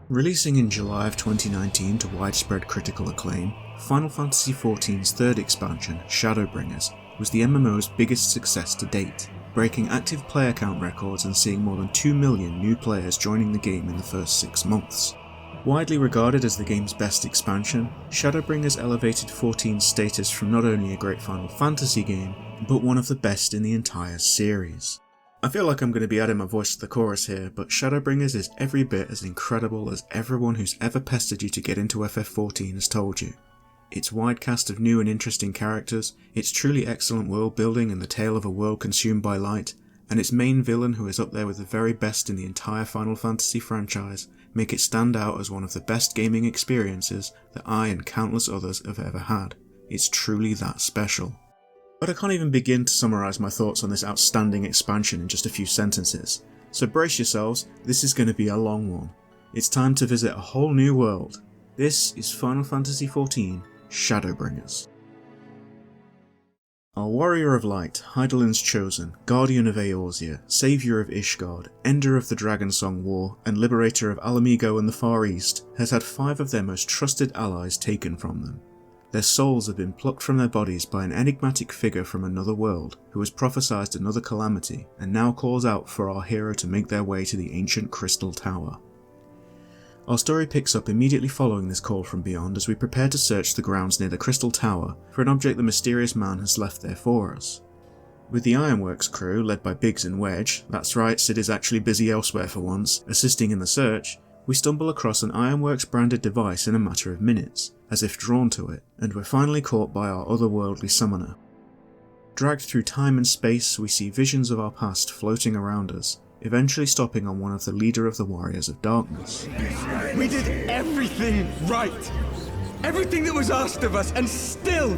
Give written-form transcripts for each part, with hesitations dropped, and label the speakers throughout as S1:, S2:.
S1: Releasing in July of 2019 to widespread critical acclaim, Final Fantasy XIV's third expansion, Shadowbringers, was the MMO's biggest success to date, breaking active player count records and seeing more than 2 million new players joining the game in the first 6 months. Widely regarded as the game's best expansion, Shadowbringers elevated 14's status from not only a great Final Fantasy game, but one of the best in the entire series. I feel like I'm going to be adding my voice to the chorus here, but Shadowbringers is every bit as incredible as everyone who's ever pestered you to get into FF14 has told you. Its wide cast of new and interesting characters, its truly excellent world building and the tale of a world consumed by light, and its main villain who is up there with the very best in the entire Final Fantasy franchise, make it stand out as one of the best gaming experiences that I and countless others have ever had. It's truly that special. But I can't even begin to summarise my thoughts on this outstanding expansion in just a few sentences, so brace yourselves, this is going to be a long one. It's time to visit a whole new world. This is Final Fantasy XIV Shadowbringers. Our Warrior of Light, Hydaelyn's Chosen, Guardian of Eorzea, Saviour of Ishgard, Ender of the Dragonsong War, and Liberator of Alamigo and the Far East, has had 5 of their most trusted allies taken from them. Their souls have been plucked from their bodies by an enigmatic figure from another world who has prophesied another calamity and now calls out for our hero to make their way to the ancient Crystal Tower. Our story picks up immediately following this call from beyond as we prepare to search the grounds near the Crystal Tower for an object the mysterious man has left there for us. With the Ironworks crew, led by Biggs and Wedge, that's right, Sid is actually busy elsewhere for once, assisting in the search, we stumble across an Ironworks branded device in a matter of minutes, as if drawn to it, and we're finally caught by our otherworldly summoner. Dragged through time and space, we see visions of our past floating around us, eventually stopping on one of the leader of the Warriors of Darkness.
S2: We did everything right! Everything that was asked of us, and still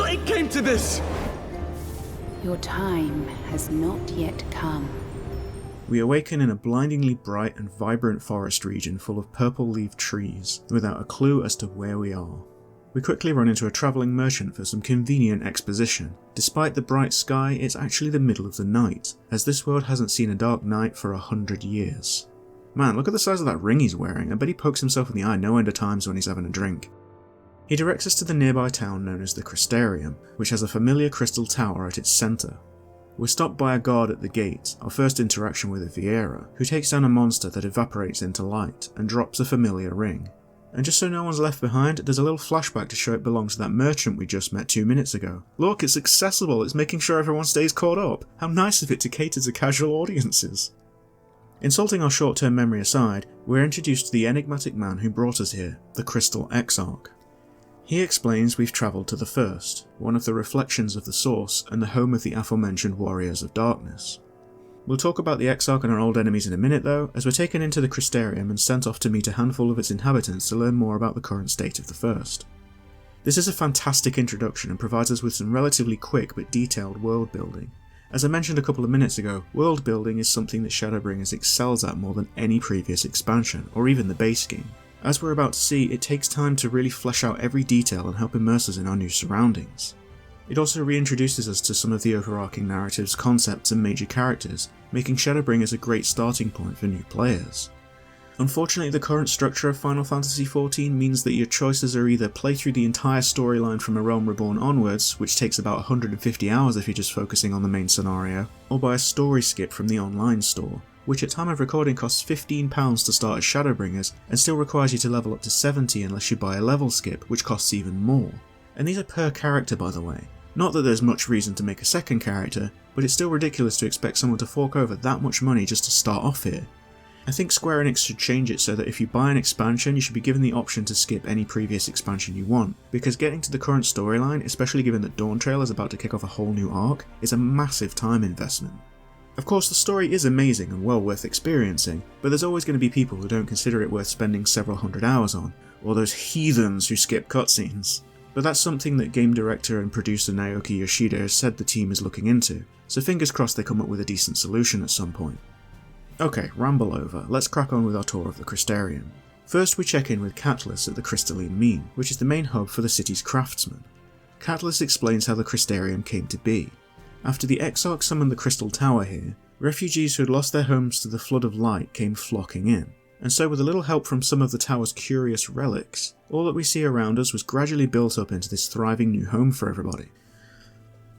S2: it came to this!
S3: Your time has not yet come.
S1: We awaken in a blindingly bright and vibrant forest region full of purple-leaved trees, without a clue as to where we are. We quickly run into a travelling merchant for some convenient exposition. Despite the bright sky, it's actually the middle of the night, as this world hasn't seen a dark night for 100 years. Man, look at the size of that ring he's wearing. I bet he pokes himself in the eye no end of times when he's having a drink. He directs us to the nearby town known as the Crystarium, which has a familiar crystal tower at its centre. We're stopped by a guard at the gate, our first interaction with a Viera, who takes down a monster that evaporates into light and drops a familiar ring. And just so no one's left behind, there's a little flashback to show it belongs to that merchant we just met 2 minutes ago. Look, it's accessible, it's making sure everyone stays caught up. How nice of it to cater to casual audiences. Insulting our short-term memory aside, we're introduced to the enigmatic man who brought us here, the Crystal Exarch. He explains we've travelled to the First, one of the reflections of the Source and the home of the aforementioned Warriors of Darkness. We'll talk about the Exarch and our old enemies in a minute though, as we're taken into the Crystarium and sent off to meet a handful of its inhabitants to learn more about the current state of the First. This is a fantastic introduction and provides us with some relatively quick but detailed world building. As I mentioned a couple of minutes ago, world building is something that Shadowbringers excels at more than any previous expansion, or even the base game. As we're about to see, it takes time to really flesh out every detail and help immerse us in our new surroundings. It also reintroduces us to some of the overarching narrative's concepts and major characters, making Shadowbringers a great starting point for new players. Unfortunately, the current structure of Final Fantasy XIV means that your choices are either play through the entire storyline from A Realm Reborn onwards, which takes about 150 hours if you're just focusing on the main scenario, or by a story skip from the online store, which at time of recording costs £15 to start as Shadowbringers and still requires you to level up to 70 unless you buy a level skip, which costs even more. And these are per character, by the way. Not that there's much reason to make a second character, but it's still ridiculous to expect someone to fork over that much money just to start off here. I think Square Enix should change it so that if you buy an expansion, you should be given the option to skip any previous expansion you want, because getting to the current storyline, especially given that Dawntrail is about to kick off a whole new arc, is a massive time investment. Of course, the story is amazing and well worth experiencing, but there's always going to be people who don't consider it worth spending several hundred hours on, or those heathens who skip cutscenes. But that's something that game director and producer Naoki Yoshida has said the team is looking into, so fingers crossed they come up with a decent solution at some point. Okay, ramble over, let's crack on with our tour of the Crystarium. First we check in with Catullus at the Crystalline Mine, which is the main hub for the city's craftsmen. Catullus explains how the Crystarium came to be. After the Exarch summoned the Crystal Tower here, refugees who had lost their homes to the Flood of Light came flocking in. and so with a little help from some of the tower's curious relics, all that we see around us was gradually built up into this thriving new home for everybody.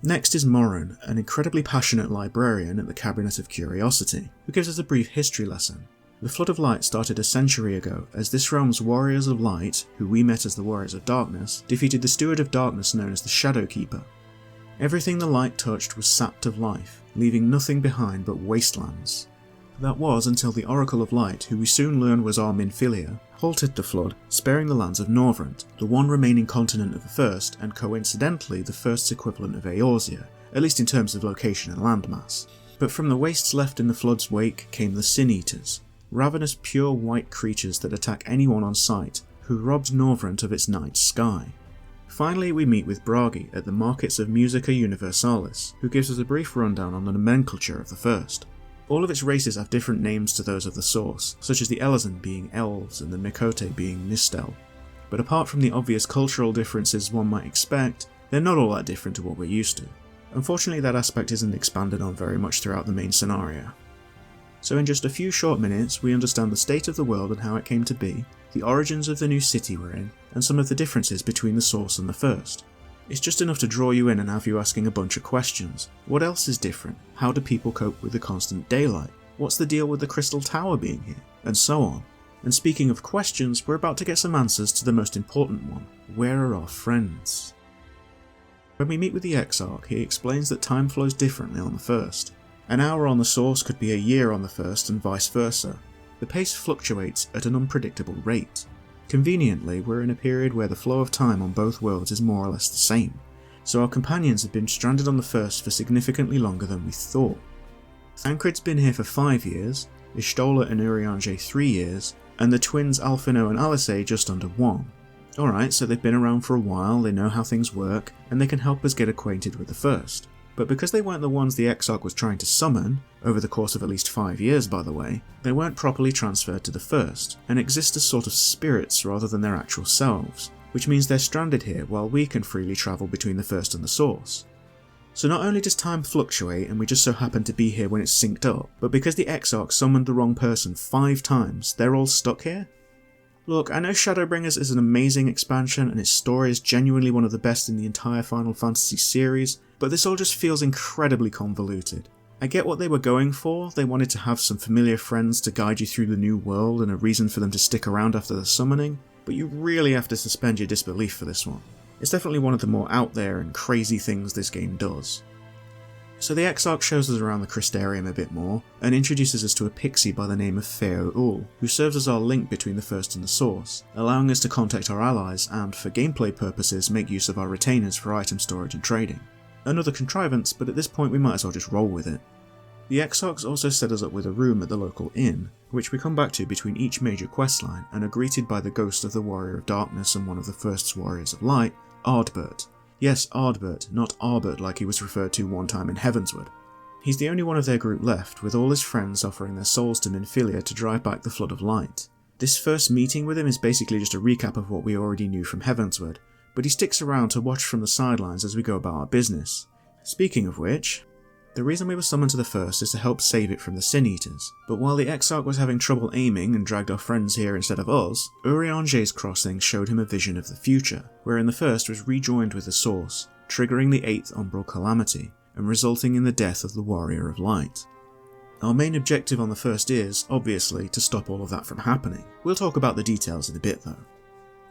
S1: Next is Morin, an incredibly passionate librarian at the Cabinet of Curiosity, who gives us a brief history lesson. The Flood of Light started a century ago as this realm's Warriors of Light, who we met as the Warriors of Darkness, defeated the Steward of Darkness known as the Shadowkeeper. Everything the light touched was sapped of life, leaving nothing behind but wastelands. That was until the Oracle of Light, who we soon learned was our Minfilia, halted the flood, sparing the lands of Norvrent, the one remaining continent of the First, and coincidentally the First's equivalent of Eorzea, at least in terms of location and landmass. But from the wastes left in the flood's wake came the Sin-Eaters, ravenous pure white creatures that attack anyone on sight, who robbed Norvrent of its night sky. Finally, we meet with Bragi at the markets of Musica Universalis, who gives us a brief rundown on the nomenclature of the First. All of its races have different names to those of the source, such as the Elezen being elves and the Mikote being Nistel. But apart from the obvious cultural differences one might expect, they're not all that different to what we're used to. Unfortunately, that aspect isn't expanded on very much throughout the main scenario. So in just a few short minutes, we understand the state of the world and how it came to be, the origins of the new city we're in, and some of the differences between the source and the First. It's just enough to draw you in and have you asking a bunch of questions. What else is different? How do people cope with the constant daylight? What's the deal with the Crystal Tower being here? And so on. And speaking of questions, we're about to get some answers to the most important one. Where are our friends? When we meet with the Exarch, he explains that time flows differently on the First. An hour on the source could be a year on the First and vice versa. The pace fluctuates at an unpredictable rate. Conveniently, we're in a period where the flow of time on both worlds is more or less the same, so our companions have been stranded on the First for significantly longer than we thought. Thancred's been here for 5 years, Y'shtola and Urianger 3 years, and the twins Alphinaud and Alisaie just under 1. Alright, so they've been around for a while, they know how things work, and they can help us get acquainted with the First. But because they weren't the ones the Exarch was trying to summon, over the course of at least 5 years by the way, they weren't properly transferred to the First, and exist as sort of spirits rather than their actual selves, which means they're stranded here while we can freely travel between the First and the Source. So not only does time fluctuate and we just so happen to be here when it's synced up, but because the Exarch summoned the wrong person 5 times, they're all stuck here? Look, I know Shadowbringers is an amazing expansion and its story is genuinely one of the best in the entire Final Fantasy series, but this all just feels incredibly convoluted. I get what they were going for, they wanted to have some familiar friends to guide you through the new world and a reason for them to stick around after the summoning, but you really have to suspend your disbelief for this one. It's definitely one of the more out there and crazy things this game does. So the Exarch shows us around the Crystarium a bit more, and introduces us to a pixie by the name of Feo-Ul, who serves as our link between the First and the Source, allowing us to contact our allies and, for gameplay purposes, make use of our retainers for item storage and trading. Another contrivance, but at this point we might as well just roll with it. The Exarchs also set us up with a room at the local inn, which we come back to between each major questline and are greeted by the ghost of the Warrior of Darkness and one of the First's Warriors of Light, Ardbert. Yes, Ardbert, not Arbert like he was referred to one time in Heavensward. He's the only one of their group left, with all his friends offering their souls to Minfilia to drive back the Flood of Light. This first meeting with him is basically just a recap of what we already knew from Heavensward, but he sticks around to watch from the sidelines as we go about our business. Speaking of which, the reason we were summoned to the First is to help save it from the Sin-Eaters, but while the Exarch was having trouble aiming and dragged our friends here instead of us, Urianger's crossing showed him a vision of the future, wherein the First was rejoined with the Source, triggering the 8th Umbral Calamity, and resulting in the death of the Warrior of Light. Our main objective on the First is, obviously, to stop all of that from happening. We'll talk about the details in a bit though.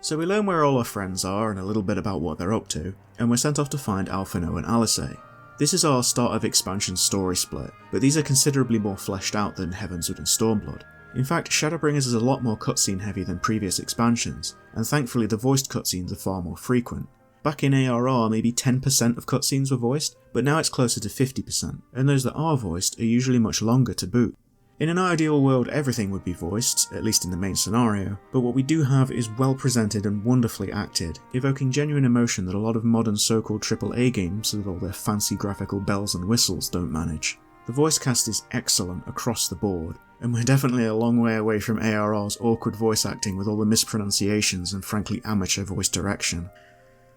S1: So we learn where all our friends are and a little bit about what they're up to, and we're sent off to find Alphinaud and Alisaie. This is our start of expansion story split, but these are considerably more fleshed out than Heavensward and Stormblood. In fact, Shadowbringers is a lot more cutscene heavy than previous expansions, and thankfully the voiced cutscenes are far more frequent. Back in ARR, maybe 10% of cutscenes were voiced, but now it's closer to 50%, and those that are voiced are usually much longer to boot. In an ideal world, everything would be voiced, at least in the main scenario, but what we do have is well presented and wonderfully acted, evoking genuine emotion that a lot of modern so-called AAA games with all their fancy graphical bells and whistles don't manage. The voice cast is excellent across the board, and we're definitely a long way away from ARR's awkward voice acting with all the mispronunciations and frankly amateur voice direction.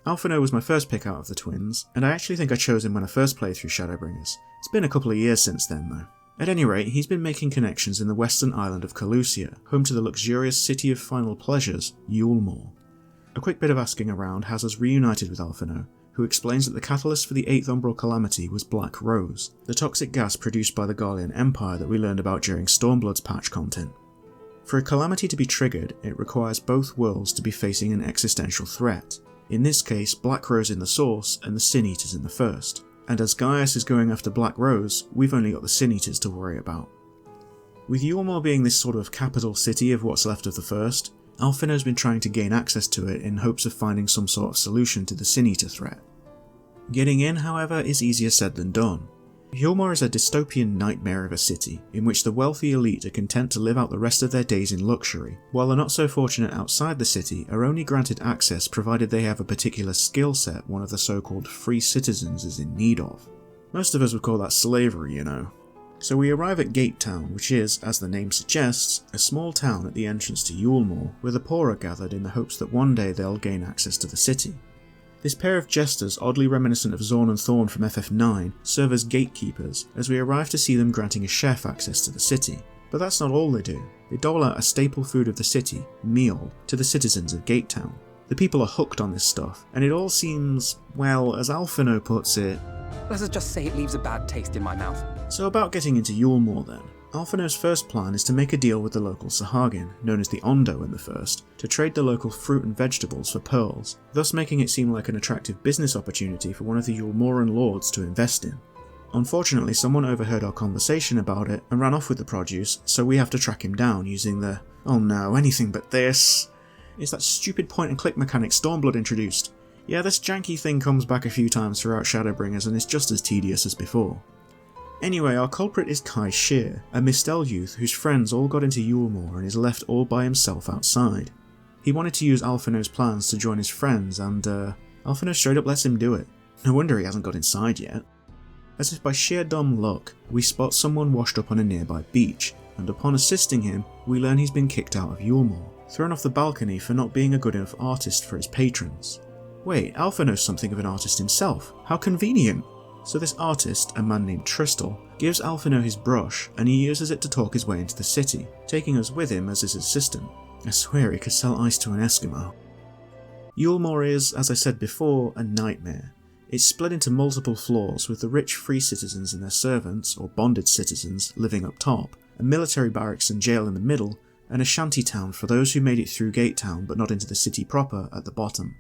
S1: Alphinaud was my first pick out of the twins, and I actually think I chose him when I first played through Shadowbringers. It's been a couple of years since then though. At any rate, he's been making connections in the western island of Calusia, home to the luxurious city of final pleasures, Yulmore. A quick bit of asking around has us reunited with Alphinaud, who explains that the catalyst for the 8th Umbral Calamity was Black Rose, the toxic gas produced by the Garlean Empire that we learned about during Stormblood's patch content. For a calamity to be triggered, it requires both worlds to be facing an existential threat, in this case Black Rose in the source and the Sin Eaters in the first. And as Gaius is going after Black Rose, we've only got the Sin Eaters to worry about. With Yulmore being this sort of capital city of what's left of the first, Alphinaud's been trying to gain access to it in hopes of finding some sort of solution to the Sin Eater threat. Getting in, however, is easier said than done. Yulmore is a dystopian nightmare of a city, in which the wealthy elite are content to live out the rest of their days in luxury, while the not so fortunate outside the city are only granted access provided they have a particular skill set one of the so-called free citizens is in need of. Most of us would call that slavery, you know. So we arrive at Gate Town, which is, as the name suggests, a small town at the entrance to Yulmore, where the poor are gathered in the hopes that one day they'll gain access to the city. This pair of jesters, oddly reminiscent of Zorn and Thorn from FF9, serve as gatekeepers, as we arrive to see them granting a chef access to the city. But that's not all they do. They dole out a staple food of the city, meal, to the citizens of Gate Town. The people are hooked on this stuff, and it all seems, well, as Alphinaud puts it...
S4: Let's just say it leaves a bad taste in my mouth.
S1: So about getting into Yulmore then. Alphinaud's first plan is to make a deal with the local Sahagin, known as the Ondo in the first, to trade the local fruit and vegetables for pearls, thus making it seem like an attractive business opportunity for one of the Yulmoran lords to invest in. Unfortunately, someone overheard our conversation about it and ran off with the produce, so we have to track him down using the "oh no, anything but this." It's that stupid point and click mechanic Stormblood introduced. Yeah, this janky thing comes back a few times throughout Shadowbringers and is just as tedious as before. Anyway, our culprit is Kai Shear, a Mistel youth whose friends all got into Yulmore and is left all by himself outside. He wanted to use Alphinaud's plans to join his friends and, Alphinaud straight up lets him do it. No wonder he hasn't got inside yet. As if by sheer dumb luck, we spot someone washed up on a nearby beach, and upon assisting him, we learn he's been kicked out of Yulmore, thrown off the balcony for not being a good enough artist for his patrons. Wait, Alphinaud's something of an artist himself, how convenient! So this artist, a man named Tristal, gives Alphinaud his brush and he uses it to talk his way into the city, taking us with him as his assistant. I swear he could sell ice to an Eskimo. Yulmore is, as I said before, a nightmare. It's split into multiple floors with the rich free citizens and their servants, or bonded citizens, living up top, a military barracks and jail in the middle, and a shanty town for those who made it through Gate Town but not into the city proper at the bottom.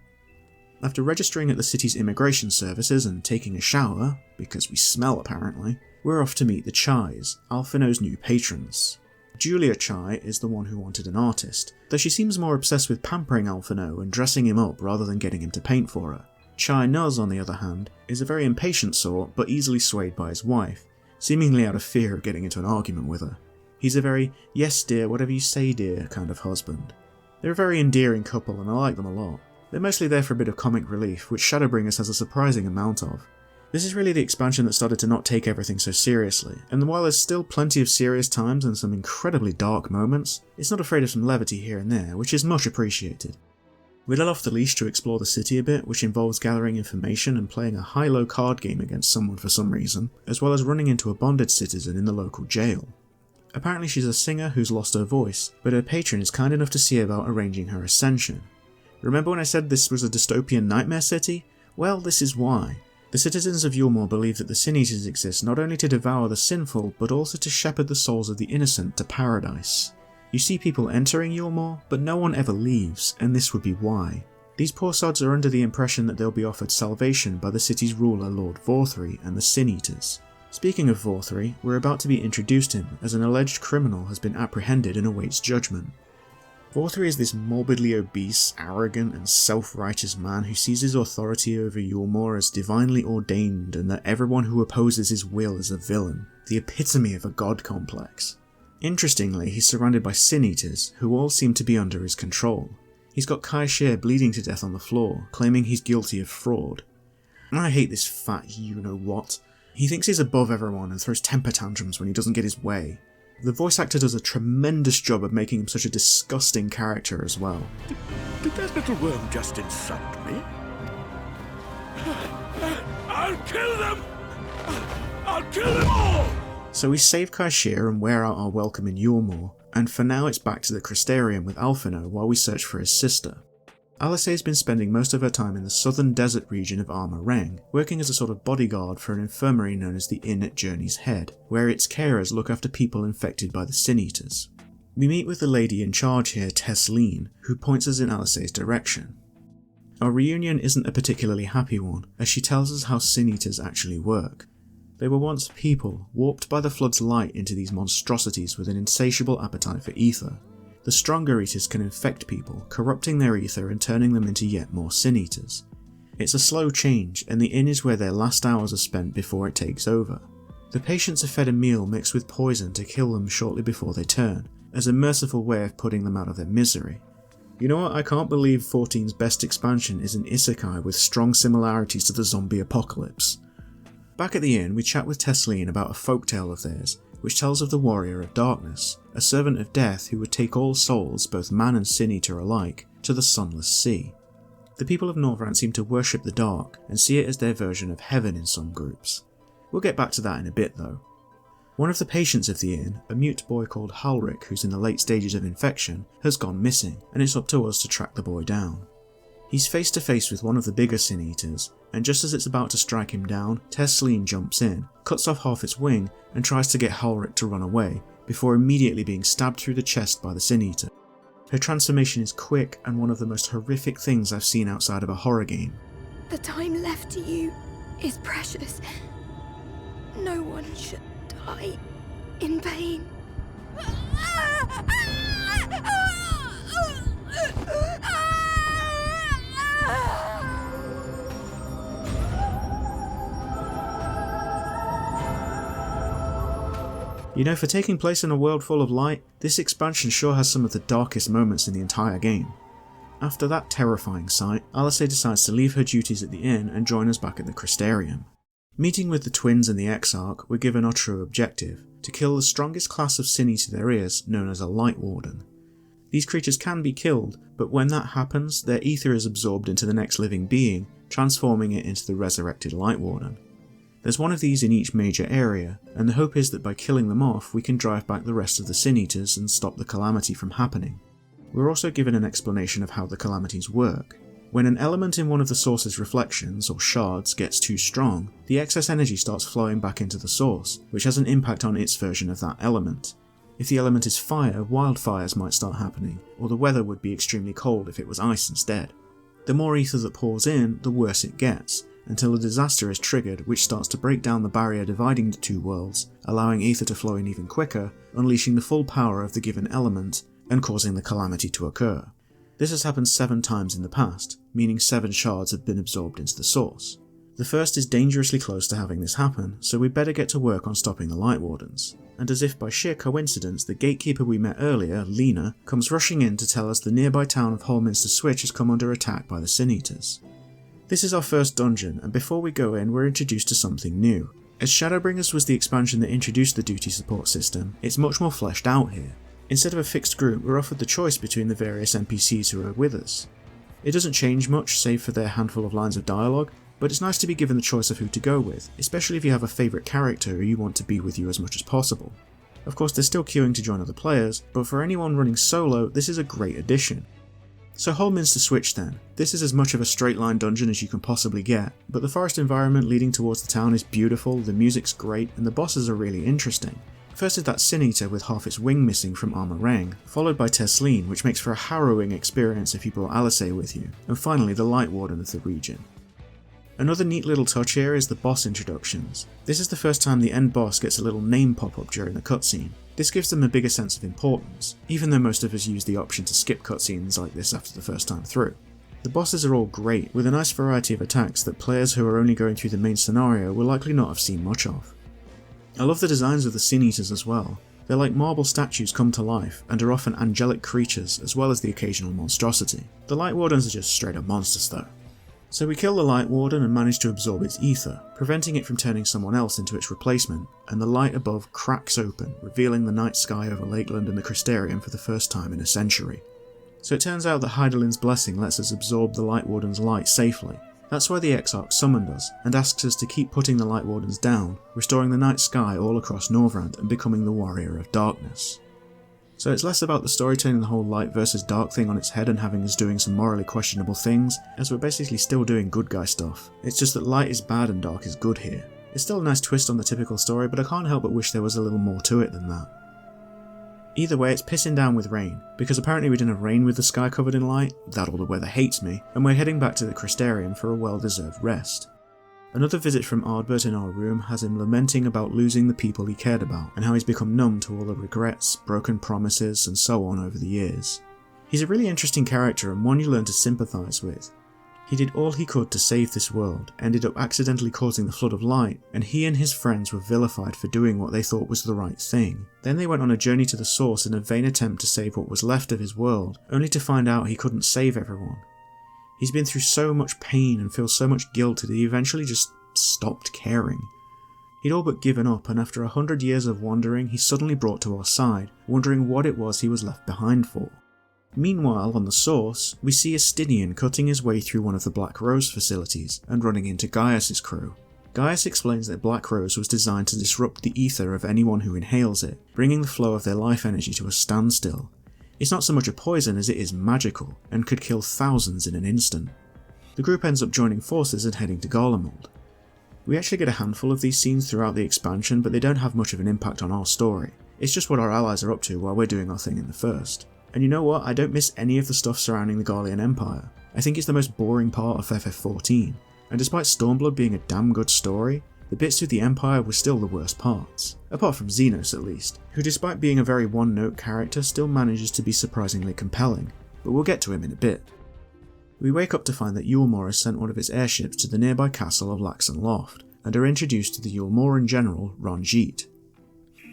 S1: After registering at the city's immigration services and taking a shower, because we smell apparently, we're off to meet the Chais, Alphinaud's new patrons. Julia Chai is the one who wanted an artist, though she seems more obsessed with pampering Alphinaud and dressing him up rather than getting him to paint for her. Chai Nuz, on the other hand, is a very impatient sort but easily swayed by his wife, seemingly out of fear of getting into an argument with her. He's a very "yes dear, whatever you say dear" kind of husband. They're a very endearing couple and I like them a lot. They're mostly there for a bit of comic relief, which Shadowbringers has a surprising amount of. This is really the expansion that started to not take everything so seriously, and while there's still plenty of serious times and some incredibly dark moments, it's not afraid of some levity here and there, which is much appreciated. We let off the leash to explore the city a bit, which involves gathering information and playing a high-low card game against someone for some reason, as well as running into a bonded citizen in the local jail. Apparently she's a singer who's lost her voice, but her patron is kind enough to see about arranging her ascension. Remember when I said this was a dystopian nightmare city? Well, this is why. The citizens of Yulmore believe that the Sin Eaters exist not only to devour the sinful, but also to shepherd the souls of the innocent to paradise. You see people entering Yulmore, but no one ever leaves, and this would be why. These poor sods are under the impression that they'll be offered salvation by the city's ruler Lord Vauthry and the Sin Eaters. Speaking of Vauthry, we're about to be introduced to him as an alleged criminal has been apprehended and awaits judgment. Vauthry is this morbidly obese, arrogant and self-righteous man who sees his authority over Yulmore as divinely ordained and that everyone who opposes his will is a villain, the epitome of a god complex. Interestingly, he's surrounded by Sin Eaters, who all seem to be under his control. He's got Kai Shear bleeding to death on the floor, claiming he's guilty of fraud. I hate this fat you-know-what. He thinks he's above everyone and throws temper tantrums when he doesn't get his way. The voice actor does a tremendous job of making him such a disgusting character as well.
S5: Did that little worm just insult me? I'll kill them! I'll kill them all!
S1: So we save Kaishir and wear out our welcome in Yulmore, and for now it's back to the Crystarium with Alphino while we search for his sister. Alisaie has been spending most of her time in the southern desert region of Arma Reng, working as a sort of bodyguard for an infirmary known as the Inn at Journey's Head, where its carers look after people infected by the Sin Eaters. We meet with the lady in charge here, Tesleen, who points us in Alisaie's direction. Our reunion isn't a particularly happy one, as she tells us how Sin Eaters actually work. They were once people, warped by the Flood's light into these monstrosities with an insatiable appetite for ether. The stronger eaters can infect people, corrupting their ether and turning them into yet more Sin Eaters. It's a slow change, and the inn is where their last hours are spent before it takes over. The patients are fed a meal mixed with poison to kill them shortly before they turn, as a merciful way of putting them out of their misery. You know what, I can't believe 14's best expansion is an isekai with strong similarities to the zombie apocalypse. Back at the inn, we chat with Tesleen about a folktale of theirs, which tells of the Warrior of Darkness, a servant of death who would take all souls, both man and Sin Eater alike, to the Sunless Sea. The people of Norvrant seem to worship the dark, and see it as their version of heaven in some groups. We'll get back to that in a bit though. One of the patients of the inn, a mute boy called Halric who's in the late stages of infection, has gone missing, and it's up to us to track the boy down. He's face to face with one of the bigger Sin Eaters, and just as it's about to strike him down, Tesleen jumps in, cuts off half its wing, and tries to get Halric to run away, before immediately being stabbed through the chest by the Sin Eater. Her transformation is quick and one of the most horrific things I've seen outside of a horror game.
S6: The time left to you is precious. No one should die in vain.
S1: You know, for taking place in a world full of light, this expansion sure has some of the darkest moments in the entire game. After that terrifying sight, Alisaie decides to leave her duties at the inn and join us back at the Crystarium. Meeting with the twins and the Exarch, we're given our true objective, to kill the strongest class of Sin Eater there is, known as a Light Warden. These creatures can be killed, but when that happens, their ether is absorbed into the next living being, transforming it into the resurrected Light Warden. There's one of these in each major area, and the hope is that by killing them off we can drive back the rest of the Sin Eaters and stop the calamity from happening. We're also given an explanation of how the calamities work. When an element in one of the source's reflections, or shards, gets too strong, the excess energy starts flowing back into the source, which has an impact on its version of that element. If the element is fire, wildfires might start happening, or the weather would be extremely cold if it was ice instead. The more ether that pours in, the worse it gets, until a disaster is triggered which starts to break down the barrier dividing the two worlds, allowing ether to flow in even quicker, unleashing the full power of the given element, and causing the calamity to occur. This has happened 7 times in the past, meaning 7 shards have been absorbed into the source. The first is dangerously close to having this happen, so we'd better get to work on stopping the Light Wardens. And as if by sheer coincidence, the gatekeeper we met earlier, Lena, comes rushing in to tell us the nearby town of Holminster Switch has come under attack by the Sin Eaters. This is our first dungeon, and before we go in, we're introduced to something new. As Shadowbringers was the expansion that introduced the duty support system, it's much more fleshed out here. Instead of a fixed group, we're offered the choice between the various NPCs who are with us. It doesn't change much, save for their handful of lines of dialogue, but it's nice to be given the choice of who to go with, especially if you have a favourite character who you want to be with you as much as possible. Of course, there's still queuing to join other players, but for anyone running solo, this is a great addition. So Holminster Switch then. This is as much of a straight line dungeon as you can possibly get, but the forest environment leading towards the town is beautiful, the music's great, and the bosses are really interesting. First is that Sin Eater with half its wing missing from Arma Reng, followed by Tesleen, which makes for a harrowing experience if you brought Alisaie with you, and finally the Light Warden of the region. Another neat little touch here is the boss introductions. This is the first time the end boss gets a little name pop up during the cutscene. This gives them a bigger sense of importance, even though most of us use the option to skip cutscenes like this after the first time through. The bosses are all great, with a nice variety of attacks that players who are only going through the main scenario will likely not have seen much of. I love the designs of the Sin Eaters as well. They're like marble statues come to life, and are often angelic creatures as well as the occasional monstrosity. The Light Wardens are just straight up monsters though. So we kill the Light Warden and manage to absorb its ether, preventing it from turning someone else into its replacement, and the light above cracks open, revealing the night sky over Lakeland and the Crystarium for the first time in a century. So it turns out that Hydaelyn's blessing lets us absorb the Light Warden's light safely. That's why the Exarch summoned us, and asks us to keep putting the Light Wardens down, restoring the night sky all across Norvrand and becoming the Warrior of Darkness. So it's less about the story turning the whole light versus dark thing on its head and having us doing some morally questionable things, as we're basically still doing good guy stuff. It's just that light is bad and dark is good here. It's still a nice twist on the typical story, but I can't help but wish there was a little more to it than that. Either way, it's pissing down with rain, because apparently we didn't have rain with the sky covered in light, that all the weather hates me, and we're heading back to the Crystarium for a well-deserved rest. Another visit from Ardbert in our room has him lamenting about losing the people he cared about, and how he's become numb to all the regrets, broken promises, and so on over the years. He's a really interesting character and one you learn to sympathise with. He did all he could to save this world, ended up accidentally causing the flood of light, and he and his friends were vilified for doing what they thought was the right thing. Then they went on a journey to the source in a vain attempt to save what was left of his world, only to find out he couldn't save everyone. He's been through so much pain and feels so much guilt that he eventually just stopped caring. He'd all but given up, and after 100 years of wandering, he's suddenly brought to our side, wondering what it was he was left behind for. Meanwhile, on the source, we see Estinian cutting his way through one of the Black Rose facilities and running into Gaius' crew. Gaius explains that Black Rose was designed to disrupt the ether of anyone who inhales it, bringing the flow of their life energy to a standstill. It's not so much a poison as it is magical, and could kill thousands in an instant. The group ends up joining forces and heading to Garlemald. We actually get a handful of these scenes throughout the expansion, but they don't have much of an impact on our story. It's just what our allies are up to while we're doing our thing in the first. And you know what, I don't miss any of the stuff surrounding the Garlean Empire. I think it's the most boring part of FF14, and despite Stormblood being a damn good story, the bits with the Empire were still the worst parts. Apart from Xenos at least, who despite being a very one-note character still manages to be surprisingly compelling, but we'll get to him in a bit. We wake up to find that Yulmore has sent one of its airships to the nearby castle of Laxon Loft, and are introduced to the Yulmoran general Ranjit.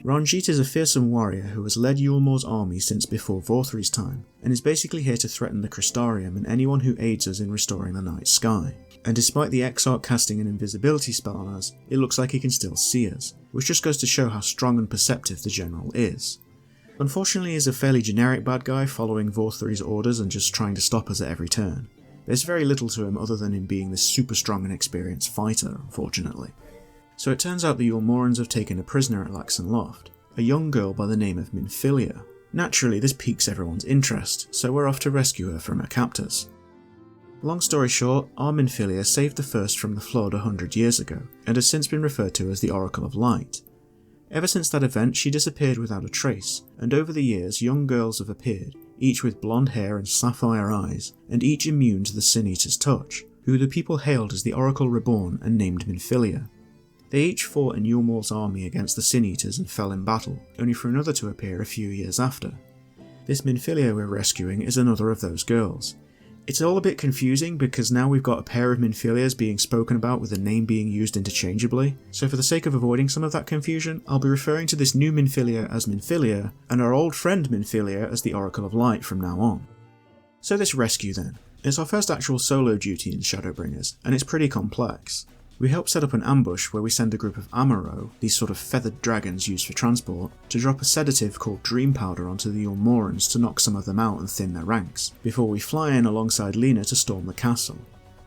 S1: Ranjit is a fearsome warrior who has led Yulmore's army since before Vauthry's time, and is basically here to threaten the Crystarium and anyone who aids us in restoring the night sky. And despite the Exarch casting an invisibility spell on us, it looks like he can still see us, which just goes to show how strong and perceptive the general is. Unfortunately, he's a fairly generic bad guy following Vauthry's orders and just trying to stop us at every turn. There's very little to him other than him being this super strong and experienced fighter, unfortunately. So it turns out the Yulmorans have taken a prisoner at Laxon Loft, a young girl by the name of Minfilia. Naturally, this piques everyone's interest, so we're off to rescue her from her captors. Long story short, our Minfilia saved the First from the Flood 100 years ago, and has since been referred to as the Oracle of Light. Ever since that event, she disappeared without a trace, and over the years young girls have appeared, each with blonde hair and sapphire eyes, and each immune to the Sin Eater's touch, who the people hailed as the Oracle Reborn and named Minfilia. They each fought in Yulmore's army against the Sin Eaters and fell in battle, only for another to appear a few years after. This Minfilia we're rescuing is another of those girls. It's all a bit confusing because now we've got a pair of Minfilias being spoken about with the name being used interchangeably, so for the sake of avoiding some of that confusion, I'll be referring to this new Minfilia as Minfilia, and our old friend Minfilia as the Oracle of Light from now on. So this rescue then. It's our first actual solo duty in Shadowbringers, and it's pretty complex. We help set up an ambush where we send a group of Amaro, these sort of feathered dragons used for transport, to drop a sedative called Dream Powder onto the Yulmorans to knock some of them out and thin their ranks, before we fly in alongside Lena to storm the castle.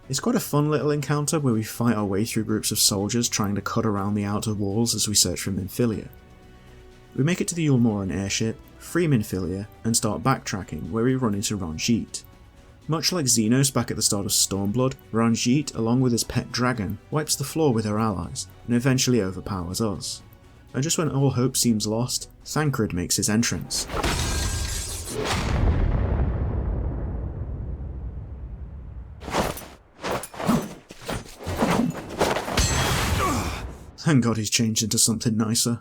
S1: It's quite a fun little encounter where we fight our way through groups of soldiers trying to cut around the outer walls as we search for Minfilia. We make it to the Yulmoran airship, free Minfilia, and start backtracking where we run into Ranjit. Much like Xenos back at the start of Stormblood, Ranjit, along with his pet dragon, wipes the floor with her allies, and eventually overpowers us. And just when all hope seems lost, Thancred makes his entrance. Thank God he's changed into something nicer.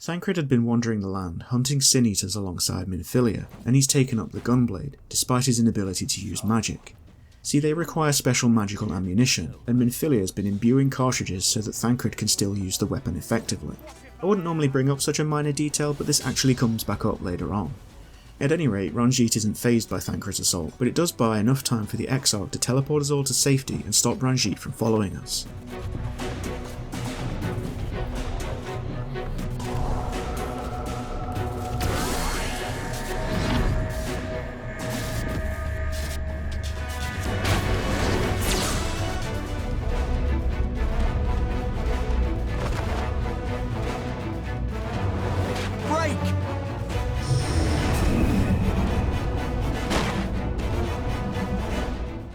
S1: Thancred had been wandering the land, hunting Sin Eaters alongside Minfilia, and he's taken up the Gunblade, despite his inability to use magic. See, they require special magical ammunition, and Minfilia has been imbuing cartridges so that Thancred can still use the weapon effectively. I wouldn't normally bring up such a minor detail, but this actually comes back up later on. At any rate, Ranjit isn't fazed by Thancred's assault, but it does buy enough time for the Exarch to teleport us all to safety and stop Ranjit from following us.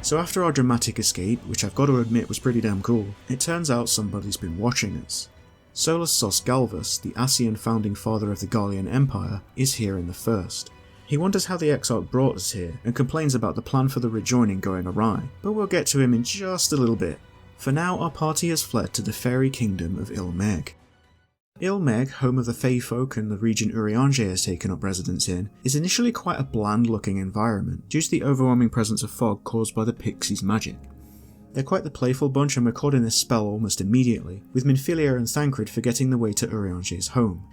S1: So after our dramatic escape, which I've got to admit was pretty damn cool, it turns out somebody's been watching us. Solus Sos Galvus, the Asian founding father of the Garlean Empire, is here in the first. He wonders how the Exarch brought us here, and complains about the plan for the rejoining going awry, but we'll get to him in just a little bit. For now, our party has fled to the fairy kingdom of Ilmeg. Ilmeg, home of the Fae Folk and the region Urianger has taken up residence in, is initially quite a bland-looking environment due to the overwhelming presence of fog caused by the Pixies' magic. They're quite the playful bunch and we're caught in this spell almost immediately, with Minfilia and Thancred forgetting the way to Urianger's home.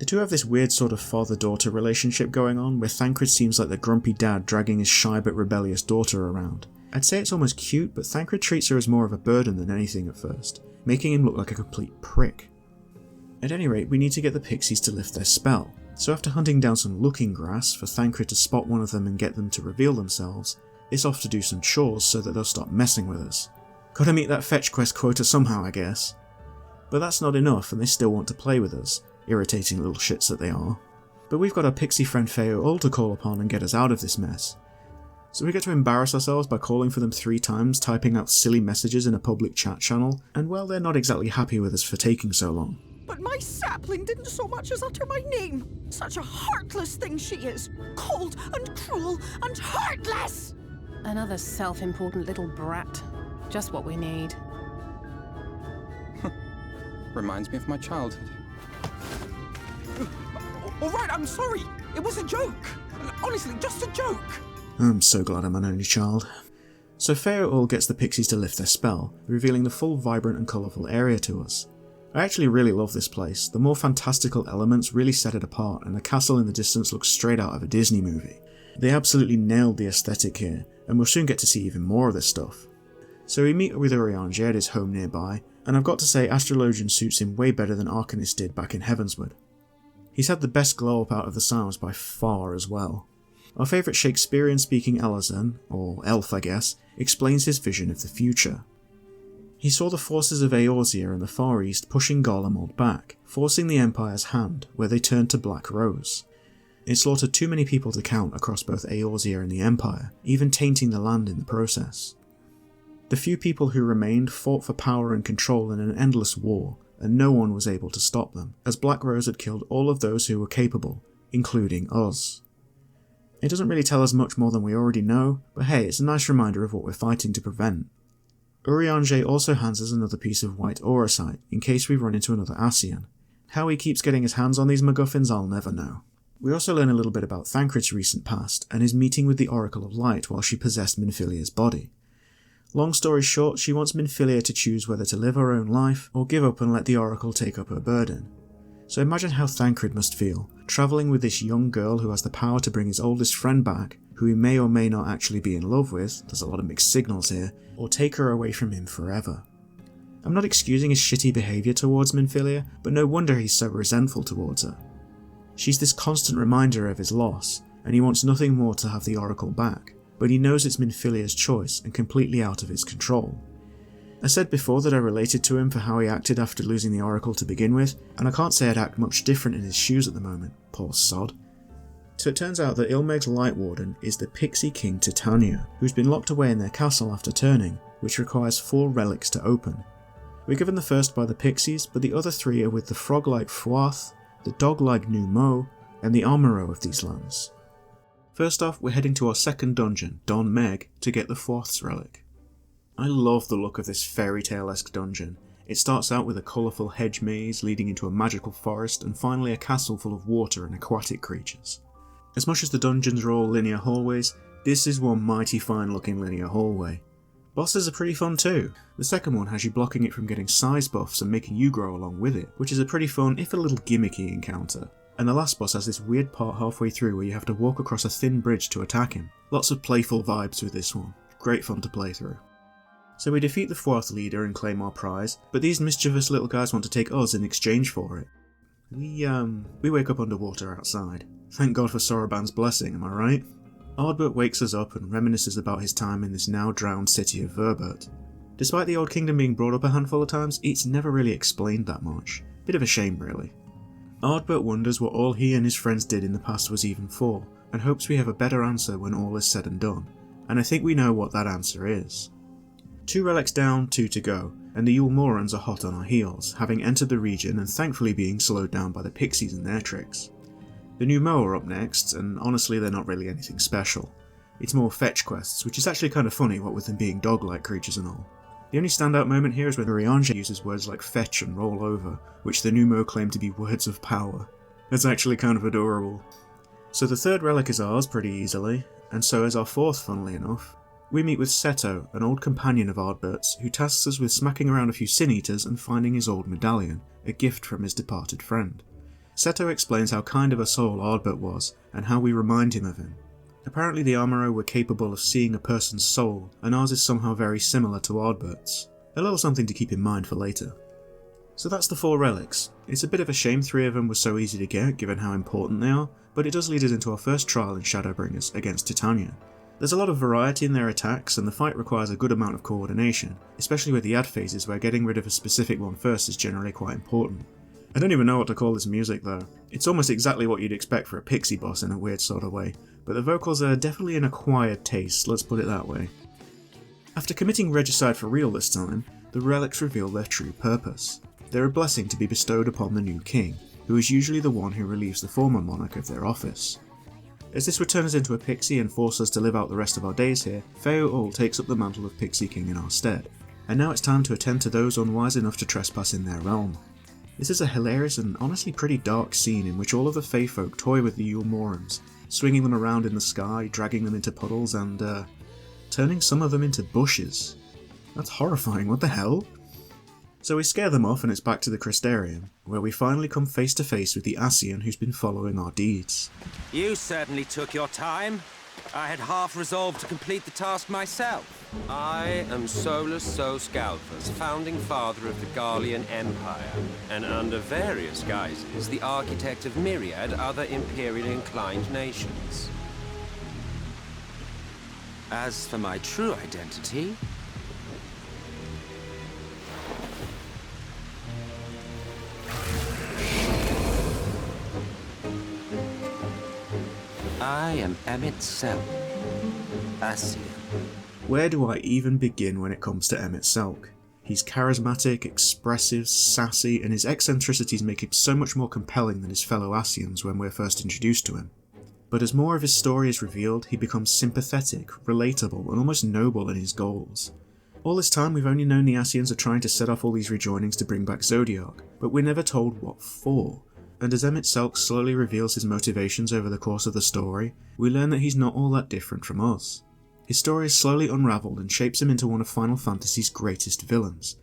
S1: The two have this weird sort of father-daughter relationship going on, where Thancred seems like the grumpy dad dragging his shy but rebellious daughter around. I'd say it's almost cute, but Thancred treats her as more of a burden than anything at first, making him look like a complete prick. At any rate, we need to get the Pixies to lift their spell, so after hunting down some looking grass for Thancred to spot one of them and get them to reveal themselves, it's off to do some chores so that they'll stop messing with us. Gotta meet that fetch quest quota somehow, I guess. But that's not enough and they still want to play with us, irritating little shits that they are. But we've got our pixie friend Fae to call upon and get us out of this mess. So we get to embarrass ourselves by calling for them 3 times, typing out silly messages in a public chat channel, and well, they're not exactly happy with us for taking so long.
S7: But my sapling didn't so much as utter my name. Such a heartless thing she is. Cold and cruel and heartless!
S8: Another self-important little brat. Just what we need.
S4: Reminds me of my childhood.
S7: All right, I'm sorry. It was a joke. Honestly, just a joke.
S1: I'm so glad I'm an only child. So Fae gets the Pixies to lift their spell, revealing the full vibrant and colourful area to us. I actually really love this place. The more fantastical elements really set it apart, and the castle in the distance looks straight out of a Disney movie. They absolutely nailed the aesthetic here, and we'll soon get to see even more of this stuff. So we meet with Urianger at his home nearby, and I've got to say Astrologian suits him way better than Arcanist did back in Heavensward. He's had the best glow up out of the sounds by far as well. Our favourite Shakespearean speaking Elazan, or elf I guess, explains his vision of the future. He saw the forces of Eorzea in the Far East pushing Garlemald back, forcing the Empire's hand, where they turned to Black Rose. It slaughtered too many people to count across both Eorzea and the Empire, even tainting the land in the process. The few people who remained fought for power and control in an endless war, and no one was able to stop them, as Black Rose had killed all of those who were capable, including us. It doesn't really tell us much more than we already know, but hey, it's a nice reminder of what we're fighting to prevent. Urianger also hands us another piece of white auracite, in case we run into another Asian. How he keeps getting his hands on these MacGuffins I'll never know. We also learn a little bit about Thancred's recent past, and his meeting with the Oracle of Light while she possessed Minfilia's body. Long story short, she wants Minfilia to choose whether to live her own life, or give up and let the Oracle take up her burden. So imagine how Thancred must feel, travelling with this young girl who has the power to bring his oldest friend back, who he may or may not actually be in love with, there's a lot of mixed signals here, or take her away from him forever. I'm not excusing his shitty behaviour towards Minfilia, but no wonder he's so resentful towards her. She's this constant reminder of his loss, and he wants nothing more to have the Oracle back, but he knows it's Minfilia's choice and completely out of his control. I said before that I related to him for how he acted after losing the Oracle to begin with, and I can't say I'd act much different in his shoes at the moment, poor sod. So it turns out that Ilmeg's Light Warden is the Pixie King Titania, who's been locked away in their castle after turning, which requires 4 relics to open. We're given the first by the Pixies, but the other 3 are with the frog-like Fwath, the dog-like Numo, and the Armoro of these lands. First off, we're heading to our second dungeon, Don Meg, to get the Fwath's relic. I love the look of this fairy tale-esque dungeon. It starts out with a colourful hedge maze leading into a magical forest, and finally a castle full of water and aquatic creatures. As much as the dungeons are all linear hallways, this is one mighty fine looking linear hallway. Bosses are pretty fun too. The second one has you blocking it from getting size buffs and making you grow along with it, which is a pretty fun, if a little gimmicky encounter. And the last boss has this weird part halfway through where you have to walk across a thin bridge to attack him. Lots of playful vibes with this one. Great fun to play through. So we defeat the Fwath leader and claim our prize, but these mischievous little guys want to take us in exchange for it. We wake up underwater outside. Thank God for Soroban's blessing, am I right? Ardbert wakes us up and reminisces about his time in this now drowned city of Verbert. Despite the Old Kingdom being brought up a handful of times, it's never really explained that much. Bit of a shame really. Ardbert wonders what all he and his friends did in the past was even for, and hopes we have a better answer when all is said and done. and I think we know what that answer is. 2 relics down, 2 to go, and the Emet-Selch are hot on our heels, having entered the region and thankfully being slowed down by the pixies and their tricks. The new Mo are up next, and honestly they're not really anything special. It's more fetch quests, which is actually kind of funny, what with them being dog-like creatures and all. The only standout moment here is when Urianger uses words like fetch and roll over, which the new Mo claim to be words of power. It's actually kind of adorable. So the 3rd relic is ours pretty easily, and so is our 4th, funnily enough. We meet with Seto, an old companion of Ardbert's, who tasks us with smacking around a few Sin Eaters and finding his old medallion, a gift from his departed friend. Seto explains how kind of a soul Ardbert was, and how we remind him of him. Apparently the Armoro were capable of seeing a person's soul, and ours is somehow very similar to Ardbert's. A little something to keep in mind for later. So that's the 4 relics. It's a bit of a shame 3 of them were so easy to get, given how important they are, but it does lead us into our first trial in Shadowbringers against Titania. There's a lot of variety in their attacks, and the fight requires a good amount of coordination, especially with the ad phases where getting rid of a specific one first is generally quite important. I don't even know what to call this music though. It's almost exactly what you'd expect for a pixie boss in a weird sort of way, but the vocals are definitely an acquired taste, let's put it that way. After committing regicide for real this time, the relics reveal their true purpose. They're a blessing to be bestowed upon the new king, who is usually the one who relieves the former monarch of their office. As this would turn us into a pixie and force us to live out the rest of our days here, Fae takes up the mantle of Pixie King in our stead, and now it's time to attend to those unwise enough to trespass in their realm. This is a hilarious and honestly pretty dark scene in which all of the Fae Folk toy with the Emet-Selch, swinging them around in the sky, dragging them into puddles, and turning some of them into bushes. That's horrifying, what the hell? So we scare them off and it's back to the Crystarium, where we finally come face to face with the Ascian who's been following our deeds.
S9: You certainly took your time. I had half resolved to complete the task myself. I am Solus Sos Galvus, founding father of the Garlean Empire, and under various guises, the architect of myriad other imperially inclined nations. As for my true identity, I am Emet-Selch, Ascian.
S1: Where do I even begin when it comes to Emet-Selch? He's charismatic, expressive, sassy, and his eccentricities make him so much more compelling than his fellow Ascians when we're first introduced to him. But as more of his story is revealed, he becomes sympathetic, relatable, and almost noble in his goals. All this time we've only known the Ascians are trying to set off all these rejoinings to bring back Zodiark, but we're never told what for. And as Emet-Selch slowly reveals his motivations over the course of the story, we learn that he's not all that different from us. His story is slowly unravelled and shapes him into one of Final Fantasy's greatest villains.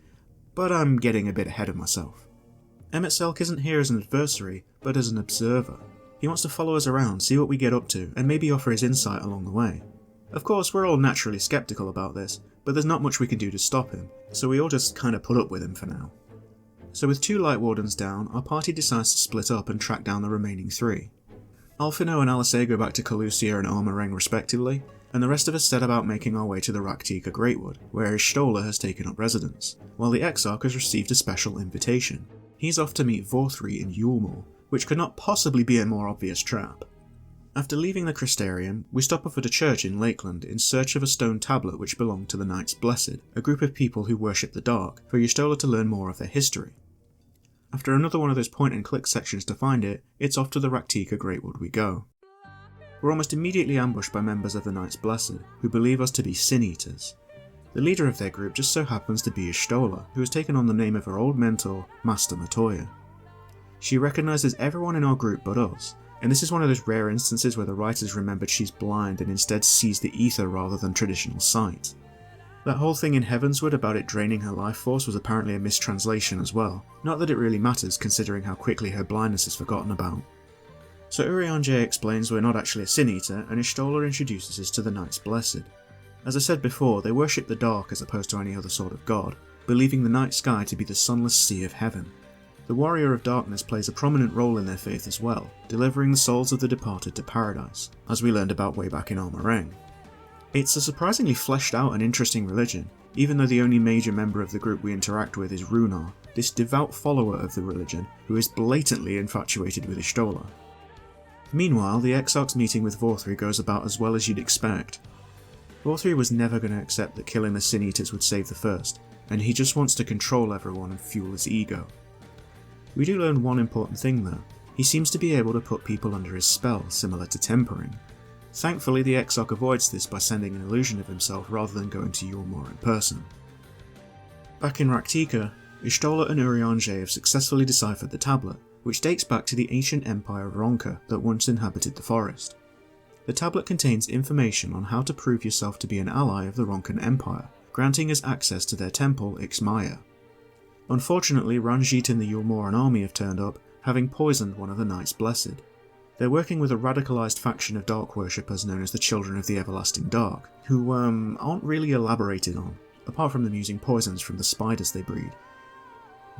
S1: But I'm getting a bit ahead of myself. Emet-Selch isn't here as an adversary, but as an observer. He wants to follow us around, see what we get up to, and maybe offer his insight along the way. Of course, we're all naturally sceptical about this, but there's not much we can do to stop him, so we all just kinda put up with him for now. So with 2 Light Wardens down, our party decides to split up and track down the remaining 3. Alphino and Alisei go back to Calucia and Armoreng respectively, and the rest of us set about making our way to the Raktika Greatwood, where Hydaelyn has taken up residence, while the Exarch has received a special invitation. He's off to meet Vauthry in Yulmore, which could not possibly be a more obvious trap. After leaving the Crystarium, we stop off at a church in Lakeland in search of a stone tablet which belonged to the Knights Blessed, a group of people who worship the dark, for Hydaelyn to learn more of their history. After another one of those point-and-click sections to find it, it's off to the Raktika Greatwood we go. We're almost immediately ambushed by members of the Knights Blessed, who believe us to be Sin Eaters. The leader of their group just so happens to be Hydaelyn, who has taken on the name of her old mentor, Master Matoya. She recognises everyone in our group but us, and this is one of those rare instances where the writers remembered she's blind and instead sees the ether rather than traditional sight. That whole thing in Heavensward about it draining her life force was apparently a mistranslation as well, not that it really matters considering how quickly her blindness is forgotten about. So Urianger explains we're not actually a Sin Eater, and Hydaelyn introduces us to the Knights Blessed. As I said before, they worship the dark as opposed to any other sort of god, believing the night sky to be the sunless sea of heaven. The Warrior of Darkness plays a prominent role in their faith as well, delivering the souls of the departed to paradise, as we learned about way back in Armoreng. It's a surprisingly fleshed out and interesting religion, even though the only major member of the group we interact with is Runar, this devout follower of the religion who is blatantly infatuated with Hydaelyn. Meanwhile, the Exarch's meeting with Vauthry goes about as well as you'd expect. Vauthry was never going to accept that killing the Sin Eaters would save the first, and he just wants to control everyone and fuel his ego. We do learn one important thing though. He seems to be able to put people under his spell, similar to tempering. Thankfully, the Exarch avoids this by sending an illusion of himself rather than going to Yulmore in person. Back in Raktika, Y'shtola and Urianger have successfully deciphered the tablet, which dates back to the ancient empire of Ronka that once inhabited the forest. The tablet contains information on how to prove yourself to be an ally of the Ronkan Empire, granting us access to their temple Ixmaya. Unfortunately, Ranjit and the Yulmoran army have turned up, having poisoned one of the Knights Blessed. They're working with a radicalised faction of dark worshippers known as the Children of the Everlasting Dark, who aren't really elaborated on, apart from them using poisons from the spiders they breed.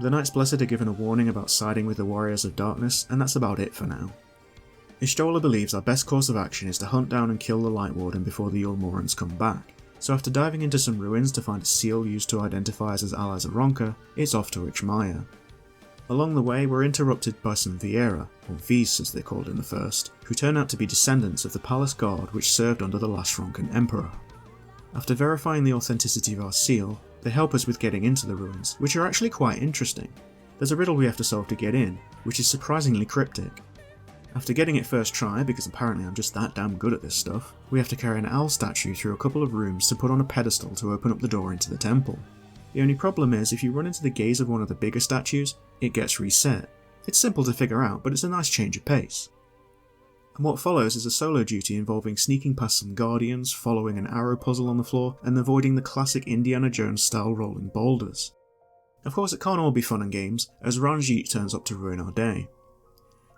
S1: The Knights Blessed are given a warning about siding with the Warriors of Darkness, and that's about it for now. Y'shtola believes our best course of action is to hunt down and kill the Light Warden before the Yulmorans come back, so after diving into some ruins to find a seal used to identify us as allies of Ronka, it's off to Ixmaya. Along the way, we're interrupted by some Viera, or V's as they're called in the first, who turn out to be descendants of the palace guard which served under the last Ronkan Emperor. After verifying the authenticity of our seal, they help us with getting into the ruins, which are actually quite interesting. There's a riddle we have to solve to get in, which is surprisingly cryptic. After getting it first try, because apparently I'm just that damn good at this stuff, we have to carry an owl statue through a couple of rooms to put on a pedestal to open up the door into the temple. The only problem is, if you run into the gaze of one of the bigger statues, it gets reset. It's simple to figure out, but it's a nice change of pace. And what follows is a solo duty involving sneaking past some guardians, following an arrow puzzle on the floor, and avoiding the classic Indiana Jones style rolling boulders. Of course it can't all be fun and games, as Ranjit turns up to ruin our day.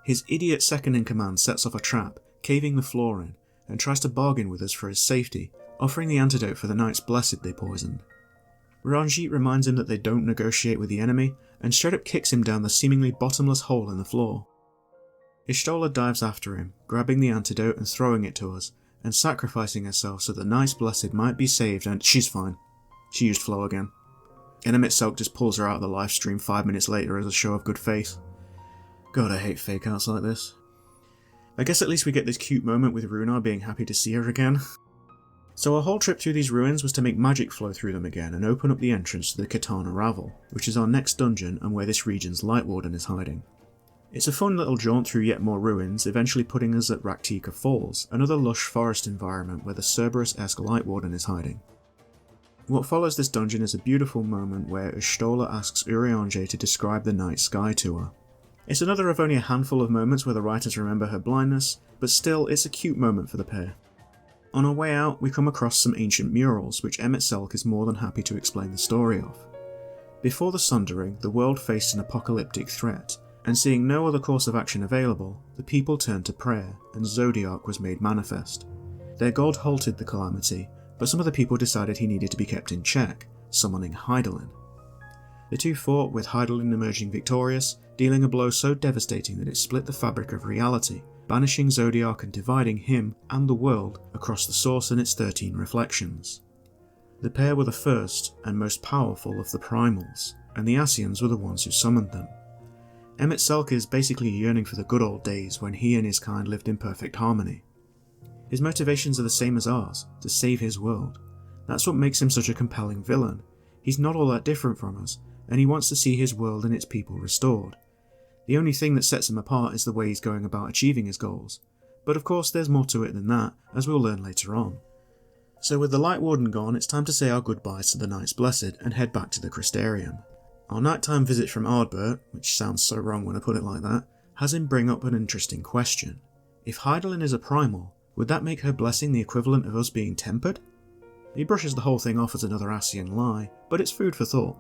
S1: His idiot second-in-command sets off a trap, caving the floor in, and tries to bargain with us for his safety, offering the antidote for the Knights Blessed they poisoned. Ranjit reminds him that they don't negotiate with the enemy, and straight up kicks him down the seemingly bottomless hole in the floor. Y'shtola dives after him, grabbing the antidote and throwing it to us, and sacrificing herself so the Knights Blessed might be saved, and she's fine. She used flow again. And Emet-Selch just pulls her out of the live stream 5 minutes later as a show of good faith. God, I hate fake outs like this. I guess at least we get this cute moment with Runar being happy to see her again. So our whole trip through these ruins was to make magic flow through them again and open up the entrance to the Katana Ravel, which is our next dungeon and where this region's Light Warden is hiding. It's a fun little jaunt through yet more ruins, eventually putting us at Raktika Falls, another lush forest environment where the Cerberus-esque Light Warden is hiding. What follows this dungeon is a beautiful moment where Y'shtola asks Urianger to describe the night sky to her. It's another of only a handful of moments where the writers remember her blindness, but still it's a cute moment for the pair. On our way out, we come across some ancient murals, which Emet-Selch is more than happy to explain the story of. Before the Sundering, the world faced an apocalyptic threat, and seeing no other course of action available, the people turned to prayer, and Zodiark was made manifest. Their god halted the calamity, but some of the people decided he needed to be kept in check, summoning Hydaelyn. The two fought, with Hydaelyn emerging victorious, dealing a blow so devastating that it split the fabric of reality, banishing Zodiark and dividing him and the world across the source and its 13 reflections. The pair were the first and most powerful of the primals, and the Ascians were the ones who summoned them. Emet-Selch is basically yearning for the good old days when he and his kind lived in perfect harmony. His motivations are the same as ours, to save his world. That's what makes him such a compelling villain. He's not all that different from us, and he wants to see his world and its people restored. The only thing that sets him apart is the way he's going about achieving his goals, but of course there's more to it than that, as we'll learn later on. So with the Light Warden gone, it's time to say our goodbyes to the Knights Blessed and head back to the Crystarium. Our nighttime visit from Ardbert, which sounds so wrong when I put it like that, has him bring up an interesting question. If Hydaelyn is a primal, would that make her blessing the equivalent of us being tempered? He brushes the whole thing off as another Ascian lie, but it's food for thought.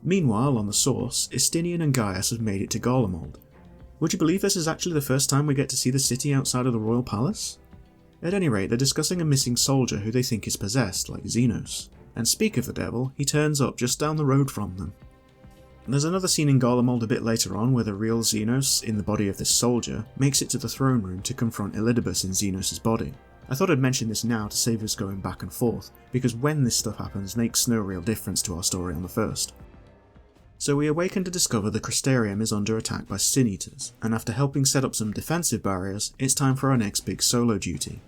S1: Meanwhile, on the source, Istinian and Gaius have made it to Garlemald. Would you believe this is actually the first time we get to see the city outside of the royal palace? At any rate, they're discussing a missing soldier who they think is possessed, like Xenos. And speak of the devil, he turns up just down the road from them. There's another scene in Garlemald a bit later on where the real Xenos, in the body of this soldier, makes it to the throne room to confront Elidibus in Xenos' body. I thought I'd mention this now to save us going back and forth, because when this stuff happens makes no real difference to our story on the first. So we awaken to discover the Crystarium is under attack by Sin-Eaters, and after helping set up some defensive barriers, it's time for our next big solo duty.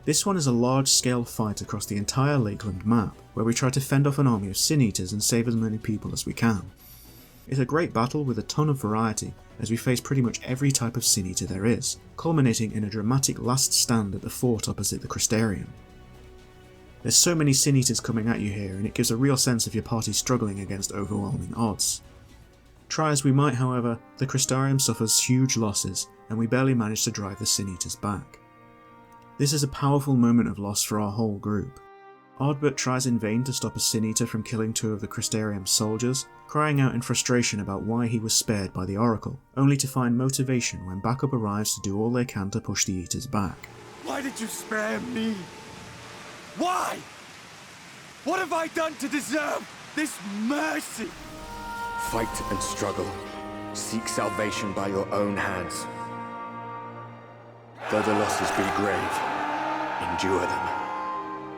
S1: This one is a large-scale fight across the entire Lakeland map, where we try to fend off an army of Sin Eaters and save as many people as we can. It's a great battle with a ton of variety, as we face pretty much every type of Sin Eater there is, culminating in a dramatic last stand at the fort opposite the Crystarium. There's so many Sin Eaters coming at you here, and it gives a real sense of your party struggling against overwhelming odds. Try as we might, however, the Crystarium suffers huge losses, and we barely manage to drive the Sin Eaters back. This is a powerful moment of loss for our whole group. Ardbert tries in vain to stop a Sin Eater from killing 2 of the Crystarium's soldiers, crying out in frustration about why he was spared by the Oracle, only to find motivation when backup arrives to do all they can to push the Eaters back.
S2: Why did you spare me? Why? What have I done to deserve this mercy?
S5: Fight and struggle. Seek salvation by your own hands. Though the losses be grave, endure them.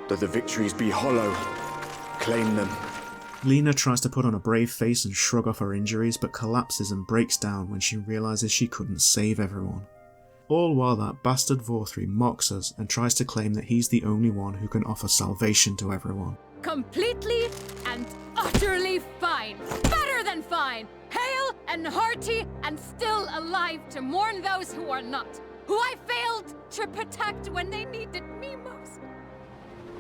S5: Though the victories be hollow, claim them.
S1: Lena tries to put on a brave face and shrug off her injuries, but collapses and breaks down when she realises she couldn't save everyone. All while that bastard Vauthry mocks us and tries to claim that he's the only one who can offer salvation to everyone.
S10: Completely and utterly fine. Better than fine. Hale and hearty and still alive to mourn those who are not. Who I failed to protect when they needed me most.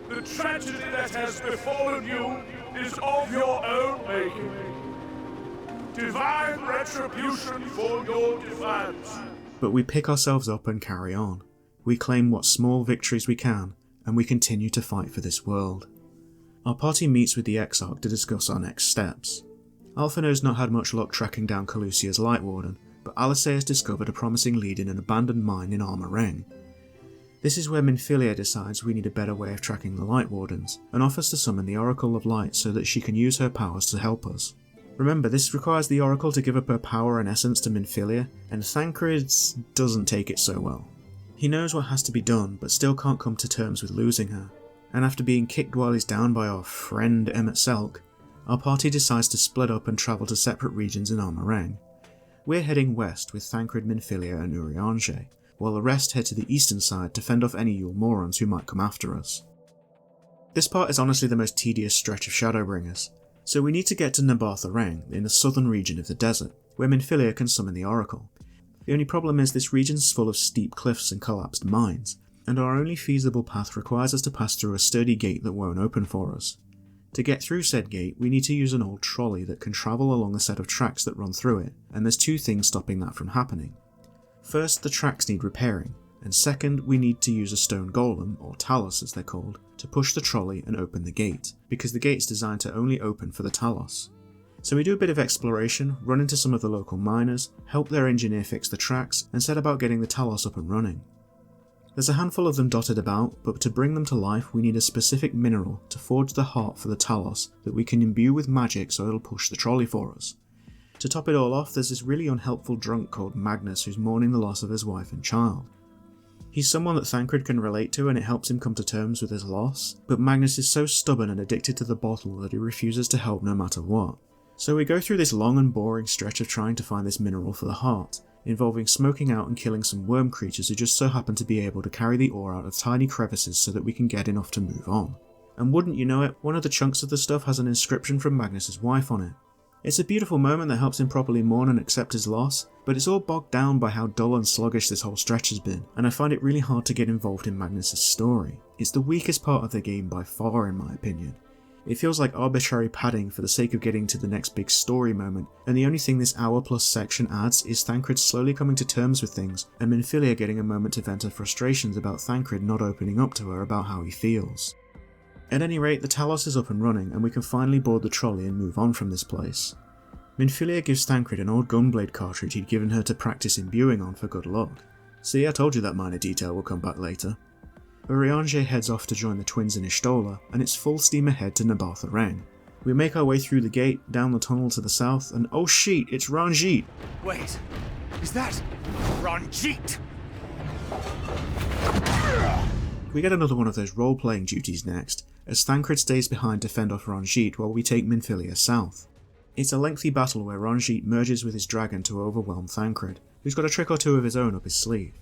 S11: The tragedy that has befallen you is of your own making. Divine retribution for your defiance.
S1: But we pick ourselves up and carry on. We claim what small victories we can, and we continue to fight for this world. Our party meets with the Exarch to discuss our next steps. Alphinaud's not had much luck tracking down Calusia's Light Warden, but Alisei has discovered a promising lead in an abandoned mine in Armoreng. This is where Minfilia decides we need a better way of tracking the Light Wardens, and offers to summon the Oracle of Light so that she can use her powers to help us. Remember, this requires the Oracle to give up her power and essence to Minfilia, and Thancred doesn't take it so well. He knows what has to be done, but still can't come to terms with losing her, and after being kicked while he's down by our friend Emet-Selch, our party decides to split up and travel to separate regions in Armoreng. We're heading west with Thancred, Minfilia and Urianger, while the rest head to the eastern side to fend off any Yule morons who might come after us. This part is honestly the most tedious stretch of Shadowbringers, so we need to get to Nabartha-Reng in the southern region of the desert, where Minfilia can summon the Oracle. The only problem is this region's full of steep cliffs and collapsed mines, and our only feasible path requires us to pass through a sturdy gate that won't open for us. To get through said gate, we need to use an old trolley that can travel along a set of tracks that run through it, and there's 2 things stopping that from happening. First, the tracks need repairing, and second, we need to use a stone golem, or talos as they're called, to push the trolley and open the gate, because the gate's designed to only open for the talos. So we do a bit of exploration, run into some of the local miners, help their engineer fix the tracks, and set about getting the talos up and running. There's a handful of them dotted about, but to bring them to life we need a specific mineral to forge the heart for the talos that we can imbue with magic so it'll push the trolley for us. To top it all off, there's this really unhelpful drunk called Magnus who's mourning the loss of his wife and child. He's someone that Thancred can relate to and it helps him come to terms with his loss, but Magnus is so stubborn and addicted to the bottle that he refuses to help no matter what. So we go through this long and boring stretch of trying to find this mineral for the heart, involving smoking out and killing some worm creatures who just so happen to be able to carry the ore out of tiny crevices so that we can get enough to move on. And wouldn't you know it, one of the chunks of the stuff has an inscription from Magnus's wife on it. It's a beautiful moment that helps him properly mourn and accept his loss, but it's all bogged down by how dull and sluggish this whole stretch has been, and I find it really hard to get involved in Magnus's story. It's the weakest part of the game by far in my opinion. It feels like arbitrary padding for the sake of getting to the next big story moment, and the only thing this hour-plus section adds is Thancred slowly coming to terms with things, and Minfilia getting a moment to vent her frustrations about Thancred not opening up to her about how he feels. At any rate, the talos is up and running, and we can finally board the trolley and move on from this place. Minfilia gives Thancred an old gunblade cartridge he'd given her to practice imbuing on for good luck. See, I told you that minor detail will come back later. Urianger heads off to join the twins in Y'shtola, and it's full steam ahead to Nabartha-Reng. We make our way through the gate, down the tunnel to the south, and oh shit, it's Ranjit!
S2: Wait, is that Ranjit?
S1: We get another one of those role-playing duties next, as Thancred stays behind to fend off Ranjit while we take Minfilia south. It's a lengthy battle where Ranjit merges with his dragon to overwhelm Thancred, who's got a trick or two of his own up his sleeve.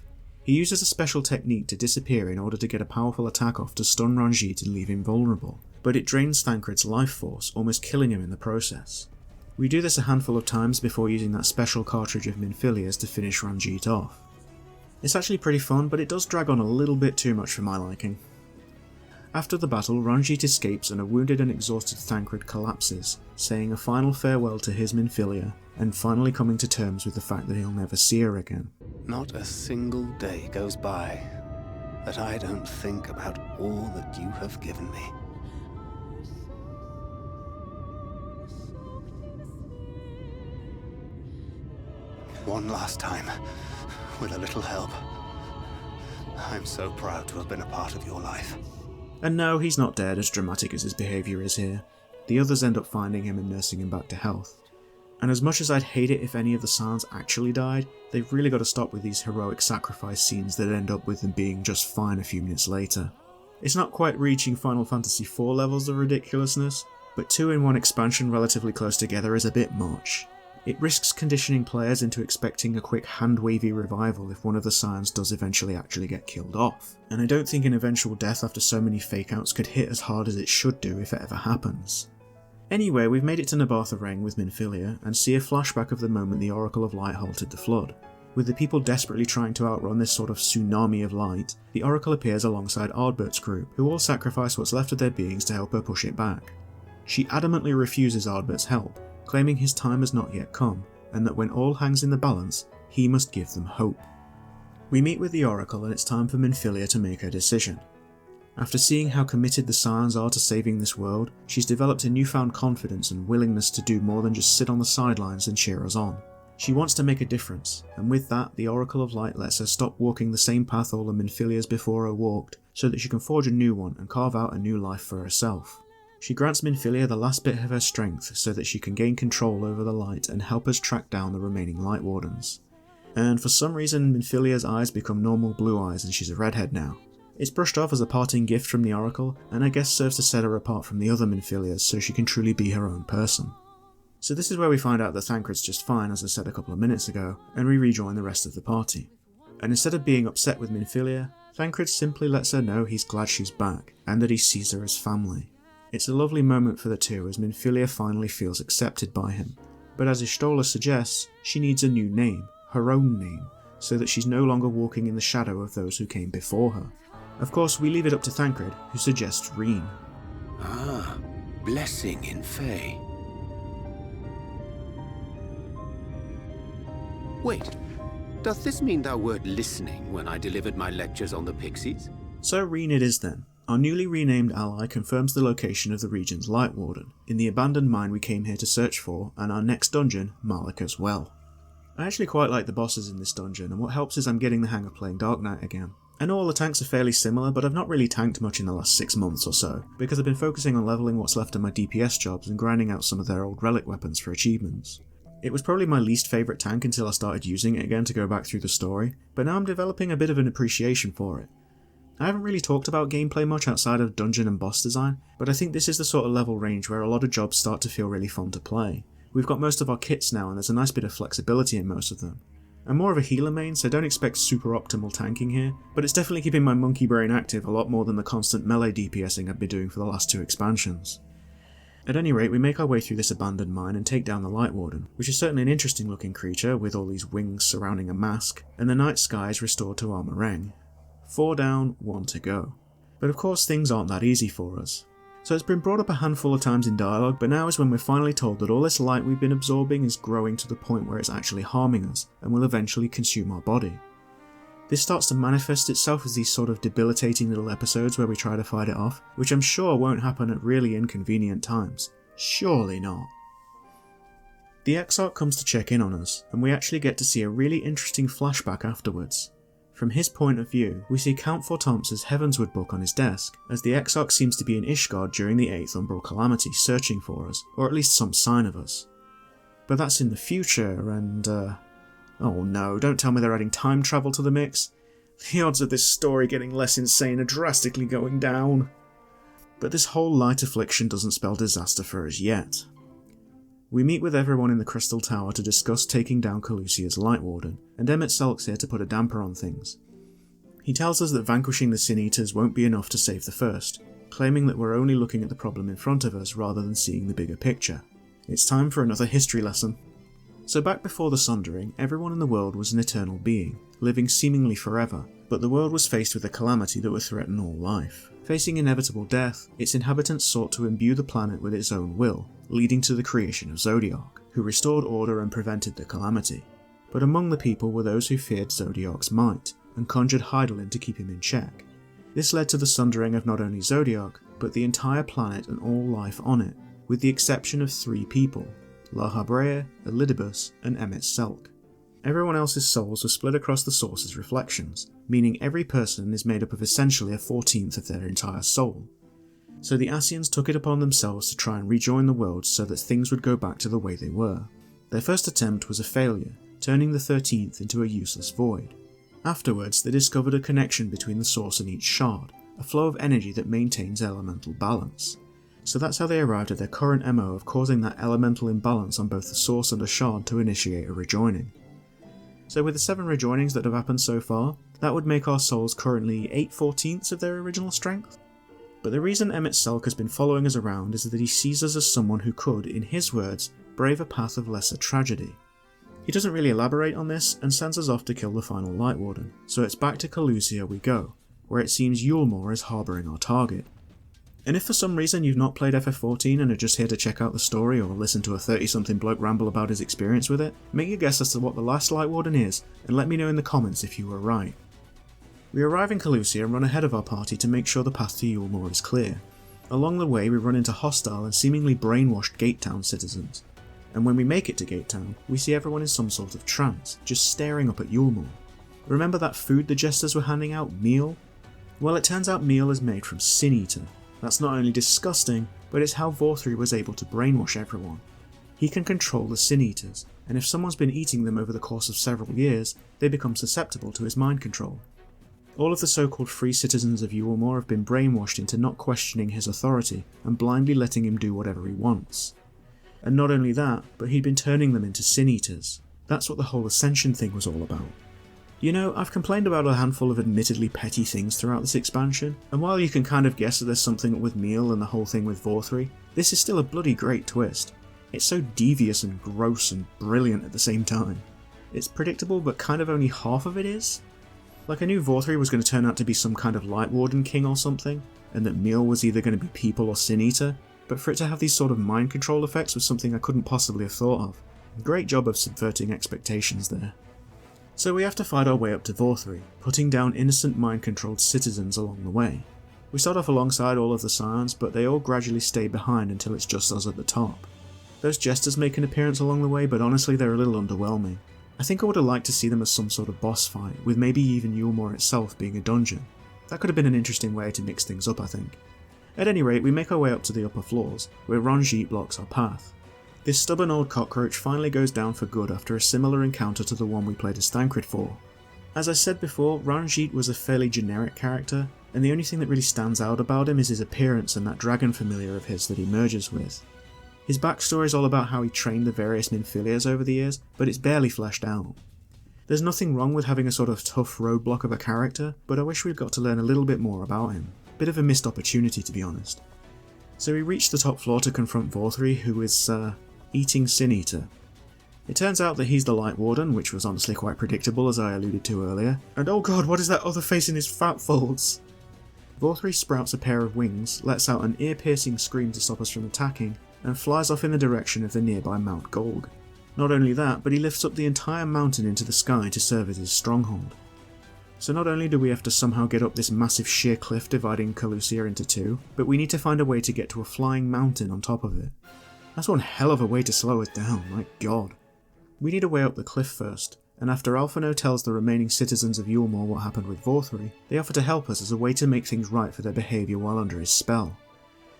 S1: He uses a special technique to disappear in order to get a powerful attack off to stun Ranjit and leave him vulnerable, but it drains Thancred's life force, almost killing him in the process. We do this a handful of times before using that special cartridge of Minfilia's to finish Ranjit off. It's actually pretty fun, but it does drag on a little bit too much for my liking. After the battle, Ranjit escapes and a wounded and exhausted Thancred collapses, saying a final farewell to his Minfilia, and finally coming to terms with the fact that he'll never see her again.
S12: Not a single day goes by that I don't think about all that you have given me. One last time, with a little help. I'm so proud to have been a part of your life.
S1: And no, he's not dead, as dramatic as his behaviour is here. The others end up finding him and nursing him back to health. And as much as I'd hate it if any of the Scions actually died, they've really got to stop with these heroic sacrifice scenes that end up with them being just fine a few minutes later. It's not quite reaching Final Fantasy IV levels of ridiculousness, but 2 in 1 expansion relatively close together is a bit much. It risks conditioning players into expecting a quick hand-wavy revival if one of the Scions does eventually actually get killed off, and I don't think an eventual death after so many fake-outs could hit as hard as it should do if it ever happens. Anyway, we've made it to Nabartha with Minfilia, and see a flashback of the moment the Oracle of Light halted the flood. With the people desperately trying to outrun this sort of tsunami of light, the Oracle appears alongside Ardbert's group, who all sacrifice what's left of their beings to help her push it back. She adamantly refuses Ardbert's help, claiming his time has not yet come, and that when all hangs in the balance, he must give them hope. We meet with the Oracle and it's time for Minfilia to make her decision. After seeing how committed the Scions are to saving this world, she's developed a newfound confidence and willingness to do more than just sit on the sidelines and cheer us on. She wants to make a difference, and with that, the Oracle of Light lets her stop walking the same path all the Minfilias before her walked, so that she can forge a new one and carve out a new life for herself. She grants Minfilia the last bit of her strength so that she can gain control over the light and help us track down the remaining Light Wardens. And for some reason, Minfilia's eyes become normal blue eyes and she's a redhead now. It's brushed off as a parting gift from the Oracle, and I guess serves to set her apart from the other Minfilias so she can truly be her own person. So this is where we find out that Thancred's just fine, as I said a couple of minutes ago, and we rejoin the rest of the party. And instead of being upset with Minfilia, Thancred simply lets her know he's glad she's back, and that he sees her as family. It's a lovely moment for the two as Minfilia finally feels accepted by him, but as Y'shtola suggests, she needs a new name, her own name, so that she's no longer walking in the shadow of those who came before her. Of course, we leave it up to Thancred, who suggests Reen.
S12: Ah, blessing in Fae. Wait, doth this mean thou wert listening when I delivered my lectures on the pixies?
S1: So Reen it is then. Our newly renamed ally confirms the location of the region's Light Warden, in the abandoned mine we came here to search for, and our next dungeon, Malika's Well. I actually quite like the bosses in this dungeon, and what helps is I'm getting the hang of playing Dark Knight again. I know all the tanks are fairly similar, but I've not really tanked much in the last 6 months or so, because I've been focusing on leveling what's left of my DPS jobs and grinding out some of their old relic weapons for achievements. It was probably my least favourite tank until I started using it again to go back through the story, but now I'm developing a bit of an appreciation for it. I haven't really talked about gameplay much outside of dungeon and boss design, but I think this is the sort of level range where a lot of jobs start to feel really fun to play. We've got most of our kits now and there's a nice bit of flexibility in most of them. I'm more of a healer main, so don't expect super optimal tanking here, but it's definitely keeping my monkey brain active a lot more than the constant melee DPSing I've been doing for the last 2 expansions. At any rate, we make our way through this abandoned mine and take down the Light Warden, which is certainly an interesting looking creature with all these wings surrounding a mask, and the night sky is restored to our meringue. 4 down, 1 to go. But of course things aren't that easy for us. So it's been brought up a handful of times in dialogue, but now is when we're finally told that all this light we've been absorbing is growing to the point where it's actually harming us, and will eventually consume our body. This starts to manifest itself as these sort of debilitating little episodes where we try to fight it off, which I'm sure won't happen at really inconvenient times. Surely not. The Exarch comes to check in on us, and we actually get to see a really interesting flashback afterwards. From his point of view, we see Count Fortamp's Heavensward book on his desk, as the Exarch seems to be in Ishgard during the 8th Umbral Calamity searching for us, or at least some sign of us. But that's in the future, and oh no, don't tell me they're adding time travel to the mix. The odds of this story getting less insane are drastically going down. But this whole light affliction doesn't spell disaster for us yet. We meet with everyone in the Crystal Tower to discuss taking down Calusia's Light Warden, and Emet-Selch's here to put a damper on things. He tells us that vanquishing the Sin Eaters won't be enough to save the first, claiming that we're only looking at the problem in front of us rather than seeing the bigger picture. It's time for another history lesson. So back before the Sundering, everyone in the world was an eternal being, living seemingly forever, but the world was faced with a calamity that would threaten all life. Facing inevitable death, its inhabitants sought to imbue the planet with its own will, leading to the creation of Zodiark, who restored order and prevented the calamity. But among the people were those who feared Zodiark's might, and conjured Hydaelyn to keep him in check. This led to the sundering of not only Zodiark, but the entire planet and all life on it, with the exception of 3 people, La Habrea, Elidibus, and Emet-Selch. Everyone else's souls were split across the source's reflections, meaning every person is made up of essentially a 14th of their entire soul. So the Ascians took it upon themselves to try and rejoin the world so that things would go back to the way they were. Their first attempt was a failure, turning the 13th into a useless void. Afterwards, they discovered a connection between the source and each shard, a flow of energy that maintains elemental balance. So that's how they arrived at their current MO of causing that elemental imbalance on both the source and a shard to initiate a rejoining. So with the 7 rejoinings that have happened so far, that would make our souls currently 8/14ths of their original strength. But the reason Emet-Selch has been following us around is that he sees us as someone who could, in his words, brave a path of lesser tragedy. He doesn't really elaborate on this and sends us off to kill the final Light Warden, so it's back to Calusia we go, where it seems Yulmore is harbouring our target. And if for some reason you've not played FF14 and are just here to check out the story or listen to a 30-something bloke ramble about his experience with it, make your guess as to what the last Light Warden is and let me know in the comments if you were right. We arrive in Calusia and run ahead of our party to make sure the path to Yulmore is clear. Along the way we run into hostile and seemingly brainwashed Gate Town citizens. And when we make it to Gate Town, we see everyone in some sort of trance, just staring up at Yulmore. Remember that food the jesters were handing out, meal? Well, it turns out meal is made from Sin Eater. That's not only disgusting, but it's how Vauthry was able to brainwash everyone. He can control the Sin Eaters, and if someone's been eating them over the course of several years, they become susceptible to his mind control. All of the so-called free citizens of Yulmore have been brainwashed into not questioning his authority and blindly letting him do whatever he wants. And not only that, but he'd been turning them into Sin Eaters. That's what the whole Ascension thing was all about. You know, I've complained about a handful of admittedly petty things throughout this expansion, and while you can kind of guess that there's something up with Meal and the whole thing with Vauthry, this is still a bloody great twist. It's so devious and gross and brilliant at the same time. It's predictable, but kind of only half of it is. Like, I knew Vauthry was going to turn out to be some kind of Light Warden king or something, and that Meal was either going to be people or Sin Eater, but for it to have these sort of mind control effects was something I couldn't possibly have thought of. Great job of subverting expectations there. So we have to fight our way up to Vauthry, putting down innocent mind-controlled citizens along the way. We start off alongside all of the Scions, but they all gradually stay behind until it's just us at the top. Those jesters make an appearance along the way, but honestly they're a little underwhelming. I think I would have liked to see them as some sort of boss fight, with maybe even Yulmore itself being a dungeon. That could have been an interesting way to mix things up, I think. At any rate, we make our way up to the upper floors, where Ranjit blocks our path. This stubborn old cockroach finally goes down for good after a similar encounter to the one we played as Thancred for. As I said before, Ranjit was a fairly generic character, and the only thing that really stands out about him is his appearance and that dragon familiar of his that he merges with. His backstory is all about how he trained the various Minfilias over the years, but it's barely fleshed out. There's nothing wrong with having a sort of tough roadblock of a character, but I wish we'd got to learn a little bit more about him. Bit of a missed opportunity, to be honest. So we reach the top floor to confront Vauthry, who is, eating Sin Eater. It turns out that he's the Light Warden, which was honestly quite predictable as I alluded to earlier, and oh god, what is that other face in his fat folds? Vauthry sprouts a pair of wings, lets out an ear-piercing scream to stop us from attacking, and flies off in the direction of the nearby Mount Golg. Not only that, but he lifts up the entire mountain into the sky to serve as his stronghold. So not only do we have to somehow get up this massive sheer cliff dividing Calusia into 2, but we need to find a way to get to a flying mountain on top of it. That's one hell of a way to slow us down, my god. We need a way up the cliff first, and after Alphino tells the remaining citizens of Yulmore what happened with Vauthry, they offer to help us as a way to make things right for their behaviour while under his spell.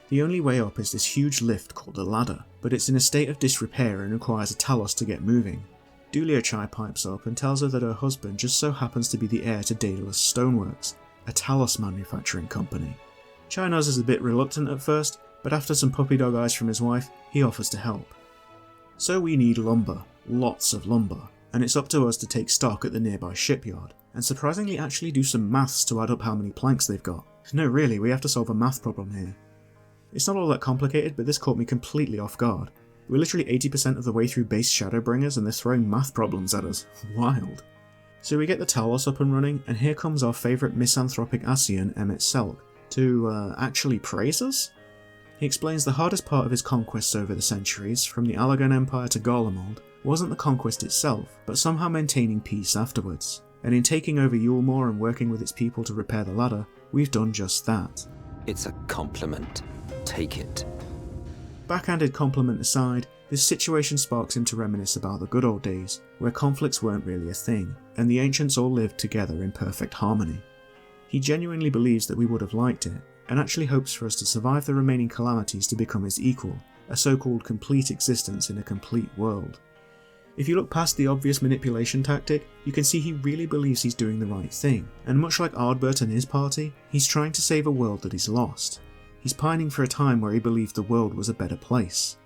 S1: The only way up is this huge lift called a ladder, but it's in a state of disrepair and requires a Talos to get moving. Duliachai pipes up and tells her that her husband just so happens to be the heir to Daedalus Stoneworks, a Talos manufacturing company. Chai knows is a bit reluctant at first, but after some puppy dog eyes from his wife, he offers to help. So we need lumber, lots of lumber, and it's up to us to take stock at the nearby shipyard, and surprisingly actually do some maths to add up how many planks they've got. No, really, we have to solve a math problem here. It's not all that complicated, but this caught me completely off guard. We're literally 80% of the way through base Shadowbringers and they're throwing math problems at us. Wild. So we get the Talos up and running, and here comes our favourite misanthropic Ascian, Emet-Selch, to actually praise us? He explains the hardest part of his conquests over the centuries, from the Allagan Empire to Garlemald, wasn't the conquest itself, but somehow maintaining peace afterwards. And in taking over Yulmore and working with its people to repair the ladder, we've done just that.
S9: It's a compliment. Take it.
S1: Backhanded compliment aside, this situation sparks him to reminisce about the good old days, where conflicts weren't really a thing, and the ancients all lived together in perfect harmony. He genuinely believes that we would have liked it, and actually hopes for us to survive the remaining calamities to become his equal, a so-called complete existence in a complete world. If you look past the obvious manipulation tactic, you can see he really believes he's doing the right thing, and much like Ardbert and his party, he's trying to save a world that he's lost. He's pining for a time where he believed the world was a better place.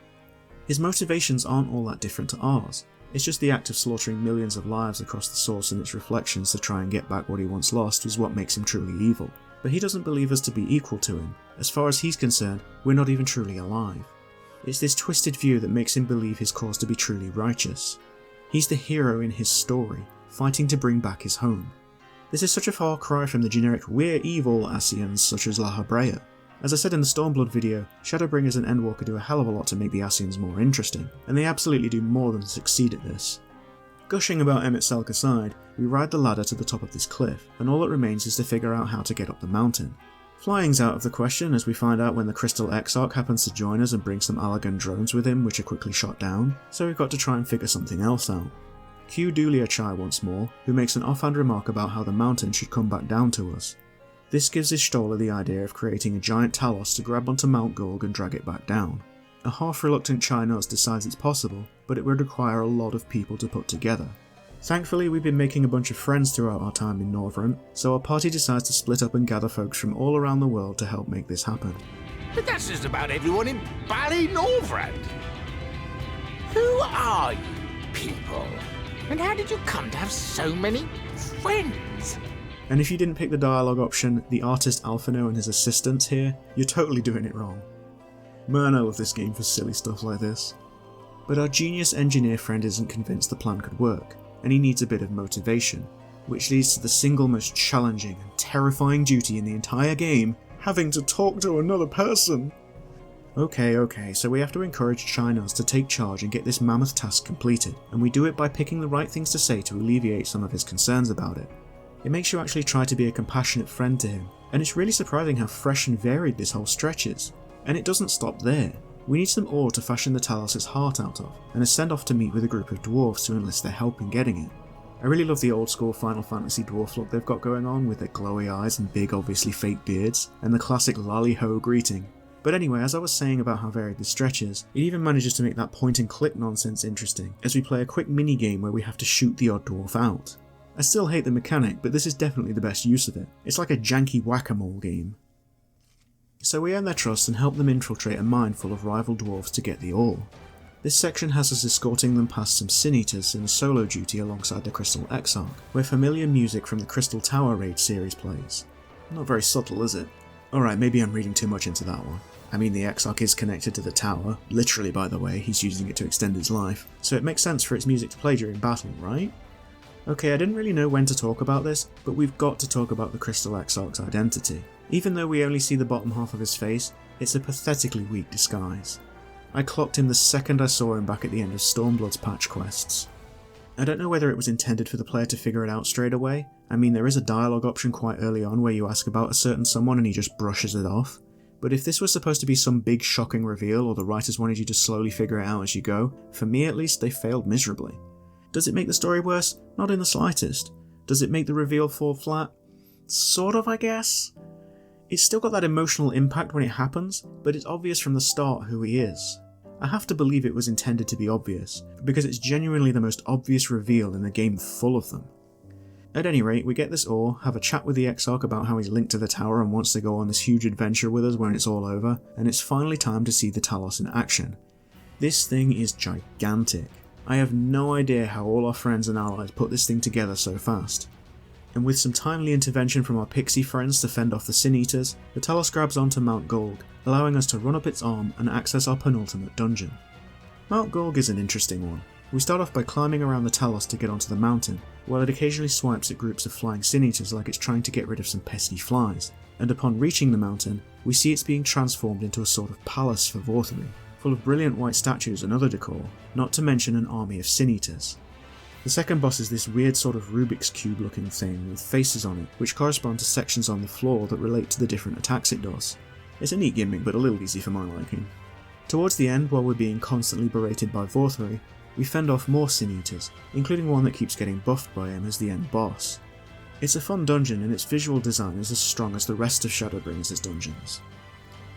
S1: His motivations aren't all that different to ours. It's just the act of slaughtering millions of lives across the source and its reflections to try and get back what he once lost is what makes him truly evil. But he doesn't believe us to be equal to him. As far as he's concerned, we're not even truly alive. It's this twisted view that makes him believe his cause to be truly righteous. He's the hero in his story, fighting to bring back his home. This is such a far cry from the generic "we're evil" Ascians such as La Habrea. As I said in the Stormblood video, Shadowbringers and Endwalker do a hell of a lot to make the Ascians more interesting, and they absolutely do more than succeed at this. Gushing about Emet-Selch aside, we ride the ladder to the top of this cliff, and all that remains is to figure out how to get up the mountain. Flying's out of the question as we find out when the Crystal Exarch happens to join us and bring some Allagan drones with him which are quickly shot down, so we've got to try and figure something else out. Cue Dulia Chai once more, who makes an offhand remark about how the mountain should come back down to us. This gives Ishtola the idea of creating a giant Talos to grab onto Mount Gulg and drag it back down. A half-reluctant Chai-Nuz decides it's possible, but it would require a lot of people to put together. Thankfully, we've been making a bunch of friends throughout our time in Northrend, so our party decides to split up and gather folks from all around the world to help make this happen.
S13: But that's just about everyone in Northrend. Who are you people? And how did you come to have so many friends?
S1: And if you didn't pick the dialogue option, the artist Alphino and his assistants here, you're totally doing it wrong. Man, I love this game for silly stuff like this. But our genius engineer friend isn't convinced the plan could work, and he needs a bit of motivation, which leads to the single most challenging and terrifying duty in the entire game, having to talk to another person. Okay, so we have to encourage Chai-Nuz to take charge and get this mammoth task completed, and we do it by picking the right things to say to alleviate some of his concerns about it. It makes you actually try to be a compassionate friend to him, and it's really surprising how fresh and varied this whole stretch is. And it doesn't stop there. We need some ore to fashion the Talos' heart out of, and is sent off to meet with a group of dwarves to enlist their help in getting it. I really love the old school Final Fantasy dwarf look they've got going on with their glowy eyes and big obviously fake beards, and the classic lally-ho greeting. But anyway, as I was saying about how varied this stretch is, it even manages to make that point and click nonsense interesting, as we play a quick mini-game where we have to shoot the odd dwarf out. I still hate the mechanic, but this is definitely the best use of it. It's like a janky whack-a-mole game. So we earn their trust and help them infiltrate a mine full of rival dwarves to get the ore. This section has us escorting them past some Sin-Eaters in a solo duty alongside the Crystal Exarch, where familiar music from the Crystal Tower Raid series plays. Not very subtle, is it? Alright, maybe I'm reading too much into that one. I mean, the Exarch is connected to the tower, literally by the way, he's using it to extend his life, so it makes sense for its music to play during battle, right? Okay, I didn't really know when to talk about this, but we've got to talk about the Crystal Exarch's identity. Even though we only see the bottom half of his face, it's a pathetically weak disguise. I clocked him the second I saw him back at the end of Stormblood's patch quests. I don't know whether it was intended for the player to figure it out straight away. I mean, there is a dialogue option quite early on where you ask about a certain someone and he just brushes it off. But if this was supposed to be some big shocking reveal, or the writers wanted you to slowly figure it out as you go, for me at least, they failed miserably. Does it make the story worse? Not in the slightest. Does it make the reveal fall flat? Sort of, I guess. It's still got that emotional impact when it happens, but it's obvious from the start who he is. I have to believe it was intended to be obvious, because it's genuinely the most obvious reveal in a game full of them. At any rate, we get this ore, have a chat with the Exarch about how he's linked to the tower and wants to go on this huge adventure with us when it's all over, and it's finally time to see the Talos in action. This thing is gigantic. I have no idea how all our friends and allies put this thing together so fast. and with some timely intervention from our pixie friends to fend off the Sin Eaters, the Talos grabs onto Mount Golg, allowing us to run up its arm and access our penultimate dungeon. Mount Golg is an interesting one. We start off by climbing around the Talos to get onto the mountain, while it occasionally swipes at groups of flying Sin Eaters like it's trying to get rid of some pesky flies, and upon reaching the mountain, we see it's being transformed into a sort of palace for Vauthry, full of brilliant white statues and other decor, not to mention an army of Sin Eaters. The second boss is this weird sort of Rubik's Cube looking thing with faces on it, which correspond to sections on the floor that relate to the different attacks it does. It's a neat gimmick, but a little easy for my liking. Towards the end, while we're being constantly berated by Vauthry, we fend off more Sin Eaters, including one that keeps getting buffed by him as the end boss. It's a fun dungeon and its visual design is as strong as the rest of Shadowbringers' dungeons.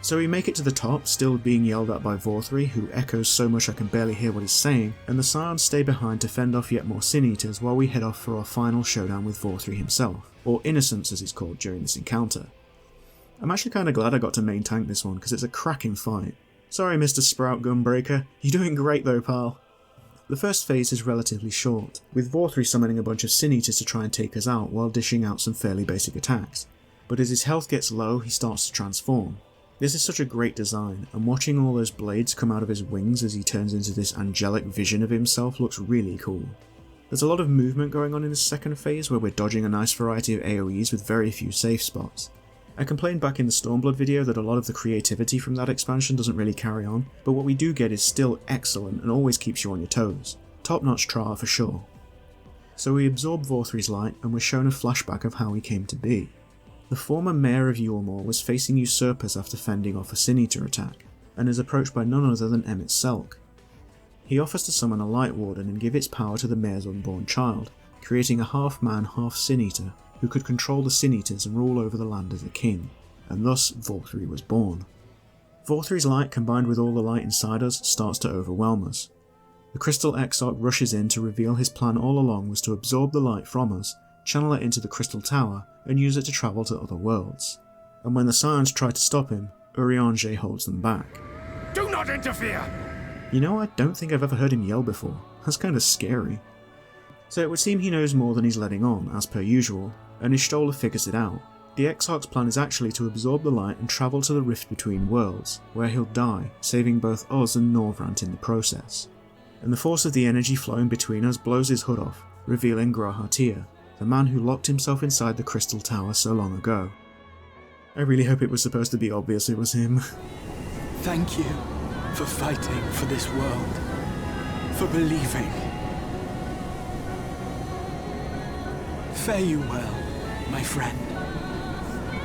S1: So we make it to the top, still being yelled at by Vauthry, who echoes so much I can barely hear what he's saying, and the Scions stay behind to fend off yet more Sin Eaters while we head off for our final showdown with Vauthry himself, or Innocence as he's called during this encounter. I'm actually kinda glad I got to main tank this one, because it's a cracking fight. Sorry Mr. Sprout Gunbreaker, you're doing great though pal. The first phase is relatively short, with Vauthry summoning a bunch of Sin Eaters to try and take us out while dishing out some fairly basic attacks, but as his health gets low he starts to transform. This is such a great design, and watching all those blades come out of his wings as he turns into this angelic vision of himself looks really cool. There's a lot of movement going on in this second phase where we're dodging a nice variety of AoEs with very few safe spots. I complained back in the Stormblood video that a lot of the creativity from that expansion doesn't really carry on, but what we do get is still excellent and always keeps you on your toes. Top notch trial for sure. So we absorb Vauthry's light and we're shown a flashback of how he came to be. The former mayor of Yulmore was facing usurpers after fending off a Sin Eater attack, and is approached by none other than Emet-Selch. He offers to summon a Light Warden and give its power to the mayor's unborn child, creating a half-man, half-Sin Eater who could control the Sin Eaters and rule over the land as a king, and thus Vauthry was born. Vauthry's light combined with all the light inside us starts to overwhelm us. The Crystal Exarch rushes in to reveal his plan all along was to absorb the light from us, channel it into the Crystal Tower, and use it to travel to other worlds. And when the Scions try to stop him, Urianger holds them back.
S11: Do not interfere!
S1: You know, I don't think I've ever heard him yell before. That's kinda scary. So it would seem he knows more than he's letting on, as per usual, and Y'shtola figures it out. The Exarch's plan is actually to absorb the light and travel to the Rift Between Worlds, where he'll die, saving both us and Norvrant in the process. And the force of the energy flowing between us blows his hood off, revealing G'raha, the man who locked himself inside the Crystal Tower so long ago. I really hope it was supposed to be obvious it was him.
S2: Thank you for fighting for this world, for believing. Fare you well, my friend,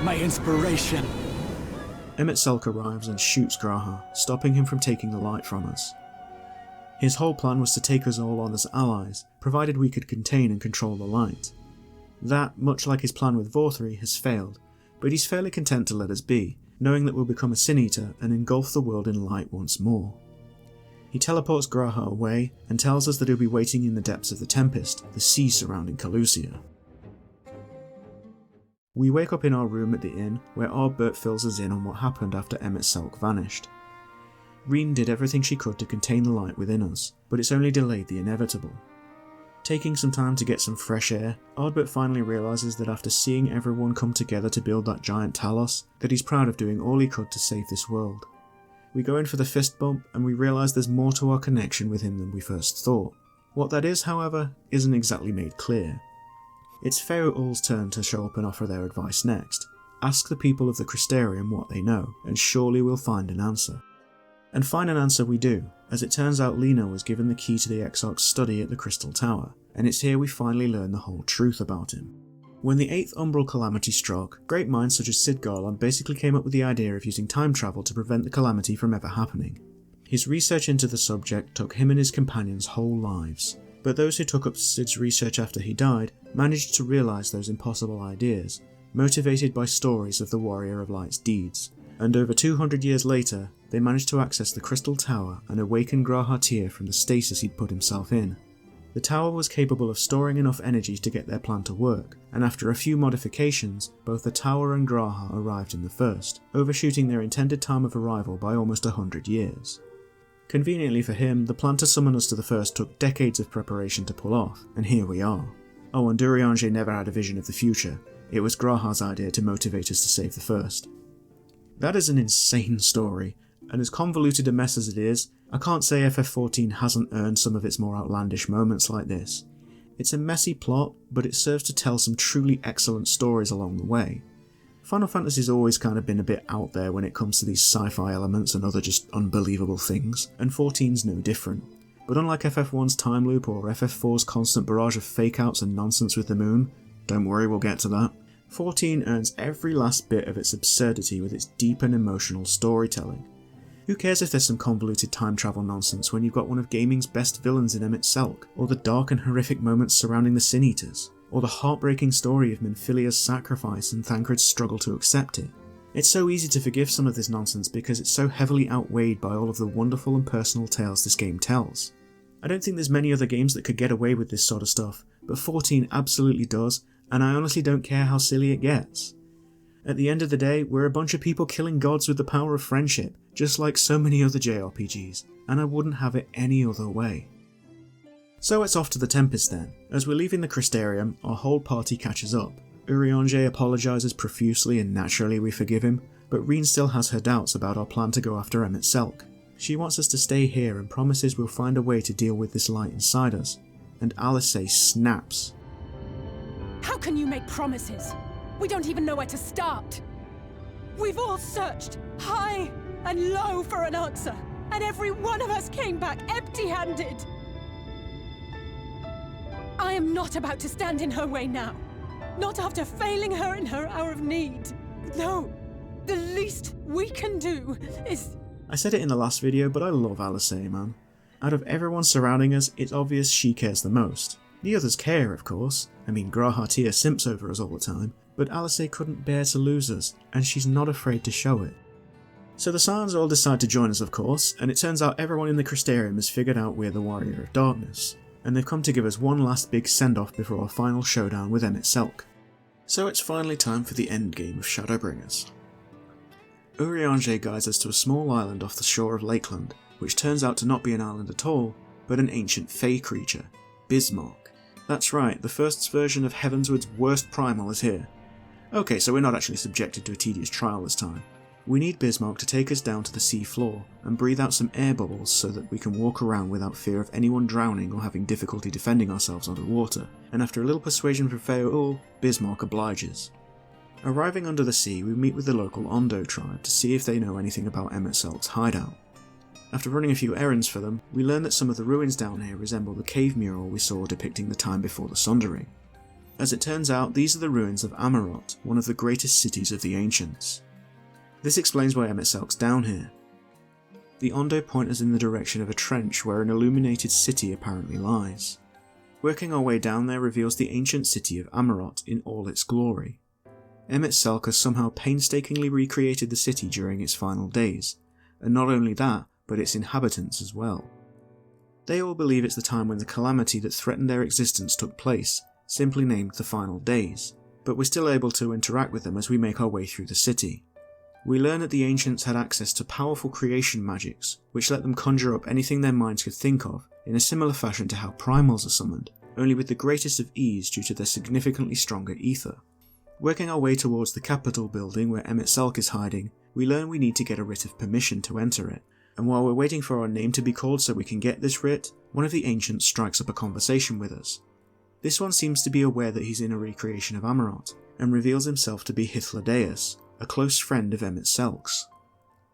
S2: my inspiration.
S1: Emet-Selch arrives and shoots G'raha, stopping him from taking the light from us. His whole plan was to take us all on as allies, provided we could contain and control the light. That, much like his plan with Vauthry, has failed, but he's fairly content to let us be, knowing that we'll become a Sin Eater and engulf the world in light once more. He teleports G'raha away and tells us that he'll be waiting in the depths of the Tempest, the sea surrounding Calusia. We wake up in our room at the inn, where Ardbert fills us in on what happened after Emet-Selch vanished. Reen did everything she could to contain the light within us, but it's only delayed the inevitable. Taking some time to get some fresh air, Ardbert finally realises that after seeing everyone come together to build that giant Talos, that he's proud of doing all he could to save this world. We go in for the fist bump, and we realise there's more to our connection with him than we first thought. What that is, however, isn't exactly made clear. It's Fae Folk's turn to show up and offer their advice next. Ask the people of the Crystarium what they know, and surely we'll find an answer. And find an answer we do, as it turns out Lena was given the key to the Exarch's study at the Crystal Tower, and it's here we finally learn the whole truth about him. When the 8th Umbral Calamity struck, great minds such as Sid Garland basically came up with the idea of using time travel to prevent the calamity from ever happening. His research into the subject took him and his companions' whole lives, but those who took up Sid's research after he died managed to realise those impossible ideas, motivated by stories of the Warrior of Light's deeds, and over 200 years later, they managed to access the Crystal Tower and awaken G'raha from the stasis he'd put himself in. The tower was capable of storing enough energy to get their plan to work, and after a few modifications, both the tower and G'raha arrived in the first, overshooting their intended time of arrival by almost 100 years. Conveniently for him, the plan to summon us to the first took decades of preparation to pull off, and here we are. Oh, and Urianger never had a vision of the future. It was Graha's idea to motivate us to save the first. That is an insane story, and as convoluted a mess as it is, I can't say FF14 hasn't earned some of its more outlandish moments like this. It's a messy plot, but it serves to tell some truly excellent stories along the way. Final Fantasy's always kind of been a bit out there when it comes to these sci-fi elements and other just unbelievable things, and 14's no different. But unlike FF1's time loop or FF4's constant barrage of fake-outs and nonsense with the moon, don't worry, we'll get to that, 14 earns every last bit of its absurdity with its deep and emotional storytelling. Who cares if there's some convoluted time travel nonsense when you've got one of gaming's best villains in Emet-Selch, or the dark and horrific moments surrounding the Sin Eaters, or the heartbreaking story of Minfilia's sacrifice and Thancred's struggle to accept it. It's so easy to forgive some of this nonsense because it's so heavily outweighed by all of the wonderful and personal tales this game tells. I don't think there's many other games that could get away with this sort of stuff, but 14 absolutely does, and I honestly don't care how silly it gets. At the end of the day, we're a bunch of people killing gods with the power of friendship, just like so many other JRPGs, and I wouldn't have it any other way. So it's off to the Tempest then. As we're leaving the Crystarium, our whole party catches up. Urianger apologises profusely and naturally we forgive him, but Reen still has her doubts about our plan to go after Emet-Selch. She wants us to stay here and promises we'll find a way to deal with this light inside us, and Alice snaps.
S8: How can you make promises? We don't even know where to start.
S7: We've all searched high and low for an answer, and every one of us came back empty-handed. I am not about to stand in her way now. Not after failing her in her hour of need. No, the least we can do is...
S1: I said it in the last video, but I love Alice, man. Out of everyone surrounding us, it's obvious she cares the most. The others care, of course. I mean, Graha simps over us all the time, but Alice couldn't bear to lose us, and she's not afraid to show it. So the Scions all decide to join us, of course, and it turns out everyone in the Crystarium has figured out we're the Warrior of Darkness, and they've come to give us one last big send-off before our final showdown with Emet-Selch. So it's finally time for the endgame of Shadowbringers. Urianger guides us to a small island off the shore of Lakeland, which turns out to not be an island at all, but an ancient Fae creature, Bismarck. That's right, the first version of Heavensward's worst primal is here. Okay, so we're not actually subjected to a tedious trial this time. We need Bismarck to take us down to the sea floor and breathe out some air bubbles so that we can walk around without fear of anyone drowning or having difficulty defending ourselves underwater, and after a little persuasion from Fae, Bismarck obliges. Arriving under the sea, we meet with the local Ondo tribe to see if they know anything about Emet-Selch's hideout. After running a few errands for them, we learn that some of the ruins down here resemble the cave mural we saw depicting the time before the Sundering. As it turns out, these are the ruins of Amarot, one of the greatest cities of the ancients. This explains why Emet-Selch's down here. The Ondo point us in the direction of a trench where an illuminated city apparently lies. Working our way down there reveals the ancient city of Amarot in all its glory. Emet-Selch has somehow painstakingly recreated the city during its final days, and not only that, but its inhabitants as well. They all believe it's the time when the calamity that threatened their existence took place, simply named the Final Days, but we're still able to interact with them as we make our way through the city. We learn that the ancients had access to powerful creation magics, which let them conjure up anything their minds could think of, in a similar fashion to how primals are summoned, only with the greatest of ease due to their significantly stronger ether. Working our way towards the Capitol building where Emet-Selch is hiding, we learn we need to get a writ of permission to enter it, and while we're waiting for our name to be called so we can get this writ, one of the ancients strikes up a conversation with us. This one seems to be aware that he's in a recreation of Amarot, and reveals himself to be Hydaelyn, a close friend of Emet-Selch's.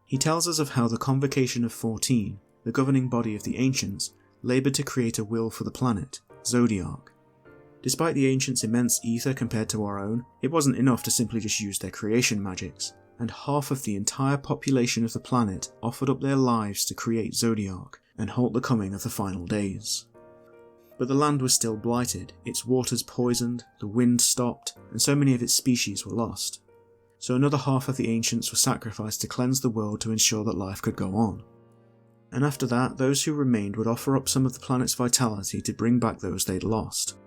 S1: He tells us of how the Convocation of 14, the governing body of the ancients, laboured to create a will for the planet, Zodiark. Despite the ancients' immense ether compared to our own, it wasn't enough to simply just use their creation magics, and half of the entire population of the planet offered up their lives to create Zodiark and halt the coming of the final days. But the land was still blighted, its waters poisoned, the wind stopped, and so many of its species were lost. So another half of the ancients were sacrificed to cleanse the world to ensure that life could go on. And after that, those who remained would offer up some of the planet's vitality to bring back those they'd lost.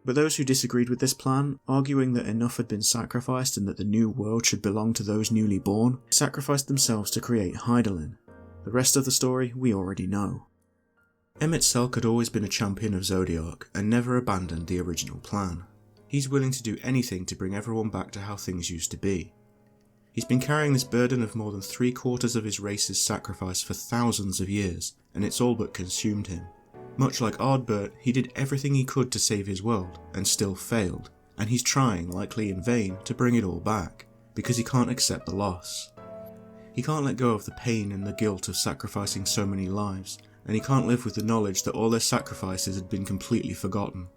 S1: But those who disagreed with this plan, arguing that enough had been sacrificed and that the new world should belong to those newly born, sacrificed themselves to create Hydaelyn. The rest of the story we already know. Emet-Selch had always been a champion of Zodiark and never abandoned the original plan. He's willing to do anything to bring everyone back to how things used to be. He's been carrying this burden of more than 3/4 of his race's sacrifice for thousands of years, and it's all but consumed him. Much like Ardbert, he did everything he could to save his world, and still failed, and he's trying, likely in vain, to bring it all back, because he can't accept the loss. He can't let go of the pain and the guilt of sacrificing so many lives, and he can't live with the knowledge that all their sacrifices had been completely forgotten.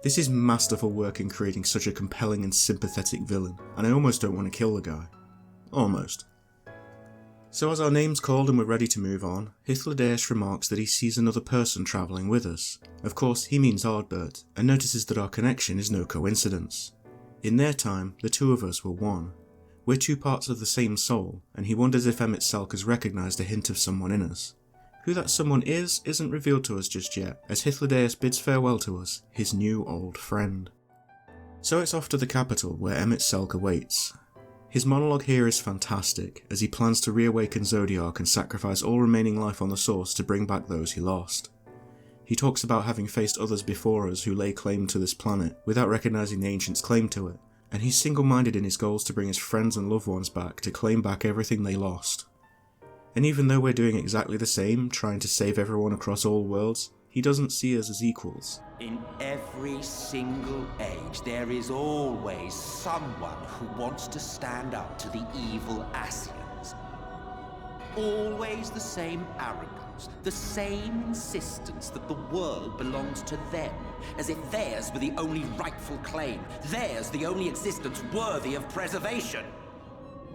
S1: This is masterful work in creating such a compelling and sympathetic villain, and I almost don't want to kill the guy. Almost. So as our name's called and we're ready to move on, Hydaelyn remarks that he sees another person travelling with us. Of course, he means Ardbert, and notices that our connection is no coincidence. In their time, the two of us were one. We're two parts of the same soul, and he wonders if Emet-Selch has recognised a hint of someone in us. Who that someone isn't revealed to us just yet, as Hydaelyn bids farewell to us, his new old friend. So it's off to the capital, where Emet-Selch awaits. His monologue here is fantastic, as he plans to reawaken Zodiark and sacrifice all remaining life on the Source to bring back those he lost. He talks about having faced others before us who lay claim to this planet, without recognising the Ancients' claim to it, and he's single-minded in his goals to bring his friends and loved ones back to claim back everything they lost. And even though we're doing exactly the same, trying to save everyone across all worlds, he doesn't see us as equals.
S14: In every single age, there is always someone who wants to stand up to the evil Ascians. Always the same arrogance, the same insistence that the world belongs to them, as if theirs were the only rightful claim, theirs the only existence worthy of preservation.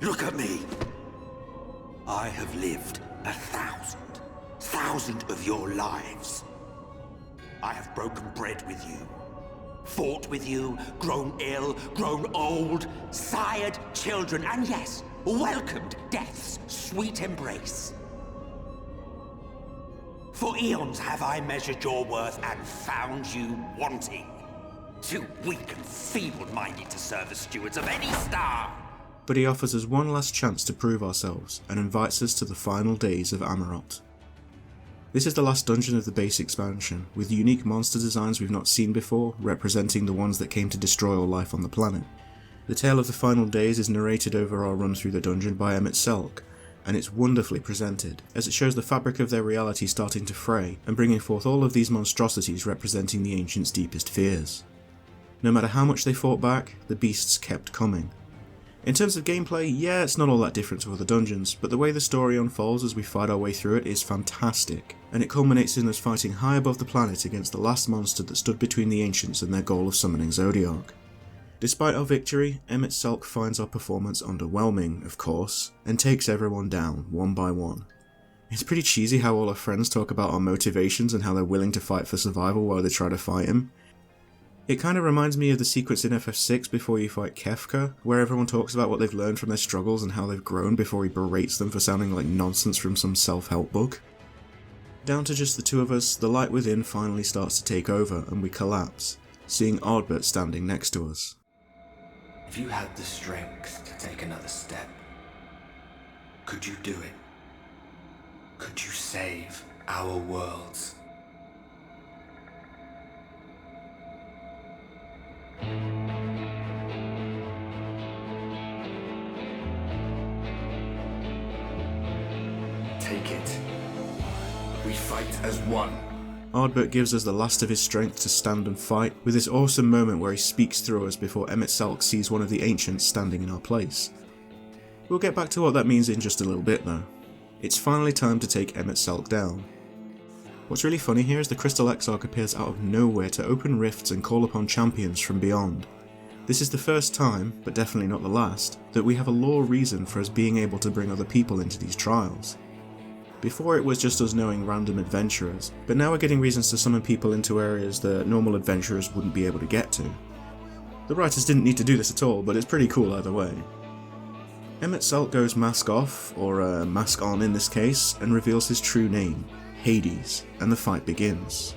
S15: Look at me! I have lived 1,000 of your lives. I have broken bread with you, fought with you, grown ill, grown old, sired children, and yes, welcomed death's sweet embrace. For eons have I measured your worth and found you wanting. Too weak and feeble-minded to serve as stewards of any star.
S1: But he offers us one last chance to prove ourselves, and invites us to the final days of Amarot. This is the last dungeon of the base expansion, with unique monster designs we've not seen before, representing the ones that came to destroy all life on the planet. The tale of the final days is narrated over our run through the dungeon by Emet-Selch, and it's wonderfully presented, as it shows the fabric of their reality starting to fray, and bringing forth all of these monstrosities representing the Ancients' deepest fears. No matter how much they fought back, the beasts kept coming. In terms of gameplay, yeah, it's not all that different to other dungeons, but the way the story unfolds as we fight our way through it is fantastic, and it culminates in us fighting high above the planet against the last monster that stood between the Ancients and their goal of summoning Zodiark. Despite our victory, Emet-Selch finds our performance underwhelming, of course, and takes everyone down, one by one. It's pretty cheesy how all our friends talk about our motivations and how they're willing to fight for survival while they try to fight him. It kind of reminds me of the sequence in FF6 before you fight Kefka, where everyone talks about what they've learned from their struggles and how they've grown before he berates them for sounding like nonsense from some self-help book. Down to just the two of us, the light within finally starts to take over and we collapse, seeing Ardbert standing next to us.
S15: If you had the strength to take another step, could you do it? Could you save our worlds? Take it. We fight as one.
S1: Ardbert gives us the last of his strength to stand and fight, with this awesome moment where he speaks through us before Emet-Selch sees one of the Ancients standing in our place. We'll get back to what that means in just a little bit though. It's finally time to take Emet-Selch down. What's really funny here is the Crystal Exarch appears out of nowhere to open rifts and call upon champions from beyond. This is the first time, but definitely not the last, that we have a lore reason for us being able to bring other people into these trials. Before it was just us knowing random adventurers, but now we're getting reasons to summon people into areas that normal adventurers wouldn't be able to get to. The writers didn't need to do this at all, but it's pretty cool either way. Emet-Selch goes mask off, or mask on in this case, and reveals his true name, Hades, and the fight begins.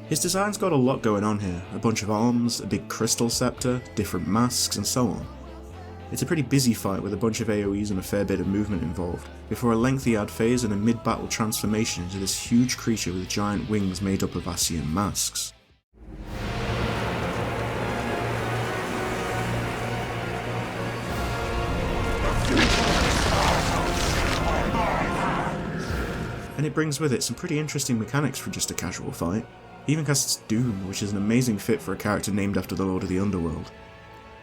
S1: His design's got a lot going on here, a bunch of arms, a big crystal scepter, different masks, and so on. It's a pretty busy fight with a bunch of AoEs and a fair bit of movement involved, before a lengthy ad phase and a mid-battle transformation into this huge creature with giant wings made up of Ascian masks. And it brings with it some pretty interesting mechanics for just a casual fight. He even casts Doom, which is an amazing fit for a character named after the Lord of the Underworld.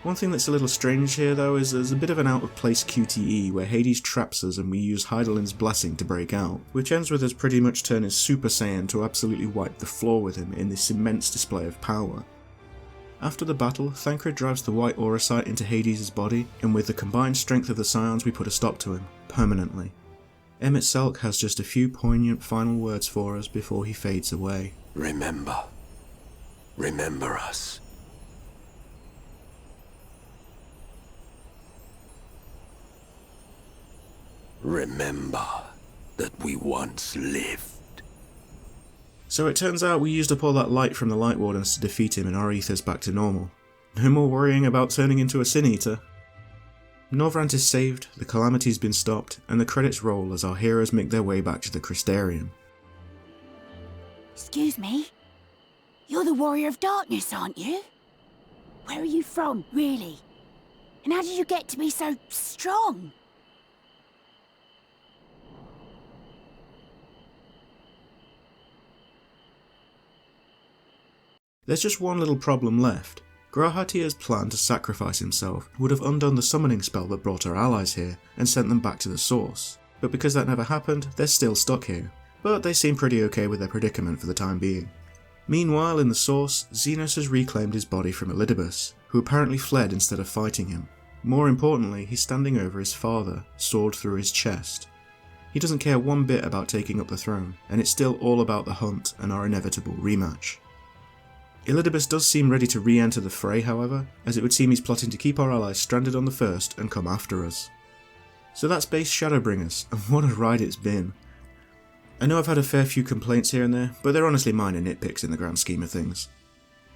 S1: One thing that's a little strange here though is there's a bit of an out of place QTE where Hades traps us and we use Hydaelyn's blessing to break out, which ends with us pretty much turning Super Saiyan to absolutely wipe the floor with him in this immense display of power. After the battle, Thancred drives the white aura sight into Hades' body, and with the combined strength of the Scions we put a stop to him, permanently. Emet-Selch has just a few poignant final words for us before he fades away.
S15: Remember. Remember us. Remember that we once lived.
S1: So it turns out we used up all that light from the Light Wardens to defeat him and our ether's back to normal. No more worrying about turning into a Sin Eater. Norvrant is saved, the calamity's been stopped, and the credits roll as our heroes make their way back to the Crystarium.
S16: Excuse me? You're the Warrior of Darkness, aren't you? Where are you from, really? And how did you get to be so strong?
S1: There's just one little problem left. Grahatia's plan to sacrifice himself would have undone the summoning spell that brought our allies here and sent them back to the source, but because that never happened, they're still stuck here, but they seem pretty okay with their predicament for the time being. Meanwhile, in the source, Xenos has reclaimed his body from Elidibus, who apparently fled instead of fighting him. More importantly, he's standing over his father, sword through his chest. He doesn't care one bit about taking up the throne, and it's still all about the hunt and our inevitable rematch. Elidibus does seem ready to re-enter the fray, however, as it would seem he's plotting to keep our allies stranded on the First and come after us. So that's base Shadowbringers, and what a ride it's been. I know I've had a fair few complaints here and there, but they're honestly minor nitpicks in the grand scheme of things.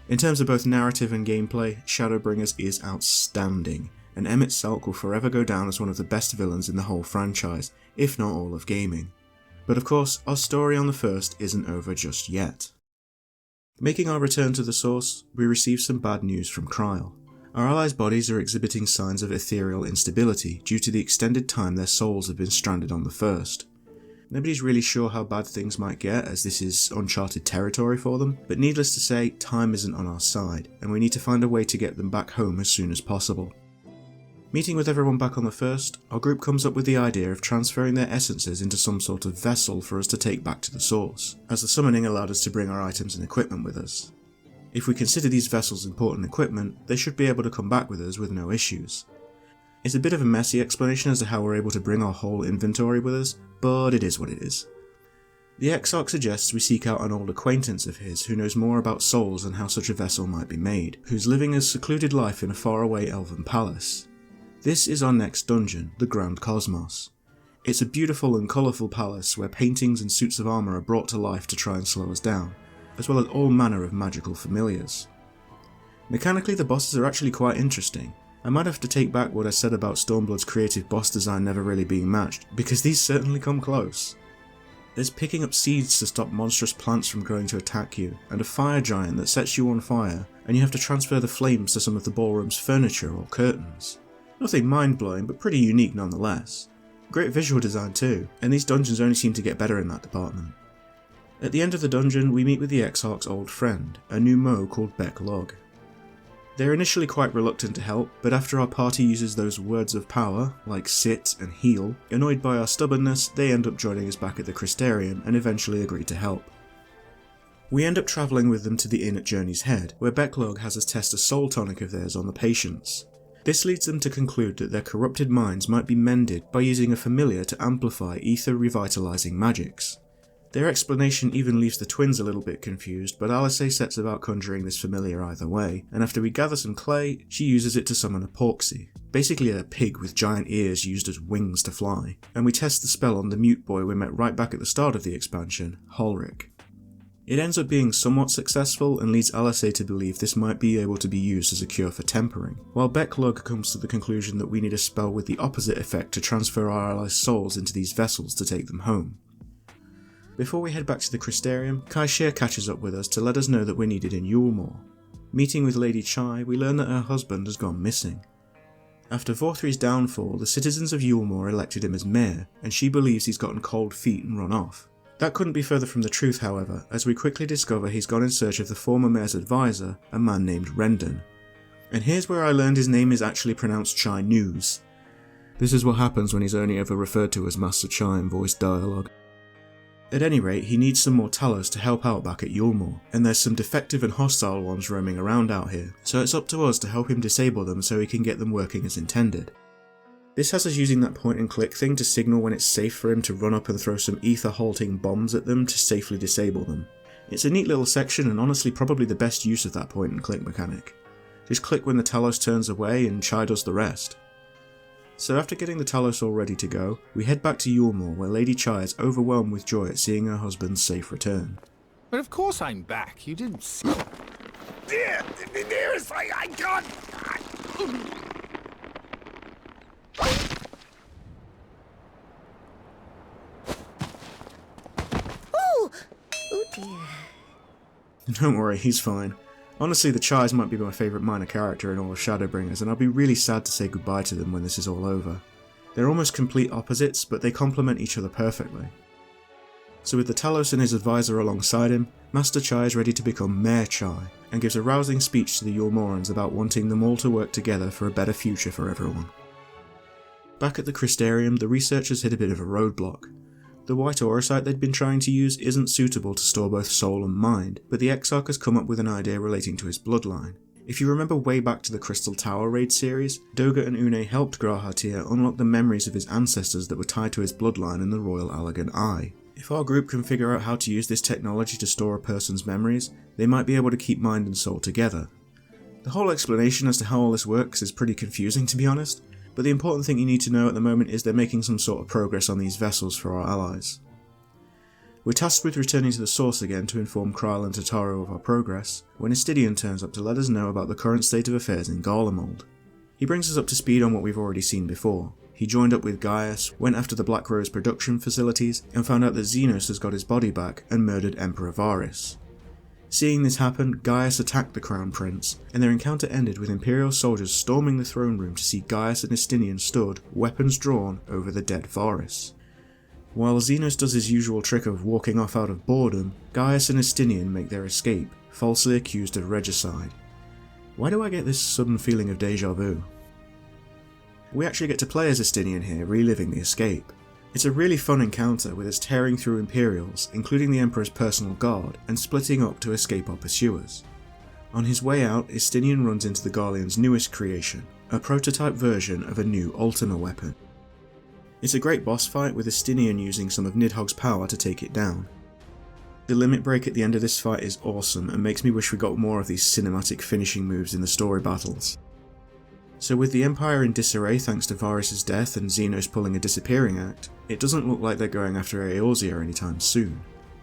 S1: In terms of both narrative and gameplay, Shadowbringers is outstanding, and Emet-Selch will forever go down as one of the best villains in the whole franchise, if not all of gaming. But of course, our story on the First isn't over just yet. Making our return to the source, we receive some bad news from Kryl. Our allies' bodies are exhibiting signs of ethereal instability due to the extended time their souls have been stranded on the First. Nobody's really sure how bad things might get, as this is uncharted territory for them, but needless to say, time isn't on our side, and we need to find a way to get them back home as soon as possible. Meeting with everyone back on the First, our group comes up with the idea of transferring their essences into some sort of vessel for us to take back to the source, as the summoning allowed us to bring our items and equipment with us. If we consider these vessels important equipment, they should be able to come back with us with no issues. It's a bit of a messy explanation as to how we're able to bring our whole inventory with us, but it is what it is. The Exarch suggests we seek out an old acquaintance of his who knows more about souls and how such a vessel might be made, who's living a secluded life in a faraway elven palace. This is our next dungeon, the Grand Cosmos. It's a beautiful and colourful palace where paintings and suits of armour are brought to life to try and slow us down, as well as all manner of magical familiars. Mechanically, the bosses are actually quite interesting. I might have to take back what I said about Stormblood's creative boss design never really being matched, because these certainly come close. There's picking up seeds to stop monstrous plants from growing to attack you, and a fire giant that sets you on fire, and you have to transfer the flames to some of the ballroom's furniture or curtains. Nothing mind-blowing, but pretty unique nonetheless. Great visual design too, and these dungeons only seem to get better in that department. At the end of the dungeon, we meet with the Exarch's old friend, a new Mo called Becklog. They're initially quite reluctant to help, but after our party uses those words of power, like sit and heal, annoyed by our stubbornness, they end up joining us back at the Crystarium and eventually agree to help. We end up travelling with them to the inn at Journey's Head, where Becklog has us test a soul tonic of theirs on the patients. This leads them to conclude that their corrupted minds might be mended by using a familiar to amplify ether revitalising magics. Their explanation even leaves the twins a little bit confused, but Alisaie sets about conjuring this familiar either way, and after we gather some clay, she uses it to summon a Porksy, basically a pig with giant ears used as wings to fly, and we test the spell on the mute boy we met right back at the start of the expansion, Holric. It ends up being somewhat successful and leads Alisei to believe this might be able to be used as a cure for tempering, while Becklug comes to the conclusion that we need a spell with the opposite effect to transfer our allies' souls into these vessels to take them home. Before we head back to the Crystarium, Kaishir catches up with us to let us know that we're needed in Yulmore. Meeting with Lady Chai, we learn that her husband has gone missing. After Vauthry's downfall, the citizens of Yulmore elected him as mayor, and she believes he's gotten cold feet and run off. That couldn't be further from the truth, however, as we quickly discover he's gone in search of the former mayor's advisor, a man named Rendon. And here's where I learned his name is actually pronounced Chai News. This is what happens when he's only ever referred to as Master Chai in voice dialogue. At any rate, he needs some more Talos to help out back at Yulmore, and there's some defective and hostile ones roaming around out here, so it's up to us to help him disable them so he can get them working as intended. This has us using that point and click thing to signal when it's safe for him to run up and throw some ether halting bombs at them to safely disable them. It's a neat little section and honestly probably the best use of that point and click mechanic. Just click when the Talos turns away and Chai does the rest. So after getting the Talos all ready to go, we head back to Yulmore where Lady Chai is overwhelmed with joy at seeing her husband's safe return.
S13: But of course I'm back, you didn't see...
S11: Dearest, I can't...
S6: Oh dear.
S1: Don't worry, he's fine. Honestly, the Chais might be my favourite minor character in all of Shadowbringers, and I'll be really sad to say goodbye to them when this is all over. They're almost complete opposites, but they complement each other perfectly. So with the Talos and his advisor alongside him, Master Chai is ready to become Mayor Chai, and gives a rousing speech to the Yulmorans about wanting them all to work together for a better future for everyone. Back at the Crystarium, the researchers hit a bit of a roadblock. The white aura site they'd been trying to use isn't suitable to store both soul and mind, but the Exarch has come up with an idea relating to his bloodline. If you remember way back to the Crystal Tower raid series, Doga and Une helped Grahatir unlock the memories of his ancestors that were tied to his bloodline in the Royal Allagan Eye. If our group can figure out how to use this technology to store a person's memories, they might be able to keep mind and soul together. The whole explanation as to how all this works is pretty confusing, to be honest, but the important thing you need to know at the moment is they're making some sort of progress on these vessels for our allies. We're tasked with returning to the source again to inform Kryl and Tataru of our progress, when Estidian turns up to let us know about the current state of affairs in Garlemald. He brings us up to speed on what we've already seen before. He joined up with Gaius, went after the Black Rose production facilities, and found out that Xenos has got his body back and murdered Emperor Varys. Seeing this happen, Gaius attacked the Crown Prince, and their encounter ended with Imperial soldiers storming the throne room to see Gaius and Estinian stood, weapons drawn, over the dead Varys. While Xenos does his usual trick of walking off out of boredom, Gaius and Estinian make their escape, falsely accused of regicide. Why do I get this sudden feeling of deja vu? We actually get to play as Estinian here, reliving the escape. It's a really fun encounter with us tearing through Imperials, including the Emperor's personal guard, and splitting up to escape our pursuers. On his way out, Estinian runs into the Garlean's newest creation, a prototype version of a new Ultima weapon. It's a great boss fight with Estinian using some of Nidhogg's power to take it down. The limit break at the end of this fight is awesome and makes me wish we got more of these cinematic finishing moves in the story battles. So with the Empire in disarray thanks to Varys' death and Xenos pulling a disappearing act, it doesn't look like they're going after Eorzea anytime soon.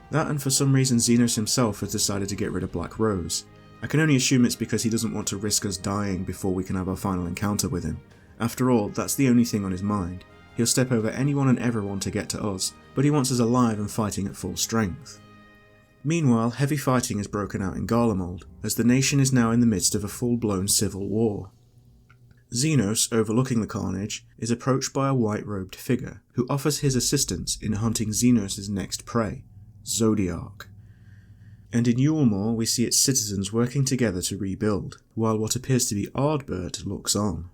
S1: That, and for some reason Xenos himself has decided to get rid of Black Rose. I can only assume it's because he doesn't want to risk us dying before we can have our final encounter with him. After all, that's the only thing on his mind. He'll step over anyone and everyone to get to us, but he wants us alive and fighting at full strength. Meanwhile, heavy fighting has broken out in Garlemald, as the nation is now in the midst of a full-blown civil war. Xenos, overlooking the carnage, is approached by a white-robed figure, who offers his assistance in hunting Xenos' next prey, Zodiark. And in Yulmore we see its citizens working together to rebuild, while what appears to be Ardbert looks on.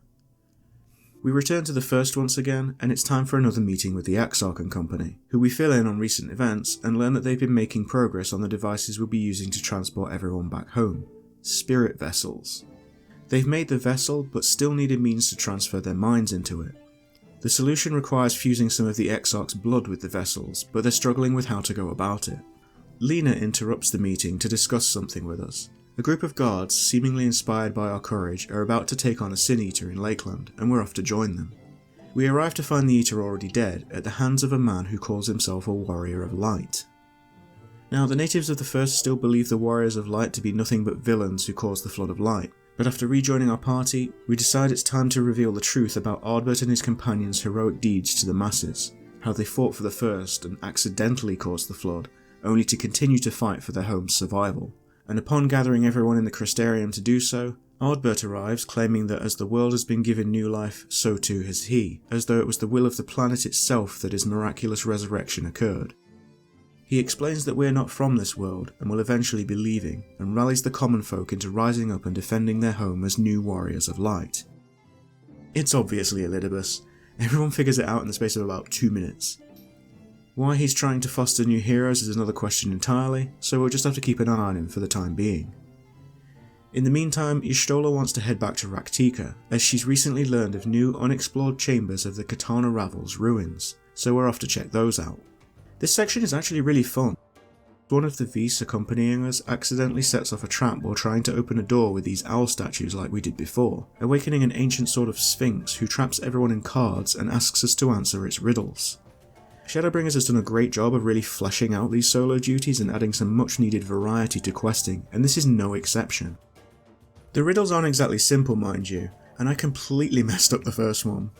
S1: We return to the first once again, and it's time for another meeting with the Exarch and Company, who we fill in on recent events and learn that they've been making progress on the devices we'll be using to transport everyone back home. Spirit vessels. They've made the vessel, but still need a means to transfer their minds into it. The solution requires fusing some of the Exarch's blood with the vessels, but they're struggling with how to go about it. Lena interrupts the meeting to discuss something with us. A group of guards, seemingly inspired by our courage, are about to take on a Sin Eater in Lakeland, and we're off to join them. We arrive to find the Eater already dead, at the hands of a man who calls himself a Warrior of Light. Now, the natives of the first still believe the Warriors of Light to be nothing but villains who caused the Flood of Light, but after rejoining our party, we decide it's time to reveal the truth about Ardbert and his companions' heroic deeds to the masses, how they fought for the first and accidentally caused the Flood, only to continue to fight for their home's survival. And upon gathering everyone in the Crystarium to do so, Ardbert arrives claiming that as the world has been given new life, so too has he, as though it was the will of the planet itself that his miraculous resurrection occurred. He explains that we're not from this world and will eventually be leaving, and rallies the common folk into rising up and defending their home as new Warriors of Light. It's obviously Elidibus. Everyone figures it out in the space of about 2 minutes. Why he's trying to foster new heroes is another question entirely, so we'll just have to keep an eye on him for the time being. In the meantime, Y'shtola wants to head back to Rak'tika, as she's recently learned of new unexplored chambers of the Katana Ravel's ruins, so we're off to check those out. This section is actually really fun. One of the Vis accompanying us accidentally sets off a trap while trying to open a door with these owl statues like we did before, awakening an ancient sort of sphinx who traps everyone in cards and asks us to answer its riddles. Shadowbringers has done a great job of really fleshing out these solo duties and adding some much needed variety to questing, and this is no exception. The riddles aren't exactly simple, mind you, and I completely messed up the first one,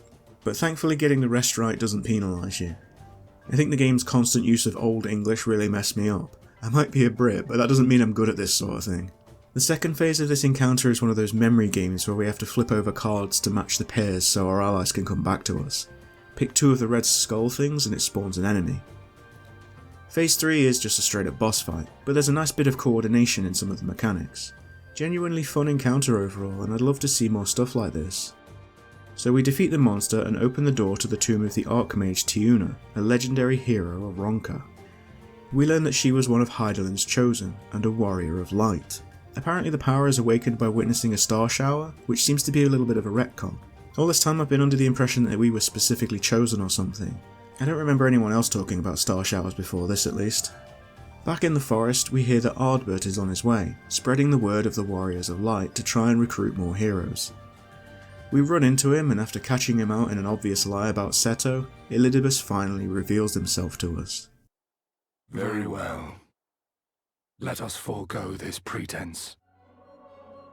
S1: but thankfully getting the rest right doesn't penalise you. I think the game's constant use of Old English really messed me up. I might be a Brit, but that doesn't mean I'm good at this sort of thing. The second phase of this encounter is one of those memory games where we have to flip over cards to match the pairs so our allies can come back to us. Pick 2 of the red skull things and it spawns an enemy. Phase 3 is just a straight up boss fight, but there's a nice bit of coordination in some of the mechanics. Genuinely fun encounter overall, and I'd love to see more stuff like this. So we defeat the monster and open the door to the tomb of the Archmage Tiuna, a legendary hero of Ronka. We learn that she was one of Hydaelyn's chosen, and a warrior of light. Apparently the power is awakened by witnessing a star shower, which seems to be a little bit of a retcon. All this time I've been under the impression that we were specifically chosen or something. I don't remember anyone else talking about star showers before this at least. Back in the forest, we hear that Ardbert is on his way, spreading the word of the Warriors of Light to try and recruit more heroes. We run into him, and after catching him out in an obvious lie about Seto, Elidibus finally reveals himself to us.
S11: Very well. Let us forego this pretense.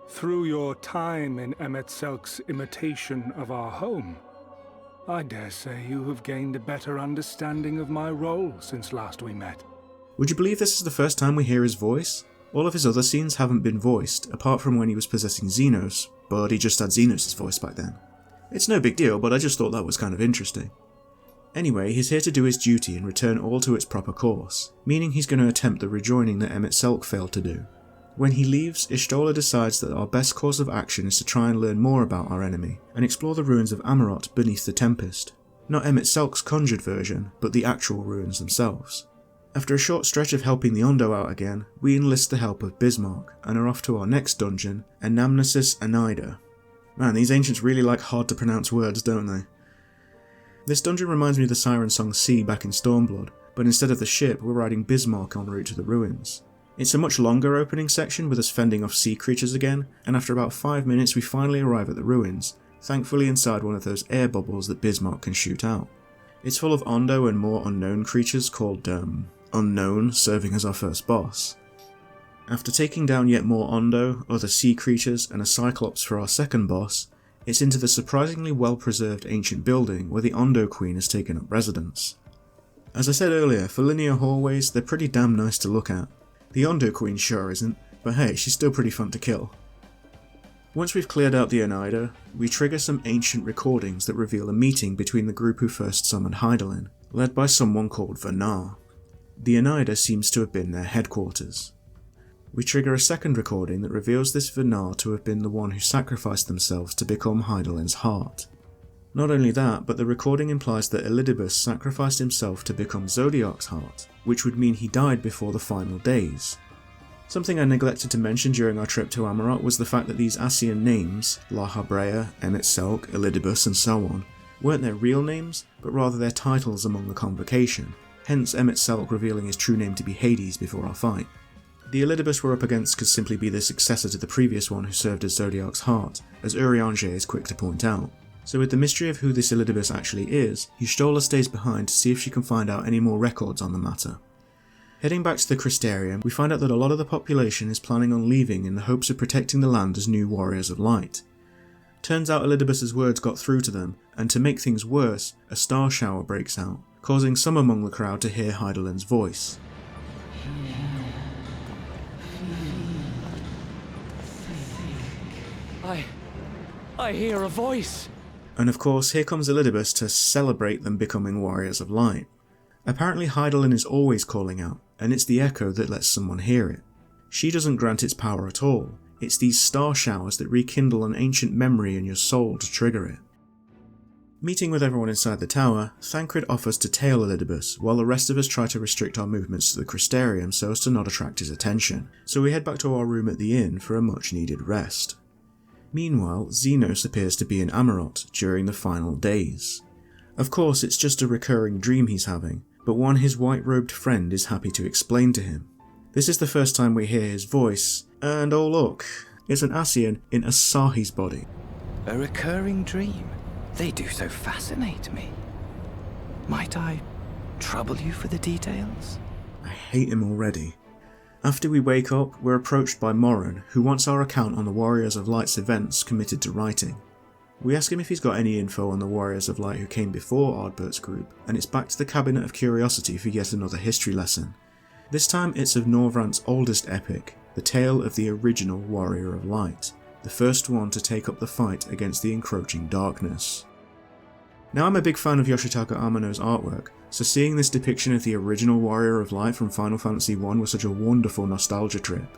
S11: Through your time in Emet-Selch's imitation of our home, I dare say you have gained a better understanding of my role since last we met.
S1: Would you believe this is the first time we hear his voice? All of his other scenes haven't been voiced, apart from when he was possessing Xenos, but he just had Xenos' voice back then. It's no big deal, but I just thought that was kind of interesting. Anyway, he's here to do his duty and return all to its proper course, meaning he's going to attempt the rejoining that Emet-Selch failed to do. When he leaves, Y'shtola decides that our best course of action is to try and learn more about our enemy, and explore the ruins of Amarot beneath the Tempest. Not Emet-Selch's conjured version, but the actual ruins themselves. After a short stretch of helping the Ondo out again, we enlist the help of Bismarck, and are off to our next dungeon, Anamnesis Anaida. Man, these ancients really like hard to pronounce words, don't they? This dungeon reminds me of the Siren Song Sea back in Stormblood, but instead of the ship, we're riding Bismarck en route to the ruins. It's a much longer opening section with us fending off sea creatures again, and after about 5 minutes we finally arrive at the ruins, thankfully inside one of those air bubbles that Bismarck can shoot out. It's full of Ondo and more unknown creatures called, Unknown, serving as our first boss. After taking down yet more Ondo, other sea creatures, and a Cyclops for our second boss, it's into the surprisingly well-preserved ancient building where the Ondo Queen has taken up residence. As I said earlier, for linear hallways, they're pretty damn nice to look at. The Ondo Queen sure isn't, but hey, she's still pretty fun to kill. Once we've cleared out the Oneida, we trigger some ancient recordings that reveal a meeting between the group who first summoned Hydaelyn, led by someone called Vanar. The Oneida seems to have been their headquarters. We trigger a second recording that reveals this Vanar to have been the one who sacrificed themselves to become Hydaelyn's heart. Not only that, but the recording implies that Elidibus sacrificed himself to become Zodiark's heart, which would mean he died before the final days. Something I neglected to mention during our trip to Amarot was the fact that these Ascian names, La Habrea, Emet-Selch, Elidibus and so on, weren't their real names, but rather their titles among the convocation, hence Emet-Selch revealing his true name to be Hades before our fight. The Elidibus we're up against could simply be the successor to the previous one who served as Zodiark's heart, as Urianger is quick to point out. So with the mystery of who this Elidibus actually is, Y'shtola stays behind to see if she can find out any more records on the matter. Heading back to the Crystarium, we find out that a lot of the population is planning on leaving in the hopes of protecting the land as new Warriors of Light. Turns out Elidibus's words got through to them, and to make things worse, a star shower breaks out, causing some among the crowd to hear Hydaelyn's voice.
S2: I hear a voice!
S1: And of course, here comes Elidibus to celebrate them becoming Warriors of Light. Apparently Hydaelyn is always calling out, and it's the echo that lets someone hear it. She doesn't grant its power at all. It's these star showers that rekindle an ancient memory in your soul to trigger it. Meeting with everyone inside the tower, Thancred offers to tail Elidibus, while the rest of us try to restrict our movements to the Crystarium so as to not attract his attention, so we head back to our room at the inn for a much needed rest. Meanwhile, Xenos appears to be in Amarot during the final days. Of course, it's just a recurring dream he's having, but one his white-robed friend is happy to explain to him. This is the first time we hear his voice, and oh look, it's an Ascian in Asahi's body.
S17: A recurring dream? They do so fascinate me. Might I trouble you for the details?
S1: I hate him already. After we wake up, we're approached by Moran, who wants our account on the Warriors of Light's events committed to writing. We ask him if he's got any info on the Warriors of Light who came before Ardbert's group, and it's back to the Cabinet of Curiosity for yet another history lesson. This time it's of Norvrant's oldest epic, the tale of the original Warrior of Light, the first one to take up the fight against the encroaching darkness. Now I'm a big fan of Yoshitaka Amano's artwork, so seeing this depiction of the original Warrior of Light from Final Fantasy I was such a wonderful nostalgia trip.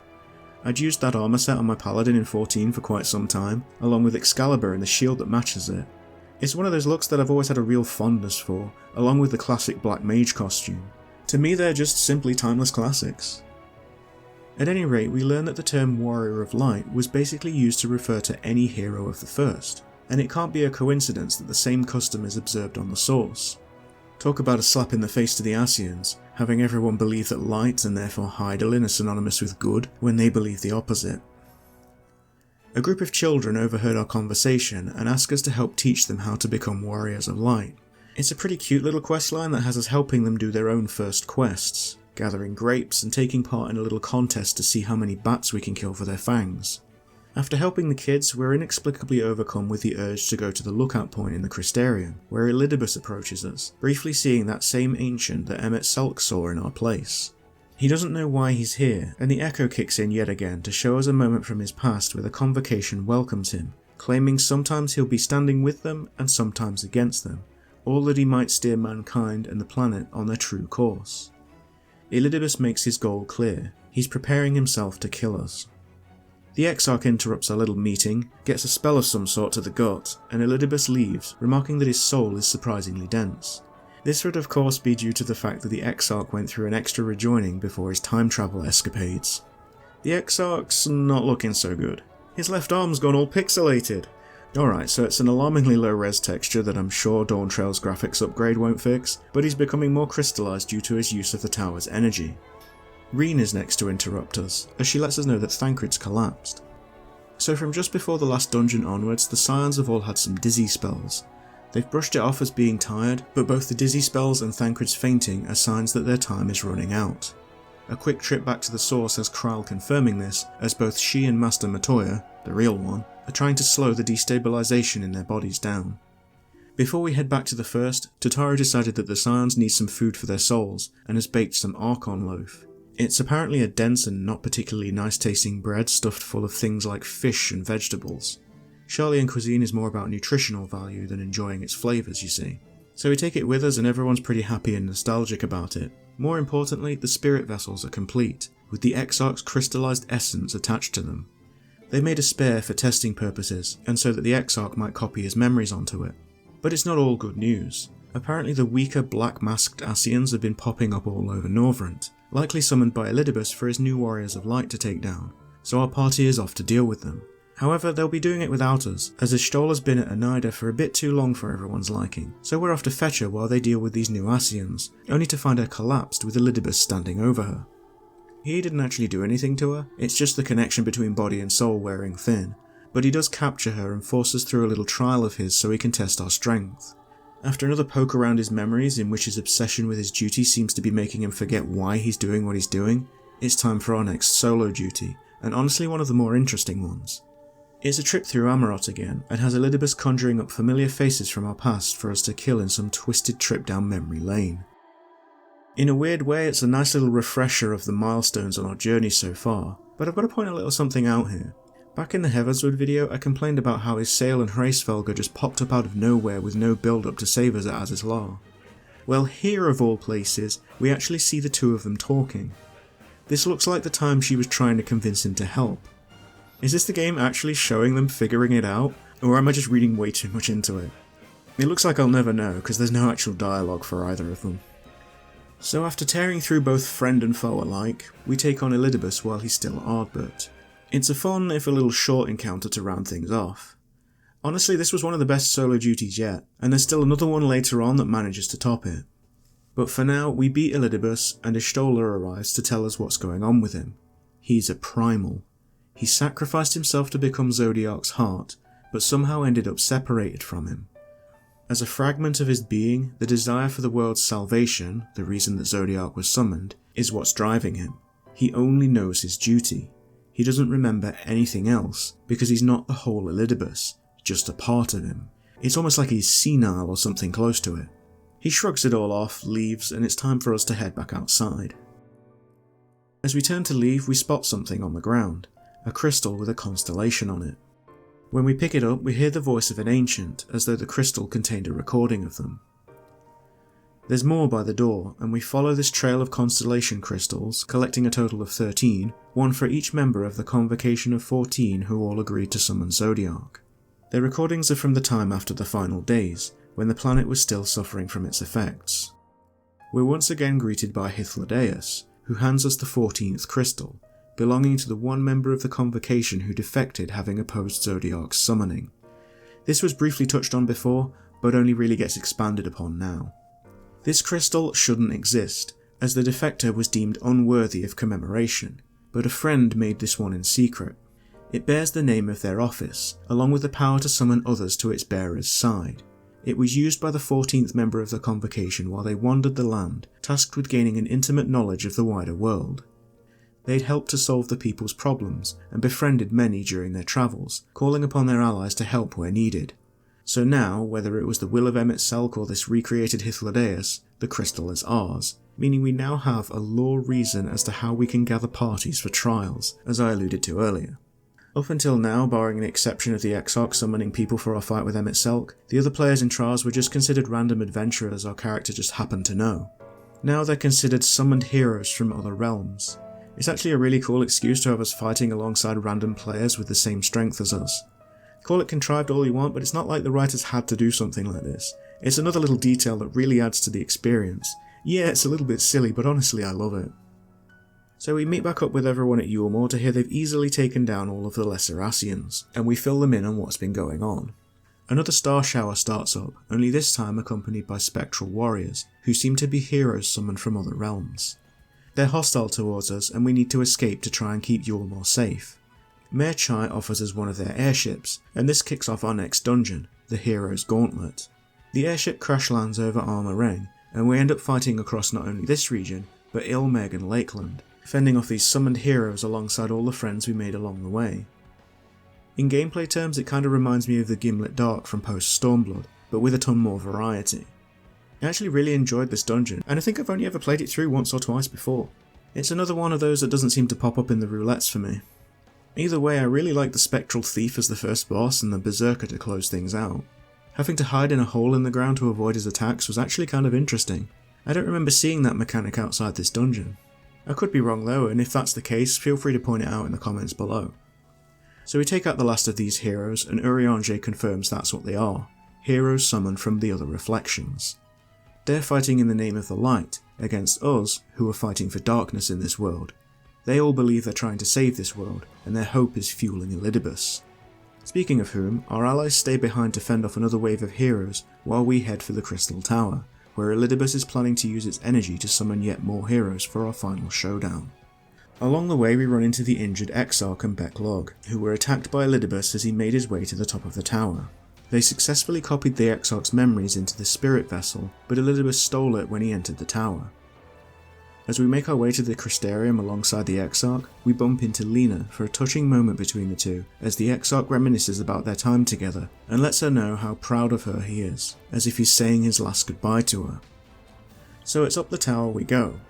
S1: I'd used that armour set on my Paladin in 14 for quite some time, along with Excalibur and the shield that matches it. It's one of those looks that I've always had a real fondness for, along with the classic Black Mage costume. To me they're just simply timeless classics. At any rate, we learn that the term Warrior of Light was basically used to refer to any hero of the First, and it can't be a coincidence that the same custom is observed on the source. Talk about a slap in the face to the Ascians, having everyone believe that light and therefore Hydaelyn are synonymous with good when they believe the opposite. A group of children overheard our conversation and ask us to help teach them how to become Warriors of Light. It's a pretty cute little questline that has us helping them do their own first quests, gathering grapes and taking part in a little contest to see how many bats we can kill for their fangs. After helping the kids, we're inexplicably overcome with the urge to go to the lookout point in the Crystarium, where Elidibus approaches us, briefly seeing that same ancient that Emet-Selch saw in our place. He doesn't know why he's here, and the echo kicks in yet again to show us a moment from his past where the Convocation welcomes him, claiming sometimes he'll be standing with them and sometimes against them, all that he might steer mankind and the planet on their true course. Elidibus makes his goal clear. He's preparing himself to kill us. The Exarch interrupts our little meeting, gets a spell of some sort to the gut, and Elidibus leaves, remarking that his soul is surprisingly dense. This would of course be due to the fact that the Exarch went through an extra rejoining before his time travel escapades. The Exarch's not looking so good. His left arm's gone all pixelated. Alright, so it's an alarmingly low res texture that I'm sure Dawntrail's graphics upgrade won't fix, but he's becoming more crystallised due to his use of the tower's energy. Reen is next to interrupt us, as she lets us know that Thancred's collapsed. So from just before the last dungeon onwards, the Scions have all had some dizzy spells. They've brushed it off as being tired, but both the dizzy spells and Thancred's fainting are signs that their time is running out. A quick trip back to the source has Kral confirming this, as both she and Master Matoya, the real one, are trying to slow the destabilisation in their bodies down. Before we head back to the First, Totaro decided that the Scions need some food for their souls, and has baked some Archon loaf. It's apparently a dense and not particularly nice tasting bread stuffed full of things like fish and vegetables. Sharlayan cuisine is more about nutritional value than enjoying its flavours, you see. So we take it with us and everyone's pretty happy and nostalgic about it. More importantly, the spirit vessels are complete, with the Exarch's crystallised essence attached to them. They made a spare for testing purposes, and so that the Exarch might copy his memories onto it. But it's not all good news. Apparently the weaker black-masked Ascians have been popping up all over Norvrant, likely summoned by Elidibus for his new Warriors of Light to take down, so our party is off to deal with them. However, they'll be doing it without us, as Ishtol's been at Oneida for a bit too long for everyone's liking, so we're off to fetch her while they deal with these new Ascians, only to find her collapsed with Elidibus standing over her. He didn't actually do anything to her, it's just the connection between body and soul wearing thin, but he does capture her and force us through a little trial of his so he can test our strength. After another poke around his memories, in which his obsession with his duty seems to be making him forget why he's doing what he's doing, it's time for our next solo duty, and honestly one of the more interesting ones. It's a trip through Amarot again, and has Elidibus conjuring up familiar faces from our past for us to kill in some twisted trip down memory lane. In a weird way, it's a nice little refresher of the milestones on our journey so far, but I've got to point a little something out here. Back in the Heatherswood video, I complained about how Hydaelyn and Hraesvelgr just popped up out of nowhere with no build-up to save us at Azizlar. Well, here of all places, we actually see the two of them talking. This looks like the time she was trying to convince him to help. Is this the game actually showing them figuring it out, or am I just reading way too much into it? It looks like I'll never know, because there's no actual dialogue for either of them. So after tearing through both friend and foe alike, we take on Elidibus while he's still Ardbert. It's a fun, if a little short encounter to round things off. Honestly, this was one of the best solo duties yet, and there's still another one later on that manages to top it. But for now, we beat Elidibus, and Y'shtola arrives to tell us what's going on with him. He's a primal. He sacrificed himself to become Zodiark's heart, but somehow ended up separated from him. As a fragment of his being, the desire for the world's salvation, the reason that Zodiark was summoned, is what's driving him. He only knows his duty. He doesn't remember anything else, because he's not the whole Elidibus, just a part of him. It's almost like he's senile or something close to it. He shrugs it all off, leaves, and it's time for us to head back outside. As we turn to leave, we spot something on the ground, a crystal with a constellation on it. When we pick it up, we hear the voice of an ancient, as though the crystal contained a recording of them. There's more by the door, and we follow this trail of constellation crystals, collecting a total of 13, one for each member of the convocation of 14 who all agreed to summon Zodiark. Their recordings are from the time after the final days, when the planet was still suffering from its effects. We're once again greeted by Hythlodaeus, who hands us the 14th crystal, belonging to the one member of the convocation who defected having opposed Zodiark's summoning. This was briefly touched on before, but only really gets expanded upon now. This crystal shouldn't exist, as the defector was deemed unworthy of commemoration, but a friend made this one in secret. It bears the name of their office, along with the power to summon others to its bearer's side. It was used by the 14th member of the convocation while they wandered the land, tasked with gaining an intimate knowledge of the wider world. They'd helped to solve the people's problems, and befriended many during their travels, calling upon their allies to help where needed. So now, whether it was the will of Emet-Selch or this recreated Hythlodaeus, the crystal is ours, meaning we now have a lore reason as to how we can gather parties for trials, as I alluded to earlier. Up until now, barring the exception of the Exarch summoning people for our fight with Emet-Selch, the other players in trials were just considered random adventurers our character just happened to know. Now they're considered summoned heroes from other realms. It's actually a really cool excuse to have us fighting alongside random players with the same strength as us. Call it contrived all you want, but it's not like the writers had to do something like this. It's another little detail that really adds to the experience. Yeah, it's a little bit silly, but honestly I love it. So we meet back up with everyone at Yulmore to hear they've easily taken down all of the Lesser Ascians, and we fill them in on what's been going on. Another star shower starts up, only this time accompanied by spectral warriors, who seem to be heroes summoned from other realms. They're hostile towards us, and we need to escape to try and keep Yulmore safe. Mayor Chai offers us one of their airships, and this kicks off our next dungeon, the Hero's Gauntlet. The airship crash lands over Armor Reng, and we end up fighting across not only this region, but Ilmeg and Lakeland, fending off these summoned heroes alongside all the friends we made along the way. In gameplay terms, it kinda reminds me of the Gimlet Dark from Post-Stormblood, but with a ton more variety. I actually really enjoyed this dungeon, and I think I've only ever played it through once or twice before. It's another one of those that doesn't seem to pop up in the roulettes for me. Either way, I really like the Spectral Thief as the first boss and the Berserker to close things out. Having to hide in a hole in the ground to avoid his attacks was actually kind of interesting. I don't remember seeing that mechanic outside this dungeon. I could be wrong though, and if that's the case, feel free to point it out in the comments below. So we take out the last of these heroes, and Urianger confirms that's what they are, heroes summoned from the other reflections. They're fighting in the name of the light, against us, who are fighting for darkness in this world. They all believe they're trying to save this world, and their hope is fueling Elidibus. Speaking of whom, our allies stay behind to fend off another wave of heroes while we head for the Crystal Tower, where Elidibus is planning to use its energy to summon yet more heroes for our final showdown. Along the way we run into the injured Exarch and Becklog, who were attacked by Elidibus as he made his way to the top of the tower. They successfully copied the Exarch's memories into the spirit vessel, but Elidibus stole it when he entered the tower. As we make our way to the Crystarium alongside the Exarch, we bump into Lena for a touching moment between the two as the Exarch reminisces about their time together and lets her know how proud of her he is, as if he's saying his last goodbye to her. So it's up the tower we go.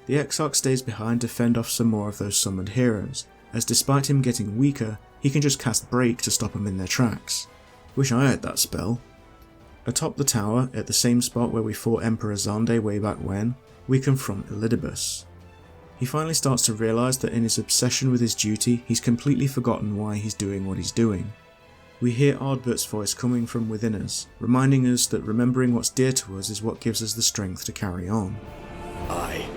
S1: The Exarch stays behind to fend off some more of those summoned heroes, as despite him getting weaker, he can just cast Break to stop them in their tracks. Wish I had that spell. Atop the tower, at the same spot where we fought Emperor Xande way back when, we confront Elidibus. He finally starts to realise that in his obsession with his duty, he's completely forgotten why he's doing what he's doing. We hear Ardbert's voice coming from within us, reminding us that remembering what's dear to us is what gives us the strength to carry on.
S5: Aye,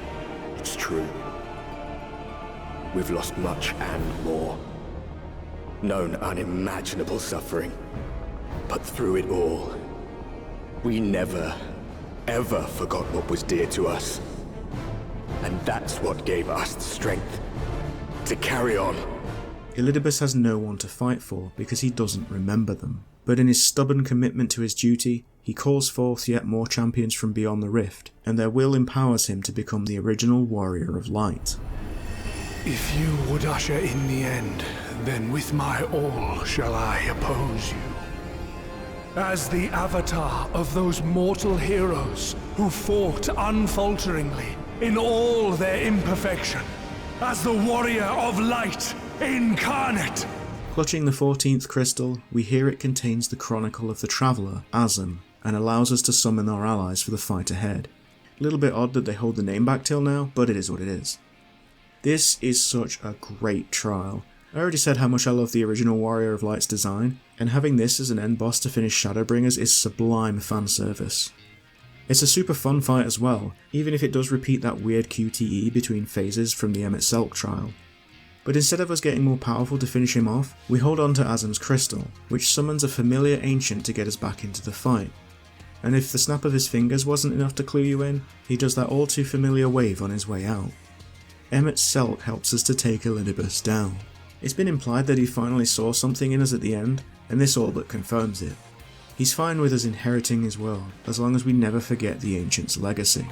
S5: it's true. We've lost much and more. Known unimaginable suffering. But through it all, we never, ever forgot what was dear to us. And that's what gave us the strength to carry on.
S1: Elidibus has no one to fight for because he doesn't remember them, but in his stubborn commitment to his duty, he calls forth yet more champions from beyond the rift, and their will empowers him to become the original Warrior of Light.
S11: If you would usher in the end, then with my all shall I oppose you. As the avatar of those mortal heroes who fought unfalteringly in all their imperfection, as the Warrior of Light incarnate.
S1: Clutching the 14th crystal, we hear it contains the chronicle of the Traveller, Azem, and allows us to summon our allies for the fight ahead. A little bit odd that they hold the name back till now, but it is what it is. This is such a great trial. I already said how much I love the original Warrior of Light's design, and having this as an end boss to finish Shadowbringers is sublime fan service. It's a super fun fight as well, even if it does repeat that weird QTE between phases from the Emet-Selch trial. But instead of us getting more powerful to finish him off, we hold on to Azem's crystal, which summons a familiar ancient to get us back into the fight. And if the snap of his fingers wasn't enough to clue you in, he does that all too familiar wave on his way out. Emet-Selch helps us to take Elidibus down. It's been implied that he finally saw something in us at the end, and this all but confirms it. He's fine with us inheriting his world, as long as we never forget the Ancient's legacy.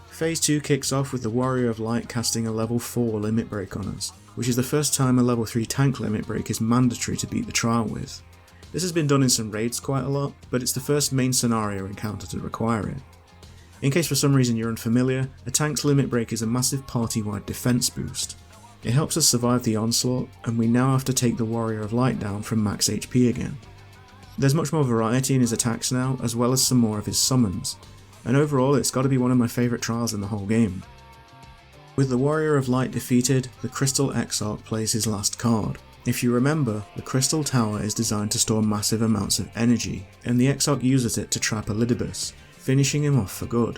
S1: Phase 2 kicks off with the Warrior of Light casting a level 4 limit break on us, which is the first time a level 3 tank limit break is mandatory to beat the trial with. This has been done in some raids quite a lot, but it's the first main scenario encounter to require it. In case for some reason you're unfamiliar, a tank's limit break is a massive party-wide defense boost. It helps us survive the onslaught, and we now have to take the Warrior of Light down from max HP again. There's much more variety in his attacks now, as well as some more of his summons, and overall it's got to be one of my favourite trials in the whole game. With the Warrior of Light defeated, the Crystal Exarch plays his last card. If you remember, the Crystal Tower is designed to store massive amounts of energy, and the Exarch uses it to trap Elidibus, finishing him off for good.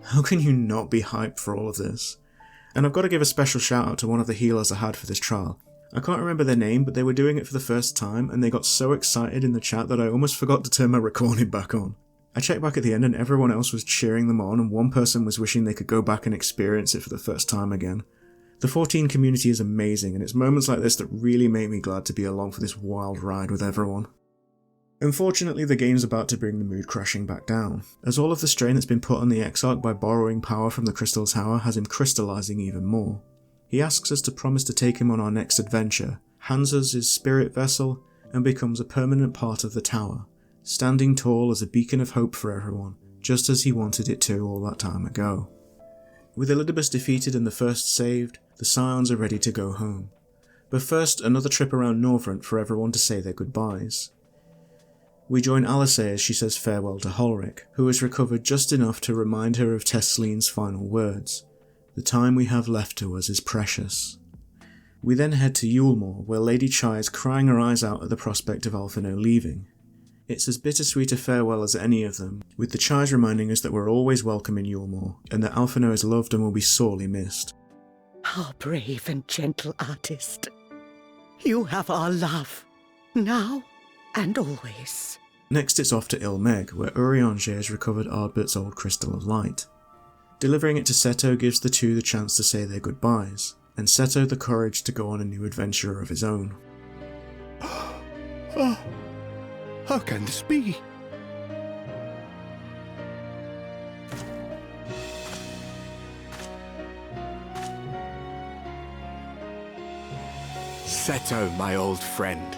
S1: How can you not be hyped for all of this? And I've got to give a special shout out to one of the healers I had for this trial. I can't remember their name, but they were doing it for the first time and they got so excited in the chat that I almost forgot to turn my recording back on. I checked back at the end and everyone else was cheering them on, and one person was wishing they could go back and experience it for the first time again. The 14 community is amazing, and it's moments like this that really make me glad to be along for this wild ride with everyone. Unfortunately, the game's about to bring the mood crashing back down, as all of the strain that's been put on the Exarch by borrowing power from the Crystal Tower has him crystallising even more. He asks us to promise to take him on our next adventure, hands us his spirit vessel, and becomes a permanent part of the tower, standing tall as a beacon of hope for everyone, just as he wanted it to all that time ago. With Elidibus defeated and the first saved, the Scions are ready to go home. But first, another trip around Northrend for everyone to say their goodbyes. We join Alice as she says farewell to Holric, who has recovered just enough to remind her of Tesleen's final words. The time we have left to us is precious. We then head to Yulemoor, where Lady Chai is crying her eyes out at the prospect of Alphinaud leaving. It's as bittersweet a farewell as any of them, with the Chais reminding us that we're always welcome in Yulemoor, and that Alphinaud is loved and will be sorely missed.
S18: Our brave and gentle artist. You have our love. now and always.
S1: Next it's off to Ilmeg, where Urianger has recovered Ardbert's old Crystal of Light. Delivering it to Seto gives the two the chance to say their goodbyes, and Seto the courage to go on a new adventure of his own.
S11: Oh, how can this be?
S5: Seto, my old friend.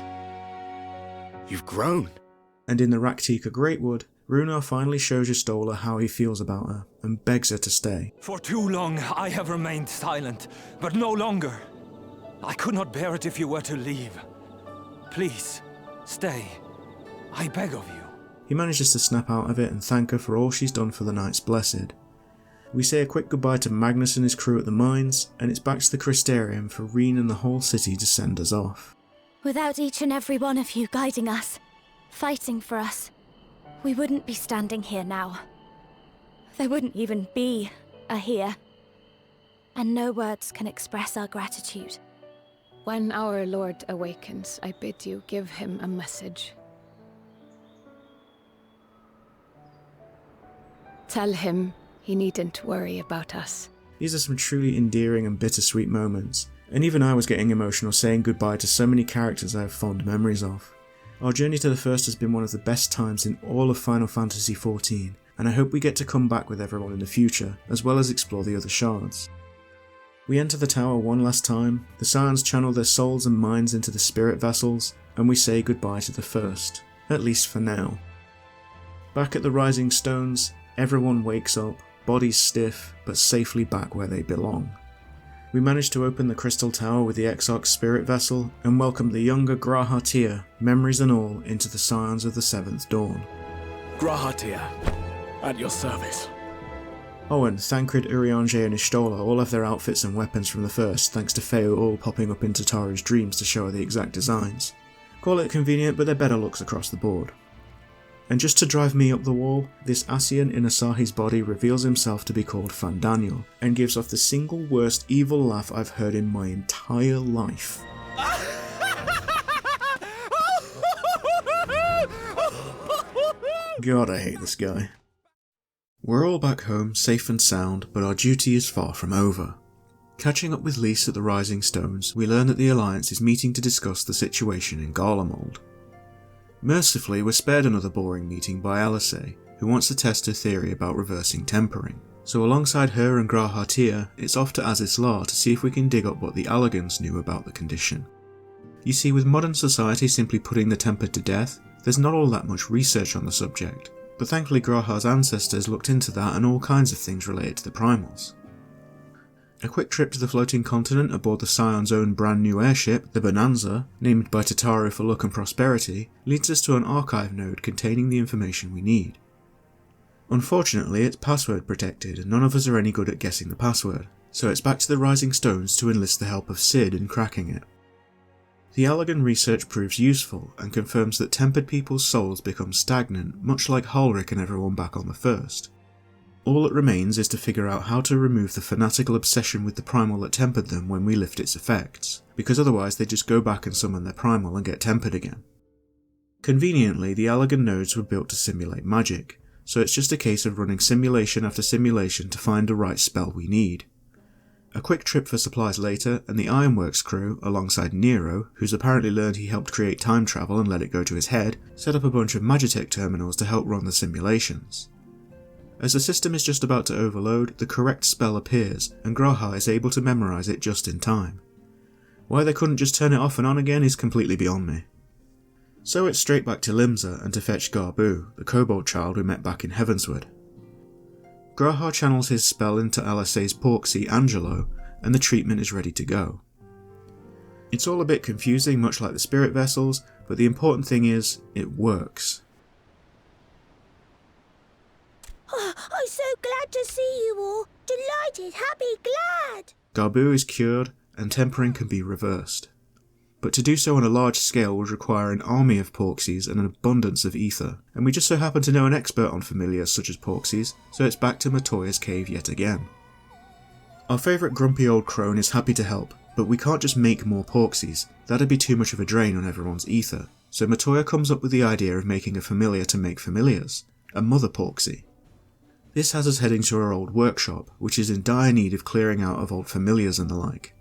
S5: You've grown.
S1: And in the Raktika Greatwood, Runar finally shows Y'shtola how he feels about her, and begs her to stay.
S19: For too long I have remained silent, but no longer. I could not bear it if you were to leave. Please, stay. I beg of you.
S1: He manages to snap out of it and thank her for all she's done for the Knights Blessed. We say a quick goodbye to Magnus and his crew at the mines, and it's back to the Crystarium for Reen and the whole city to send us off.
S20: Without each and every one of you guiding us, fighting for us, we wouldn't be standing here now. There wouldn't even be a here. And no words can express our gratitude.
S3: When our Lord awakens, I bid you give him a message. Tell him he needn't worry about us.
S1: These are some truly endearing and bittersweet moments, and even I was getting emotional saying goodbye to so many characters I have fond memories of. Our journey to the first has been one of the best times in all of Final Fantasy XIV, and I hope we get to come back with everyone in the future, as well as explore the other shards. We enter the tower one last time, the Scions channel their souls and minds into the spirit vessels, and we say goodbye to the first, at least for now. Back at the Rising Stones, everyone wakes up, bodies stiff, but safely back where they belong. We manage to open the Crystal Tower with the Exarch's spirit vessel, and welcome the younger G'raha, memories and all, into the Scions of the Seventh Dawn.
S5: G'raha, at your service.
S1: Oh, and Thancred, Urianger and Y'shtola all have their outfits and weapons from the first, thanks to Feo all popping up into Taru's dreams to show her the exact designs. Call it convenient, but they're better looks across the board. And just to drive me up the wall, this Ascian in Asahi's body reveals himself to be called Fandaniel, and gives off the single worst evil laugh I've heard in my entire life. God, I hate this guy. We're all back home, safe and sound, but our duty is far from over. Catching up with Lys at the Rising Stones, we learn that the Alliance is meeting to discuss the situation in Garlemald. Mercifully, we're spared another boring meeting by Alysae, who wants to test her theory about reversing tempering. So alongside her and G'raha, it's off to Azizlar to see if we can dig up what the Allagans knew about the condition. You see, with modern society simply putting the tempered to death, there's not all that much research on the subject, but thankfully G'raha's ancestors looked into that and all kinds of things related to the primals. A quick trip to the floating continent aboard the Scion's own brand new airship, the Bonanza, named by Tataru for luck and prosperity, leads us to an archive node containing the information we need. Unfortunately, it's password protected and none of us are any good at guessing the password, so it's back to the Rising Stones to enlist the help of Cid in cracking it. The Allagan research proves useful and confirms that tempered people's souls become stagnant, much like Halric and everyone back on the first. All that remains is to figure out how to remove the fanatical obsession with the primal that tempered them when we lift its effects, because otherwise they just go back and summon their primal and get tempered again. Conveniently, the Allagan nodes were built to simulate magic, so it's just a case of running simulation after simulation to find the right spell we need. A quick trip for supplies later, and the Ironworks crew, alongside Nero, who's apparently learned he helped create time travel and let it go to his head, set up a bunch of Magitech terminals to help run the simulations. As the system is just about to overload, the correct spell appears, and G'raha is able to memorise it just in time. Why they couldn't just turn it off and on again is completely beyond me. So it's straight back to Limsa and to fetch Garbu, the kobold child we met back in Heavensward. G'raha channels his spell into Alysae's Porksy, Angelo, and the treatment is ready to go. It's all a bit confusing, much like the spirit vessels, but the important thing is, it works.
S16: I'm so glad to see you all. Delighted, happy, glad.
S1: Garbu is cured, and tempering can be reversed. But to do so on a large scale would require an army of Porksies and an abundance of ether, and we just so happen to know an expert on familiars such as Porksies, so it's back to Matoya's cave yet again. Our favourite grumpy old crone is happy to help, but we can't just make more Porksies, that'd be too much of a drain on everyone's ether, so Matoya comes up with the idea of making a familiar to make familiars, a mother porksy. This has us heading to our old workshop, which is in dire need of clearing out of old familiars and the like.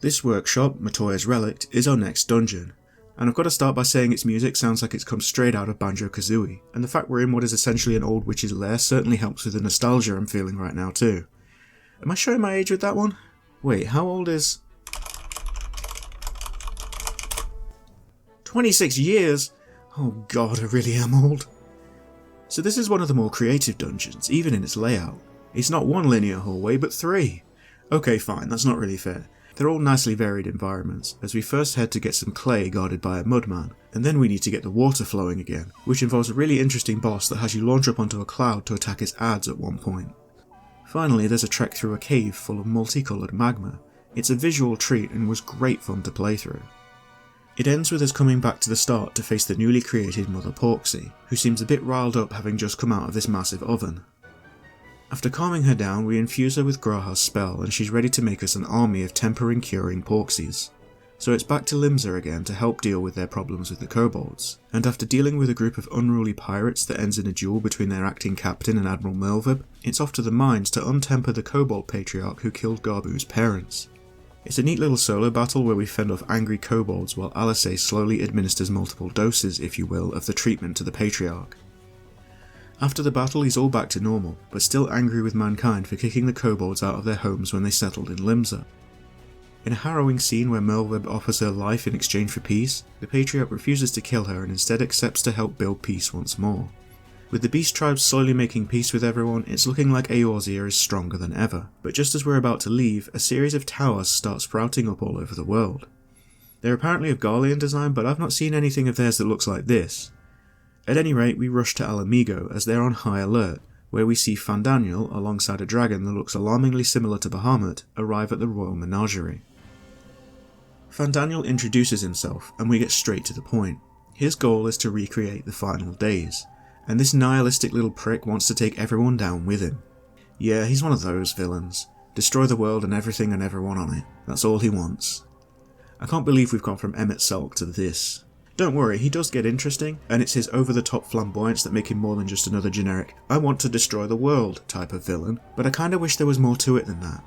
S1: This workshop, Matoya's Relict, is our next dungeon, and I've got to start by saying its music sounds like it's come straight out of Banjo-Kazooie, and the fact we're in what is essentially an old witch's lair certainly helps with the nostalgia I'm feeling right now too. Am I showing my age with that one? Wait, how old is... 26 years? Oh god, I really am old. So this is one of the more creative dungeons, even in its layout. It's not one linear hallway, but 3. Okay, fine, that's not really fair. They're all nicely varied environments, as we first head to get some clay guarded by a mudman, and then we need to get the water flowing again, which involves a really interesting boss that has you launch up onto a cloud to attack its ads at one point. Finally, there's a trek through a cave full of multicoloured magma. It's a visual treat and was great fun to play through. It ends with us coming back to the start to face the newly created Mother Porksy, who seems a bit riled up having just come out of this massive oven. After calming her down, we infuse her with Graha's spell and she's ready to make us an army of tempering curing Porksies. So it's back to Limsa again to help deal with their problems with the kobolds, and after dealing with a group of unruly pirates that ends in a duel between their acting captain and Admiral Melvib, it's off to the mines to untemper the kobold patriarch who killed Garbu's parents. It's a neat little solo battle where we fend off angry kobolds while Alisaie slowly administers multiple doses, if you will, of the treatment to the patriarch. After the battle he's all back to normal, but still angry with mankind for kicking the kobolds out of their homes when they settled in Limsa. In a harrowing scene where Melvib offers her life in exchange for peace, the patriarch refuses to kill her and instead accepts to help build peace once more. With the beast tribes slowly making peace with everyone, it's looking like Eorzea is stronger than ever, but just as we're about to leave, a series of towers start sprouting up all over the world. They're apparently of Garlean design, but I've not seen anything of theirs that looks like this. At any rate, we rush to Alamigo as they're on high alert, where we see Fandaniel, alongside a dragon that looks alarmingly similar to Bahamut, arrive at the royal menagerie. Fandaniel introduces himself, and we get straight to the point. His goal is to recreate the final days, and this nihilistic little prick wants to take everyone down with him. Yeah, he's one of those villains. Destroy the world and everything and everyone on it. That's all he wants. I can't believe we've gone from Emet-Selch to this. Don't worry, he does get interesting, and it's his over-the-top flamboyance that make him more than just another generic "I want to destroy the world" type of villain, but I kinda wish there was more to it than that.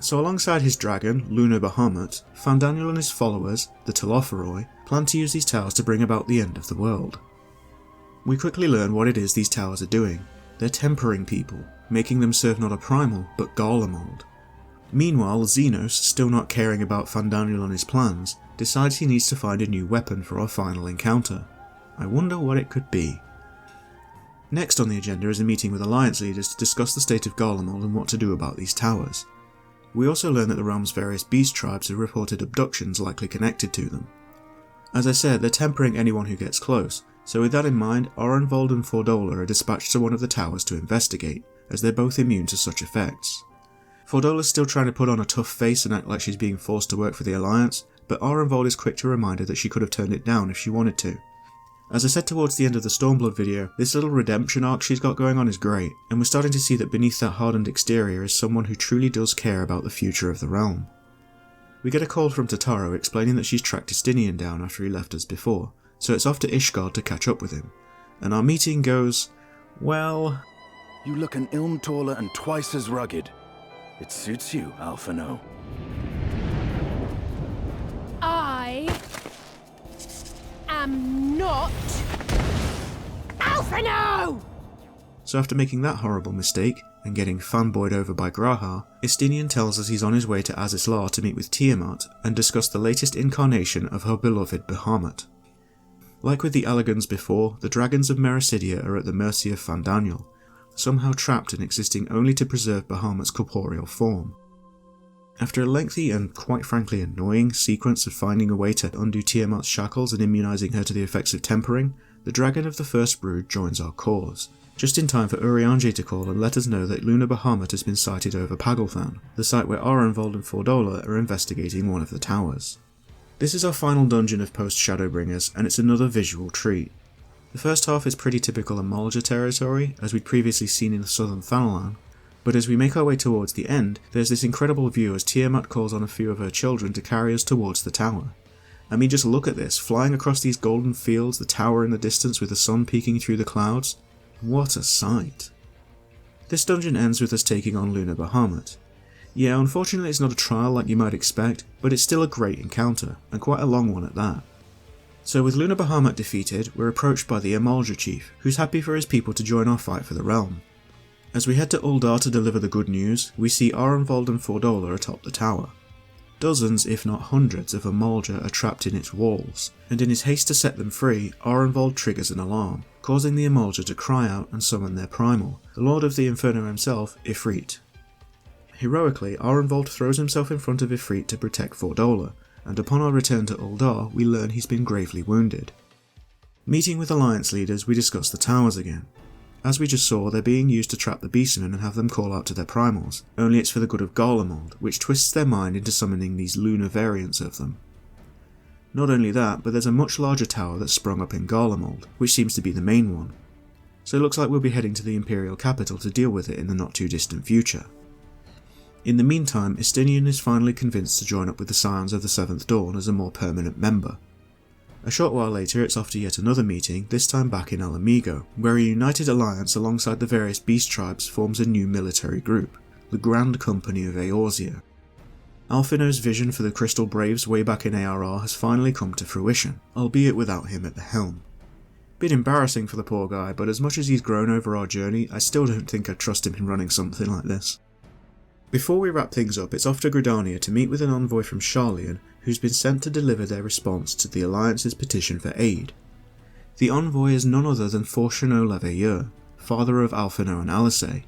S1: So alongside his dragon, Luna Bahamut, Fandaniel and his followers, the Telophoroi, plan to use these towers to bring about the end of the world. We quickly learn what it is these towers are doing. They're tempering people, making them serve not a primal, but Garlemald. Meanwhile, Xenos, still not caring about Fandaniel and his plans, decides he needs to find a new weapon for our final encounter. I wonder what it could be. Next on the agenda is a meeting with Alliance leaders to discuss the state of Garlemald and what to do about these towers. We also learn that the realm's various beast tribes have reported abductions likely connected to them. As I said, they're tempering anyone who gets close, so with that in mind, Orenvold and Fordola are dispatched to one of the towers to investigate, as they're both immune to such effects. Fordola's still trying to put on a tough face and act like she's being forced to work for the Alliance, but Orenvold is quick to remind her that she could have turned it down if she wanted to. As I said towards the end of the Stormblood video, this little redemption arc she's got going on is great, and we're starting to see that beneath that hardened exterior is someone who truly does care about the future of the realm. We get a call from Totaro explaining that she's tracked Estinian down after he left us before, so it's off to Ishgard to catch up with him, and our meeting goes, well...
S21: You look an ilm taller and twice as rugged. It suits you, Alphino.
S8: I am not Alphino!
S1: So after making that horrible mistake, and getting fanboyed over by Graha, Estinian tells us he's on his way to Azislar to meet with Tiamat and discuss the latest incarnation of her beloved Bahamut. Like with the Allegans before, the dragons of Mericidia are at the mercy of Fandaniel, somehow trapped and existing only to preserve Bahamut's corporeal form. After a lengthy and, quite frankly, annoying sequence of finding a way to undo Tiamat's shackles and immunising her to the effects of tempering, the dragon of the First Brood joins our cause, just in time for Urianger to call and let us know that Luna Bahamut has been sighted over Pagelthan, the site where Orenvold and Fordola are investigating one of the towers. This is our final dungeon of Post-Shadowbringers, and it's another visual treat. The first half is pretty typical Amalja territory, as we'd previously seen in southern Thanalan, but as we make our way towards the end, there's this incredible view as Tiamat calls on a few of her children to carry us towards the tower. I mean, just look at this, flying across these golden fields, the tower in the distance with the sun peeking through the clouds. What a sight. This dungeon ends with us taking on Luna Bahamut. Yeah, unfortunately it's not a trial like you might expect, but it's still a great encounter, and quite a long one at that. So with Luna Bahamut defeated, we're approached by the Amalja chief, who's happy for his people to join our fight for the realm. As we head to Uldar to deliver the good news, we see Arenvald and Fordola atop the tower. Dozens, if not hundreds, of Amalja are trapped in its walls, and in his haste to set them free, Arenvald triggers an alarm, causing the Amalja to cry out and summon their primal, the Lord of the Inferno himself, Ifrit. Heroically, Arenvald throws himself in front of Ifrit to protect Fordola, and upon our return to Uldar, we learn he's been gravely wounded. Meeting with Alliance leaders, we discuss the towers again. As we just saw, they're being used to trap the beastmen and have them call out to their primals, only it's for the good of Garlemald, which twists their mind into summoning these lunar variants of them. Not only that, but there's a much larger tower that's sprung up in Garlemald, which seems to be the main one. So it looks like we'll be heading to the Imperial capital to deal with it in the not too distant future. In the meantime, Estinian is finally convinced to join up with the Scions of the Seventh Dawn as a more permanent member. A short while later, it's off to yet another meeting, this time back in Alamigo, where a united alliance alongside the various beast tribes forms a new military group, the Grand Company of Eorzea. Alphino's vision for the Crystal Braves way back in ARR has finally come to fruition, albeit without him at the helm. Bit embarrassing for the poor guy, but as much as he's grown over our journey, I still don't think I'd trust him in running something like this. Before we wrap things up, it's off to Gridania to meet with an envoy from Sharlayan, who's been sent to deliver their response to the Alliance's petition for aid. The envoy is none other than Forchano Leveilleur, father of Alphino and Alisei.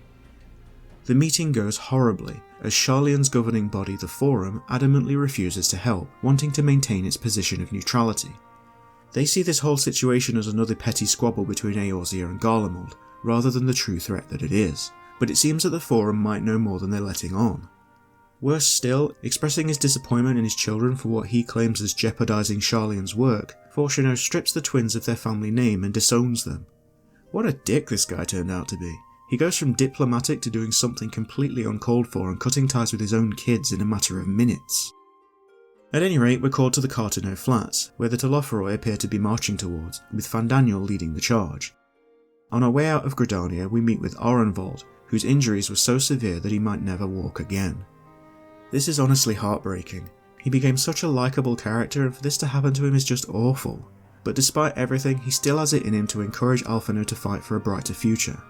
S1: The meeting goes horribly, as Sharlayan's governing body, the Forum, adamantly refuses to help, wanting to maintain its position of neutrality. They see this whole situation as another petty squabble between Eorzea and Garlemald, rather than the true threat that it is, but it seems that the Forum might know more than they're letting on. Worse still, expressing his disappointment in his children for what he claims as jeopardising Sharlayan's work, Forchano strips the twins of their family name and disowns them. What a dick this guy turned out to be. He goes from diplomatic to doing something completely uncalled for and cutting ties with his own kids in a matter of minutes. At any rate, we're called to the Cartano Flats, where the Telophoroi appear to be marching towards, with Fandaniel leading the charge. On our way out of Gridania, we meet with Arenvald, whose injuries were so severe that he might never walk again. This is honestly heartbreaking. He became such a likeable character, and for this to happen to him is just awful. But despite everything, he still has it in him to encourage Alphino to fight for a brighter future.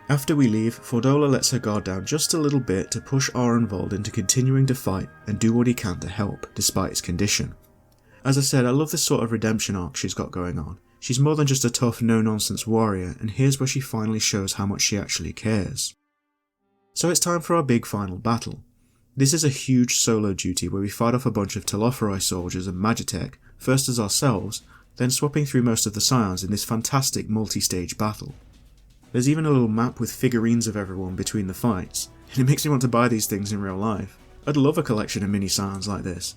S1: After we leave, Fordola lets her guard down just a little bit to push Arenvald into continuing to fight and do what he can to help, despite his condition. As I said, I love this sort of redemption arc she's got going on. She's more than just a tough, no-nonsense warrior, and here's where she finally shows how much she actually cares. So it's time for our big final battle. This is a huge solo duty where we fight off a bunch of Telophoroi soldiers and Magitech, first as ourselves, then swapping through most of the Scions in this fantastic multi-stage battle. There's even a little map with figurines of everyone between the fights, and it makes me want to buy these things in real life. I'd love a collection of mini Scions like this.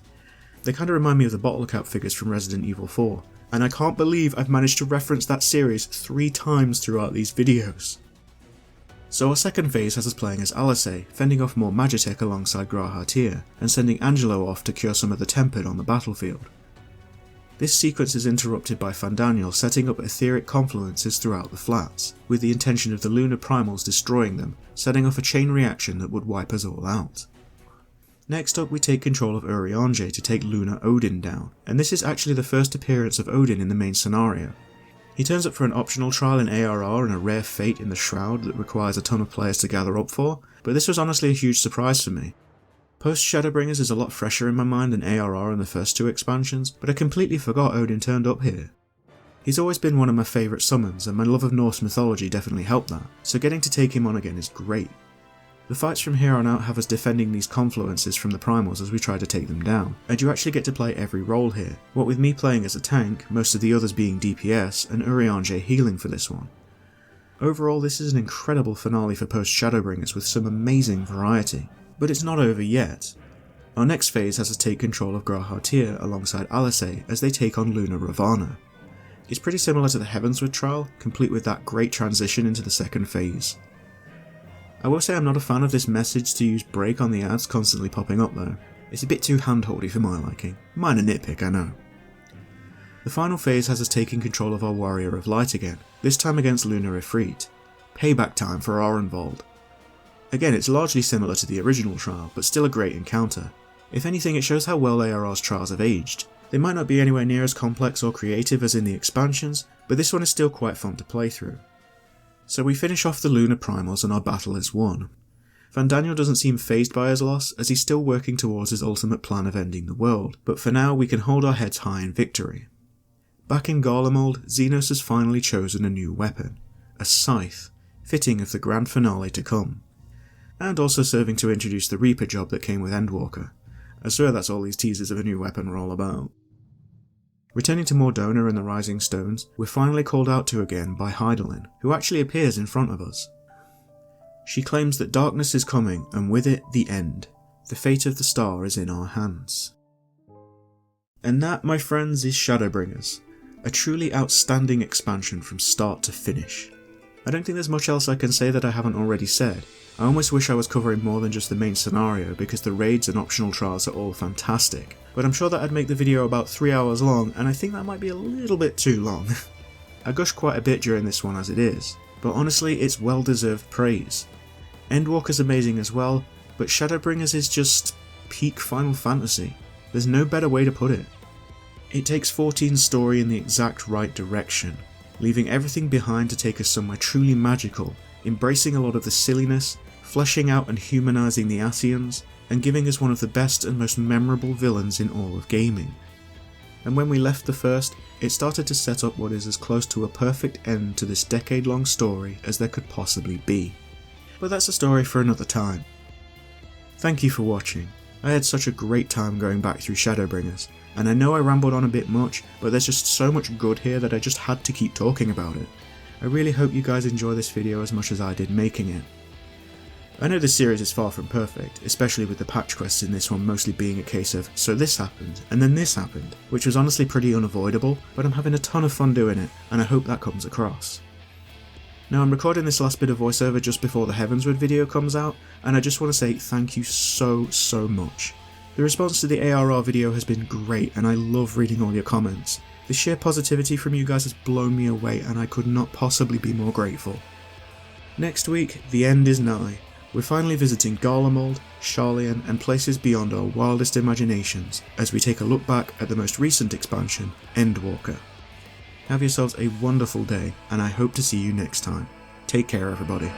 S1: They kinda remind me of the bottle cap figures from Resident Evil 4, and I can't believe I've managed to reference that series 3 times throughout these videos. So our second phase has us playing as Alisei, fending off more Magitech alongside G'rahartir, and sending Angelo off to cure some of the Tempered on the battlefield. This sequence is interrupted by Fandaniel setting up etheric confluences throughout the flats, with the intention of the lunar primals destroying them, setting off a chain reaction that would wipe us all out. Next up we take control of Urianger to take Lunar Odin down, and this is actually the first appearance of Odin in the main scenario. He turns up for an optional trial in ARR and a rare fate in the Shroud that requires a ton of players to gather up for, but this was honestly a huge surprise for me. Post-Shadowbringers is a lot fresher in my mind than ARR in the first 2 expansions, but I completely forgot Odin turned up here. He's always been one of my favourite summons, and my love of Norse mythology definitely helped that, so getting to take him on again is great. The fights from here on out have us defending these confluences from the primals as we try to take them down, and you actually get to play every role here, what with me playing as a tank, most of the others being DPS, and Urianger healing for this one. Overall, this is an incredible finale for Post-Shadowbringers with some amazing variety, but it's not over yet. Our next phase has us take control of G'rahartir alongside Alisei as they take on Luna Ravana. It's pretty similar to the Heavensward trial, complete with that great transition into the second phase. I will say I'm not a fan of this message to use break on the ads constantly popping up though. It's a bit too handholdy for my liking. Minor nitpick, I know. The final phase has us taking control of our Warrior of Light again, this time against Lunar Ifrit. Payback time for Orenvold. Again, it's largely similar to the original trial, but still a great encounter. If anything, it shows how well ARR's trials have aged. They might not be anywhere near as complex or creative as in the expansions, but this one is still quite fun to play through. So we finish off the Lunar Primals and our battle is won. Vandaniel doesn't seem fazed by his loss, as he's still working towards his ultimate plan of ending the world, but for now we can hold our heads high in victory. Back in Garlemald, Xenos has finally chosen a new weapon, a scythe, fitting of the grand finale to come. And also serving to introduce the Reaper job that came with Endwalker. I swear that's all these teasers of a new weapon were all about. Returning to Mordona and the Rising Stones, we're finally called out to again by Hydaelyn, who actually appears in front of us. She claims that darkness is coming, and with it, the end. The fate of the star is in our hands. And that, my friends, is Shadowbringers. A truly outstanding expansion from start to finish. I don't think there's much else I can say that I haven't already said. I almost wish I was covering more than just the main scenario because the raids and optional trials are all fantastic, but I'm sure that I'd make the video about 3 hours long, and I think that might be a little bit too long. I gush quite a bit during this one as it is, but honestly it's well deserved praise. Endwalker's amazing as well, but Shadowbringers is just peak Final Fantasy. There's no better way to put it. It takes 14's story in the exact right direction, leaving everything behind to take us somewhere truly magical, embracing a lot of the silliness, fleshing out and humanising the Ascians, and giving us one of the best and most memorable villains in all of gaming. And when we left the first, it started to set up what is as close to a perfect end to this decade-long story as there could possibly be. But that's a story for another time. Thank you for watching. I had such a great time going back through Shadowbringers, and I know I rambled on a bit much, but there's just so much good here that I just had to keep talking about it. I really hope you guys enjoy this video as much as I did making it. I know this series is far from perfect, especially with the patch quests in this one mostly being a case of, so this happened, and then this happened, which was honestly pretty unavoidable, but I'm having a ton of fun doing it, and I hope that comes across. Now I'm recording this last bit of voiceover just before the Heavensward video comes out, and I just want to say thank you so much. The response to the ARR video has been great, and I love reading all your comments. The sheer positivity from you guys has blown me away, and I could not possibly be more grateful. Next week, the end is nigh. We're finally visiting Garlemald, Sharlayan, and places beyond our wildest imaginations as we take a look back at the most recent expansion, Endwalker. Have yourselves a wonderful day, and I hope to see you next time. Take care, everybody.